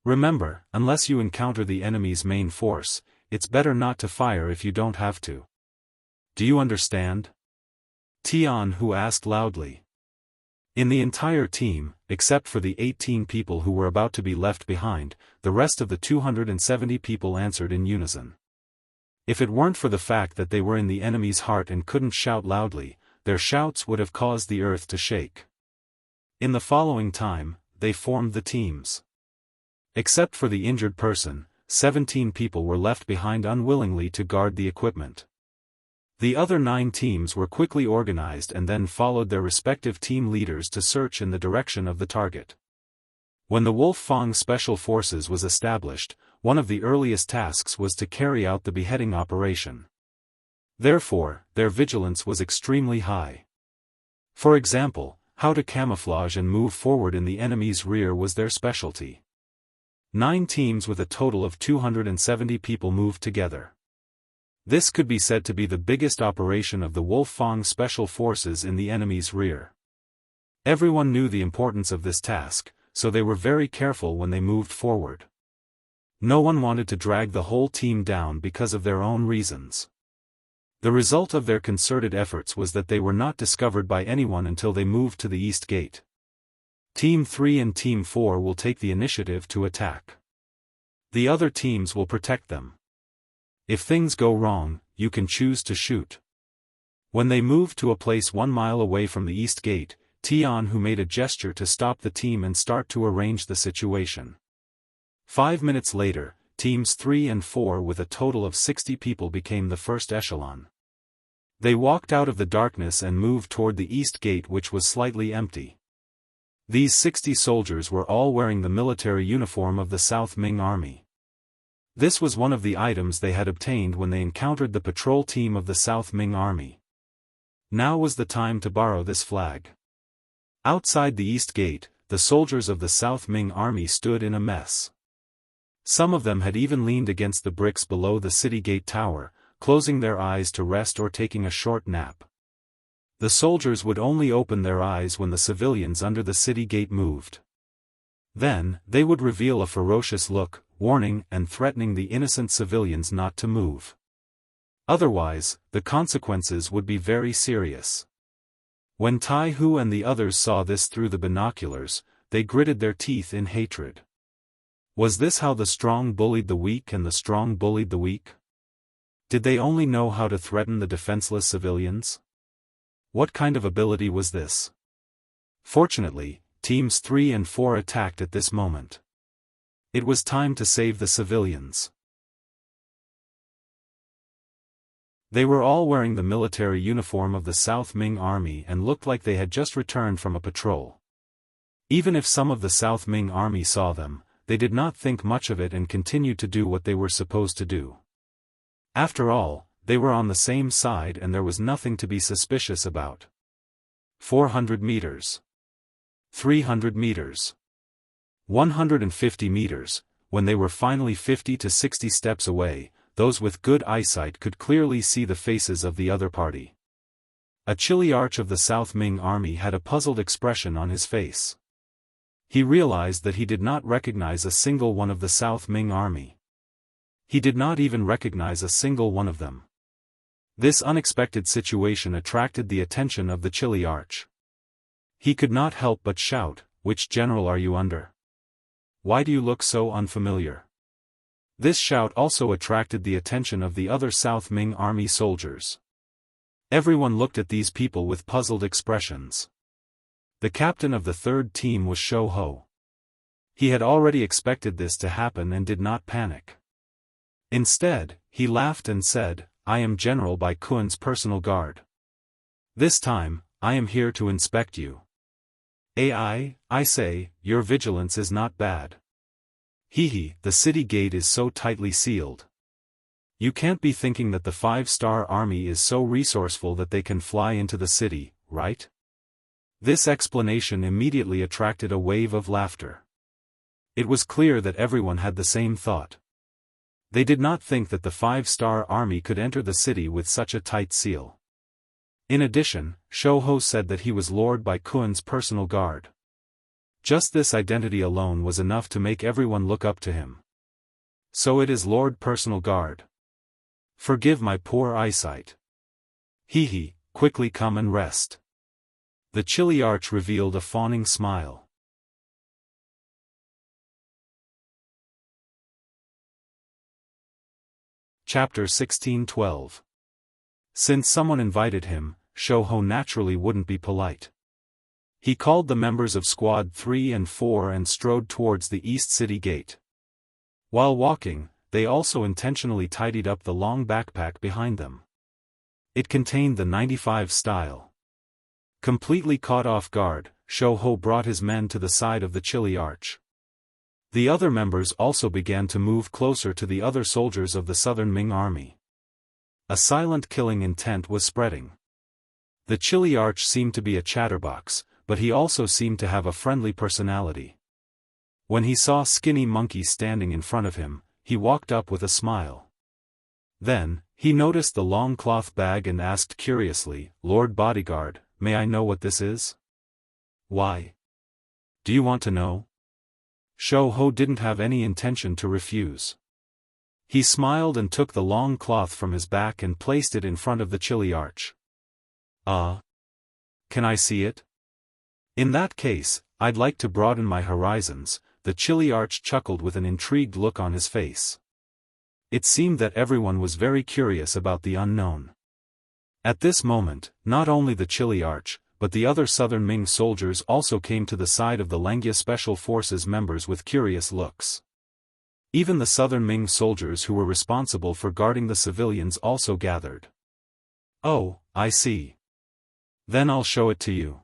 Remember, unless you encounter the enemy's main force, it's better not to fire if you don't have to. Do you understand? Jianghu asked loudly. In the entire team, except for the 18 people who were about to be left behind, the rest of the 270 people answered in unison. If it weren't for the fact that they were in the enemy's heart and couldn't shout loudly, their shouts would have caused the earth to shake. In the following time, they formed the teams. Except for the injured person, 17 people were left behind unwillingly to guard the equipment. The other 9 teams were quickly organized and then followed their respective team leaders to search in the direction of the target. When the Wolf-Fang Special Forces was established, one of the earliest tasks was to carry out the beheading operation. Therefore, their vigilance was extremely high. For example, how to camouflage and move forward in the enemy's rear was their specialty. 9 teams with a total of 270 people moved together. This could be said to be the biggest operation of the Wolf-Fang Special Forces in the enemy's rear. Everyone knew the importance of this task, so they were very careful when they moved forward. No one wanted to drag the whole team down because of their own reasons. The result of their concerted efforts was that they were not discovered by anyone until they moved to the East Gate. Team 3 and Team 4 will take the initiative to attack. The other teams will protect them. If things go wrong, you can choose to shoot. When they moved to a place 1 mile away from the East Gate, Jianghu made a gesture to stop the team and start to arrange the situation. 5 minutes later, Teams 3 and 4 with a total of 60 people became the first echelon. They walked out of the darkness and moved toward the East Gate, which was slightly empty. These 60 soldiers were all wearing the military uniform of the South Ming Army. This was one of the items they had obtained when they encountered the patrol team of the South Ming Army. Now was the time to borrow this flag. Outside the East Gate, the soldiers of the South Ming Army stood in a mess. Some of them had even leaned against the bricks below the city gate tower, closing their eyes to rest or taking a short nap. The soldiers would only open their eyes when the civilians under the city gate moved. Then, they would reveal a ferocious look, warning and threatening the innocent civilians not to move. Otherwise, the consequences would be very serious. When Taihu and the others saw this through the binoculars, they gritted their teeth in hatred. Was this how the strong bullied the weak and the strong bullied the weak? Did they only know how to threaten the defenseless civilians? What kind of ability was this? Fortunately, Teams 3 and 4 attacked at this moment. It was time to save the civilians. They were all wearing the military uniform of the South Ming Army and looked like they had just returned from a patrol. Even if some of the South Ming Army saw them, they did not think much of it and continued to do what they were supposed to do. After all, they were on the same side and there was nothing to be suspicious about. 400 meters. 300 meters. 150 meters, when they were finally 50 to 60 steps away, those with good eyesight could clearly see the faces of the other party. A chilly arch of the South Ming army had a puzzled expression on his face. He realized that he did not recognize a single one of the South Ming army. He did not even recognize a single one of them. This unexpected situation attracted the attention of the chilly arch. He could not help but shout, "Which general are you under? Why do you look so unfamiliar?" This shout also attracted the attention of the other South Ming army soldiers. Everyone looked at these people with puzzled expressions. The captain of the third team was Shou Ho. He had already expected this to happen and did not panic. Instead, he laughed and said, "I am General by Kuen's personal guard. This time, I am here to inspect you. I say, your vigilance is not bad. The city gate is so tightly sealed. You can't be thinking that the 5-star army is so resourceful that they can fly into the city, right?" This explanation immediately attracted a wave of laughter. It was clear that everyone had the same thought. They did not think that the 5-star army could enter the city with such a tight seal. In addition, Shou Ho said that he was Lord by Kuen's personal guard. Just this identity alone was enough to make everyone look up to him. So it is Lord Personal Guard. Forgive my poor eyesight. Quickly come and rest. The chilly arch revealed a fawning smile. Chapter 16:12. Since someone invited him, Shou Ho naturally wouldn't be polite. He called the members of Squad 3 and 4 and strode towards the East City Gate. While walking, they also intentionally tidied up the long backpack behind them. It contained the 95 style. Completely caught off guard, Shou Ho brought his men to the side of the chilly arch. The other members also began to move closer to the other soldiers of the Southern Ming army. A silent killing intent was spreading. The chilly arch seemed to be a chatterbox, but he also seemed to have a friendly personality. When he saw Skinny Monkey standing in front of him, he walked up with a smile. Then, he noticed the long cloth bag and asked curiously, "Lord Bodyguard, may I know what this is?" "Why? Do you want to know?" Shou Ho didn't have any intention to refuse. He smiled and took the long cloth from his back and placed it in front of the chilly arch. Can I see it?" "In that case, I'd like to broaden my horizons," the chilly arch chuckled with an intrigued look on his face. It seemed that everyone was very curious about the unknown. At this moment, not only the chilly arch, but the other Southern Ming soldiers also came to the side of the Lengia Special Forces members with curious looks. Even the Southern Ming soldiers who were responsible for guarding the civilians also gathered. "Oh, I see. Then I'll show it to you.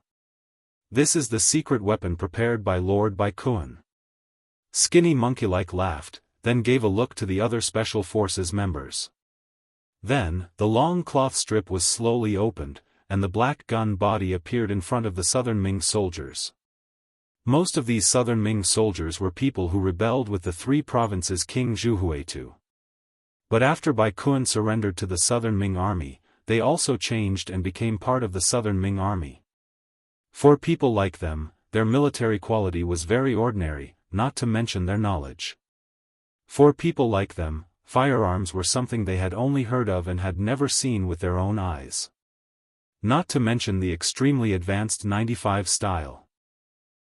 This is the secret weapon prepared by Lord Bai Kuen." Skinny Monkey-like laughed, then gave a look to the other Special Forces members. Then, the long cloth strip was slowly opened, and the black gun body appeared in front of the Southern Ming soldiers. Most of these Southern Ming soldiers were people who rebelled with the 3 provinces King Zhuhuitu. But after Bai Kuen surrendered to the Southern Ming army, they also changed and became part of the Southern Ming army. For people like them, their military quality was very ordinary, not to mention their knowledge. For people like them, firearms were something they had only heard of and had never seen with their own eyes. Not to mention the extremely advanced 95 style.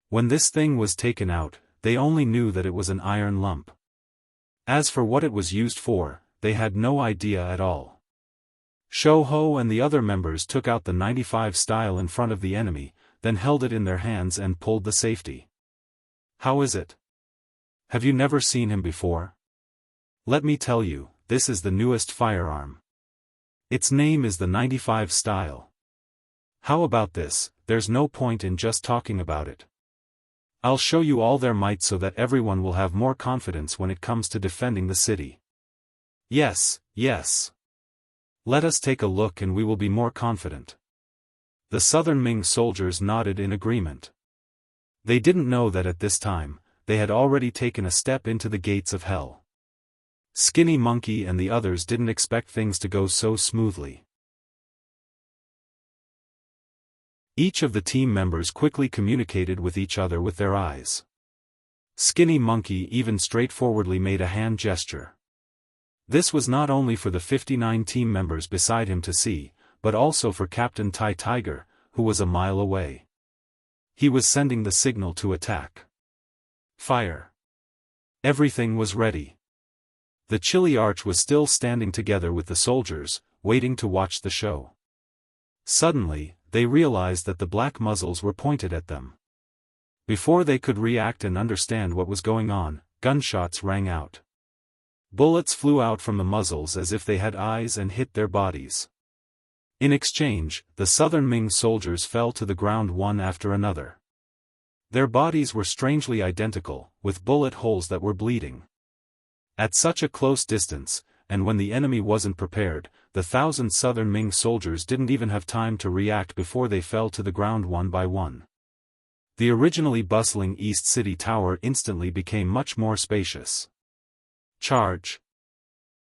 When this thing was taken out, they only knew that it was an iron lump. As for what it was used for, they had no idea at all. Shou Ho and the other members took out the 95 style in front of the enemy, then held it in their hands and pulled the safety. "How is it? Have you never seen him before?" "Let me tell you, this is the newest firearm. Its name is the 95 style. How about this? There's no point in just talking about it. I'll show you all their might so that everyone will have more confidence when it comes to defending the city. Yes, yes. Let us take a look and we will be more confident. The southern Ming soldiers nodded in agreement. They didn't know that at this time, they had already taken a step into the gates of hell. Skinny Monkey and the others didn't expect things to go so smoothly. Each of the team members quickly communicated with each other with their eyes. Skinny Monkey even straightforwardly made a hand gesture. This was not only for the 59 team members beside him to see, but also for Captain Tai Tiger, who was a mile away. He was sending the signal to attack. Fire. Everything was ready. The Chili Arch was still standing together with the soldiers, waiting to watch the show. Suddenly, they realized that the black muzzles were pointed at them. Before they could react and understand what was going on, gunshots rang out. Bullets flew out from the muzzles as if they had eyes and hit their bodies. In exchange, the southern Ming soldiers fell to the ground one after another. Their bodies were strangely identical, with bullet holes that were bleeding. At such a close distance, and when the enemy wasn't prepared, the 1,000 southern Ming soldiers didn't even have time to react before they fell to the ground one by one. The originally bustling East City Tower instantly became much more spacious. Charge!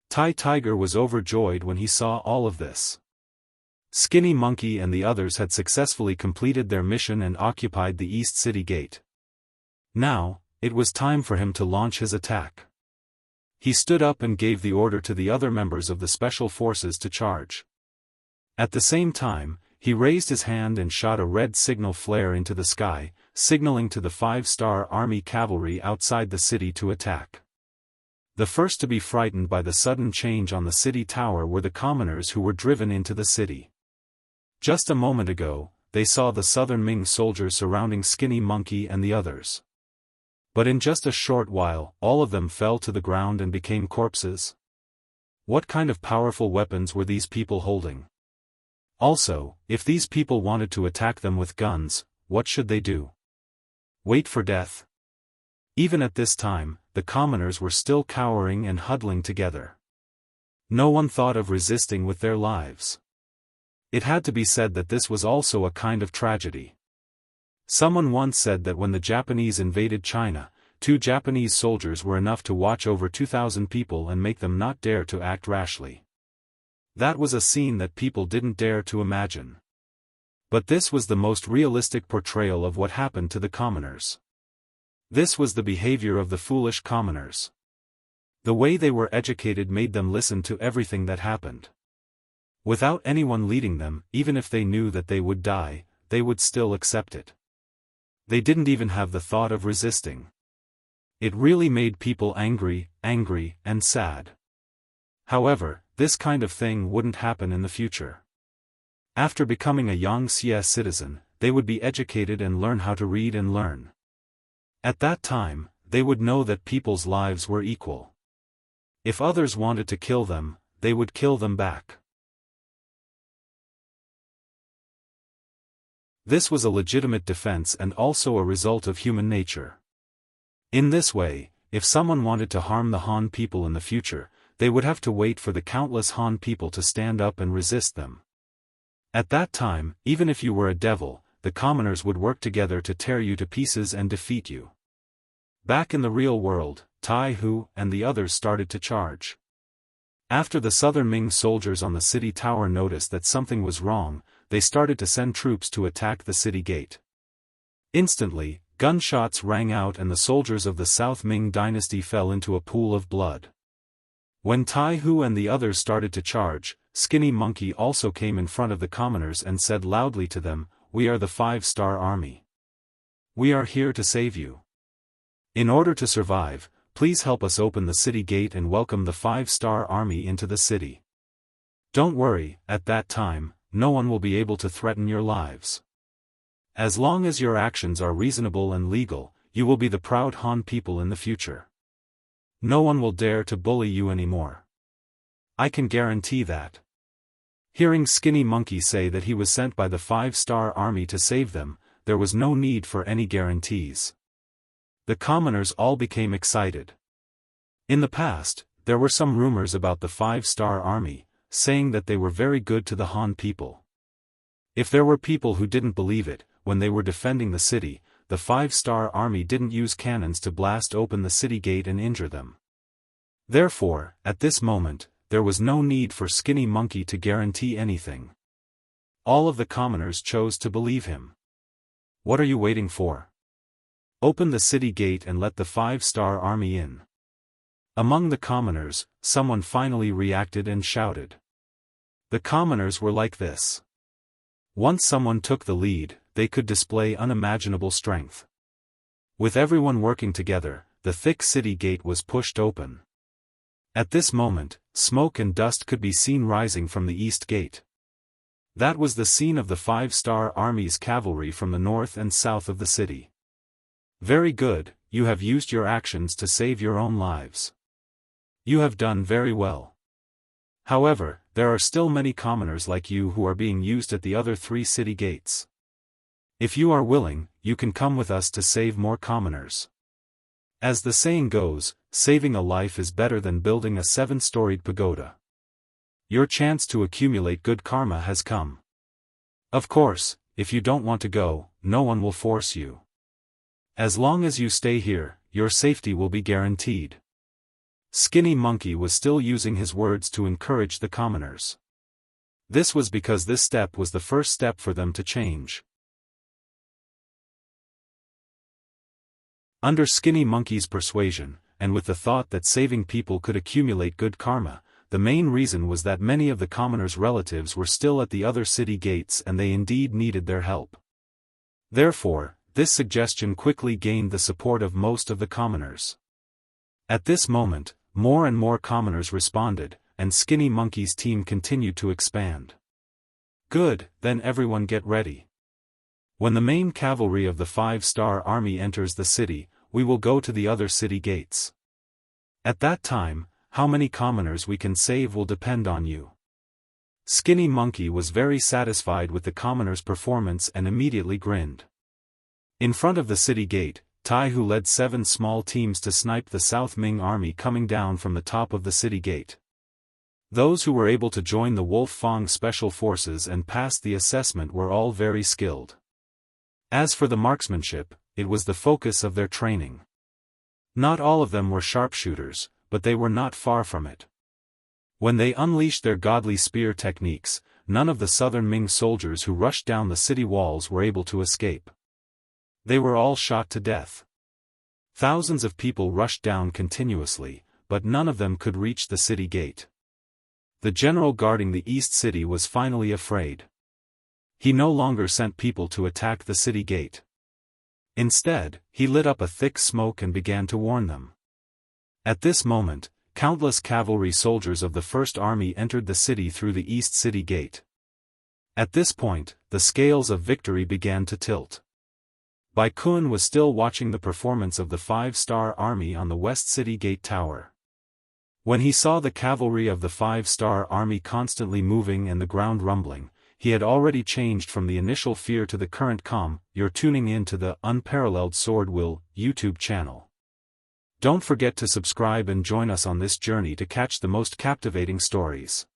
Tai Tiger was overjoyed when he saw all of this. Skinny Monkey and the others had successfully completed their mission and occupied the East City Gate. Now, it was time for him to launch his attack. He stood up and gave the order to the other members of the Special Forces to charge. At the same time, he raised his hand and shot a red signal flare into the sky, signaling to the 5-star Army cavalry outside the city to attack. The first to be frightened by the sudden change on the city tower were the commoners who were driven into the city. Just a moment ago, they saw the southern Ming soldiers surrounding Skinny Monkey and the others. But in just a short while, all of them fell to the ground and became corpses. What kind of powerful weapons were these people holding? Also, if these people wanted to attack them with guns, what should they do? Wait for death? Even at this time, the commoners were still cowering and huddling together. No one thought of resisting with their lives. It had to be said that this was also a kind of tragedy. Someone once said that when the Japanese invaded China, 2 Japanese soldiers were enough to watch over 2,000 people and make them not dare to act rashly. That was a scene that people didn't dare to imagine. But this was the most realistic portrayal of what happened to the commoners. This was the behavior of the foolish commoners. The way they were educated made them listen to everything that happened. Without anyone leading them, even if they knew that they would die, they would still accept it. They didn't even have the thought of resisting. It really made people angry, and sad. However, this kind of thing wouldn't happen in the future. After becoming a Yangxia citizen, they would be educated and learn how to read and learn. At that time, they would know that people's lives were equal. If others wanted to kill them, they would kill them back. This was a legitimate defense and also a result of human nature. In this way, if someone wanted to harm the Han people in the future, they would have to wait for the countless Han people to stand up and resist them. At that time, even if you were a devil, the commoners would work together to tear you to pieces and defeat you. Back in the real world, Tai Hu and the others started to charge. After the southern Ming soldiers on the city tower noticed that something was wrong, they started to send troops to attack the city gate. Instantly, gunshots rang out and the soldiers of the South Ming dynasty fell into a pool of blood. When Tai Hu and the others started to charge, Skinny Monkey also came in front of the commoners and said loudly to them, "We are the 5-star army. We are here to save you. In order to survive, please help us open the city gate and welcome the 5-star army into the city. Don't worry, at that time, no one will be able to threaten your lives. As long as your actions are reasonable and legal, you will be the proud Han people in the future. No one will dare to bully you anymore. I can guarantee that." Hearing Skinny Monkey say that he was sent by the 5-star army to save them, there was no need for any guarantees. The commoners all became excited. In the past, there were some rumors about the 5-star army, saying that they were very good to the Han people. If there were people who didn't believe it, when they were defending the city, the 5-star army didn't use cannons to blast open the city gate and injure them. Therefore, at this moment, there was no need for Skinny Monkey to guarantee anything. All of the commoners chose to believe him. What are you waiting for? Open the city gate and let the 5-star army in. Among the commoners, someone finally reacted and shouted. The commoners were like this. Once someone took the lead, they could display unimaginable strength. With everyone working together, the thick city gate was pushed open. At this moment, smoke and dust could be seen rising from the east gate. That was the scene of the 5-star army's cavalry from the north and south of the city. Very good, you have used your actions to save your own lives. You have done very well. However, there are still many commoners like you who are being used at the other 3 city gates. If you are willing, you can come with us to save more commoners. As the saying goes, saving a life is better than building a 7-storied pagoda. Your chance to accumulate good karma has come. Of course, if you don't want to go, no one will force you. As long as you stay here, your safety will be guaranteed. Skinny Monkey was still using his words to encourage the commoners. This was because this step was the first step for them to change. Under Skinny Monkey's persuasion, and with the thought that saving people could accumulate good karma, the main reason was that many of the commoners' relatives were still at the other city gates and they indeed needed their help. Therefore, this suggestion quickly gained the support of most of the commoners. At this moment, more and more commoners responded, and Skinny Monkey's team continued to expand. Good, then everyone get ready. When the main cavalry of the 5-star army enters the city, we will go to the other city gates. At that time, how many commoners we can save will depend on you. Skinny Monkey was very satisfied with the commoners' performance and immediately grinned. In front of the city gate, Taihu led 7 small teams to snipe the South Ming army coming down from the top of the city gate. Those who were able to join the Wolf Fang special forces and passed the assessment were all very skilled. As for the marksmanship, it was the focus of their training. Not all of them were sharpshooters, but they were not far from it. When they unleashed their godly spear techniques, none of the southern Ming soldiers who rushed down the city walls were able to escape. They were all shot to death. Thousands of people rushed down continuously, but none of them could reach the city gate. The general guarding the east city was finally afraid. He no longer sent people to attack the city gate. Instead, he lit up a thick smoke and began to warn them. At this moment, countless cavalry soldiers of the First Army entered the city through the east city gate. At this point, the scales of victory began to tilt. Bai Kun was still watching the performance of the 5-star army on the West City Gate Tower. When he saw the cavalry of the 5-star army constantly moving and the ground rumbling, he had already changed from the initial fear to the current calm. You're tuning in to the Unparalleled SwordWill YouTube channel. Don't forget to subscribe and join us on this journey to catch the most captivating stories.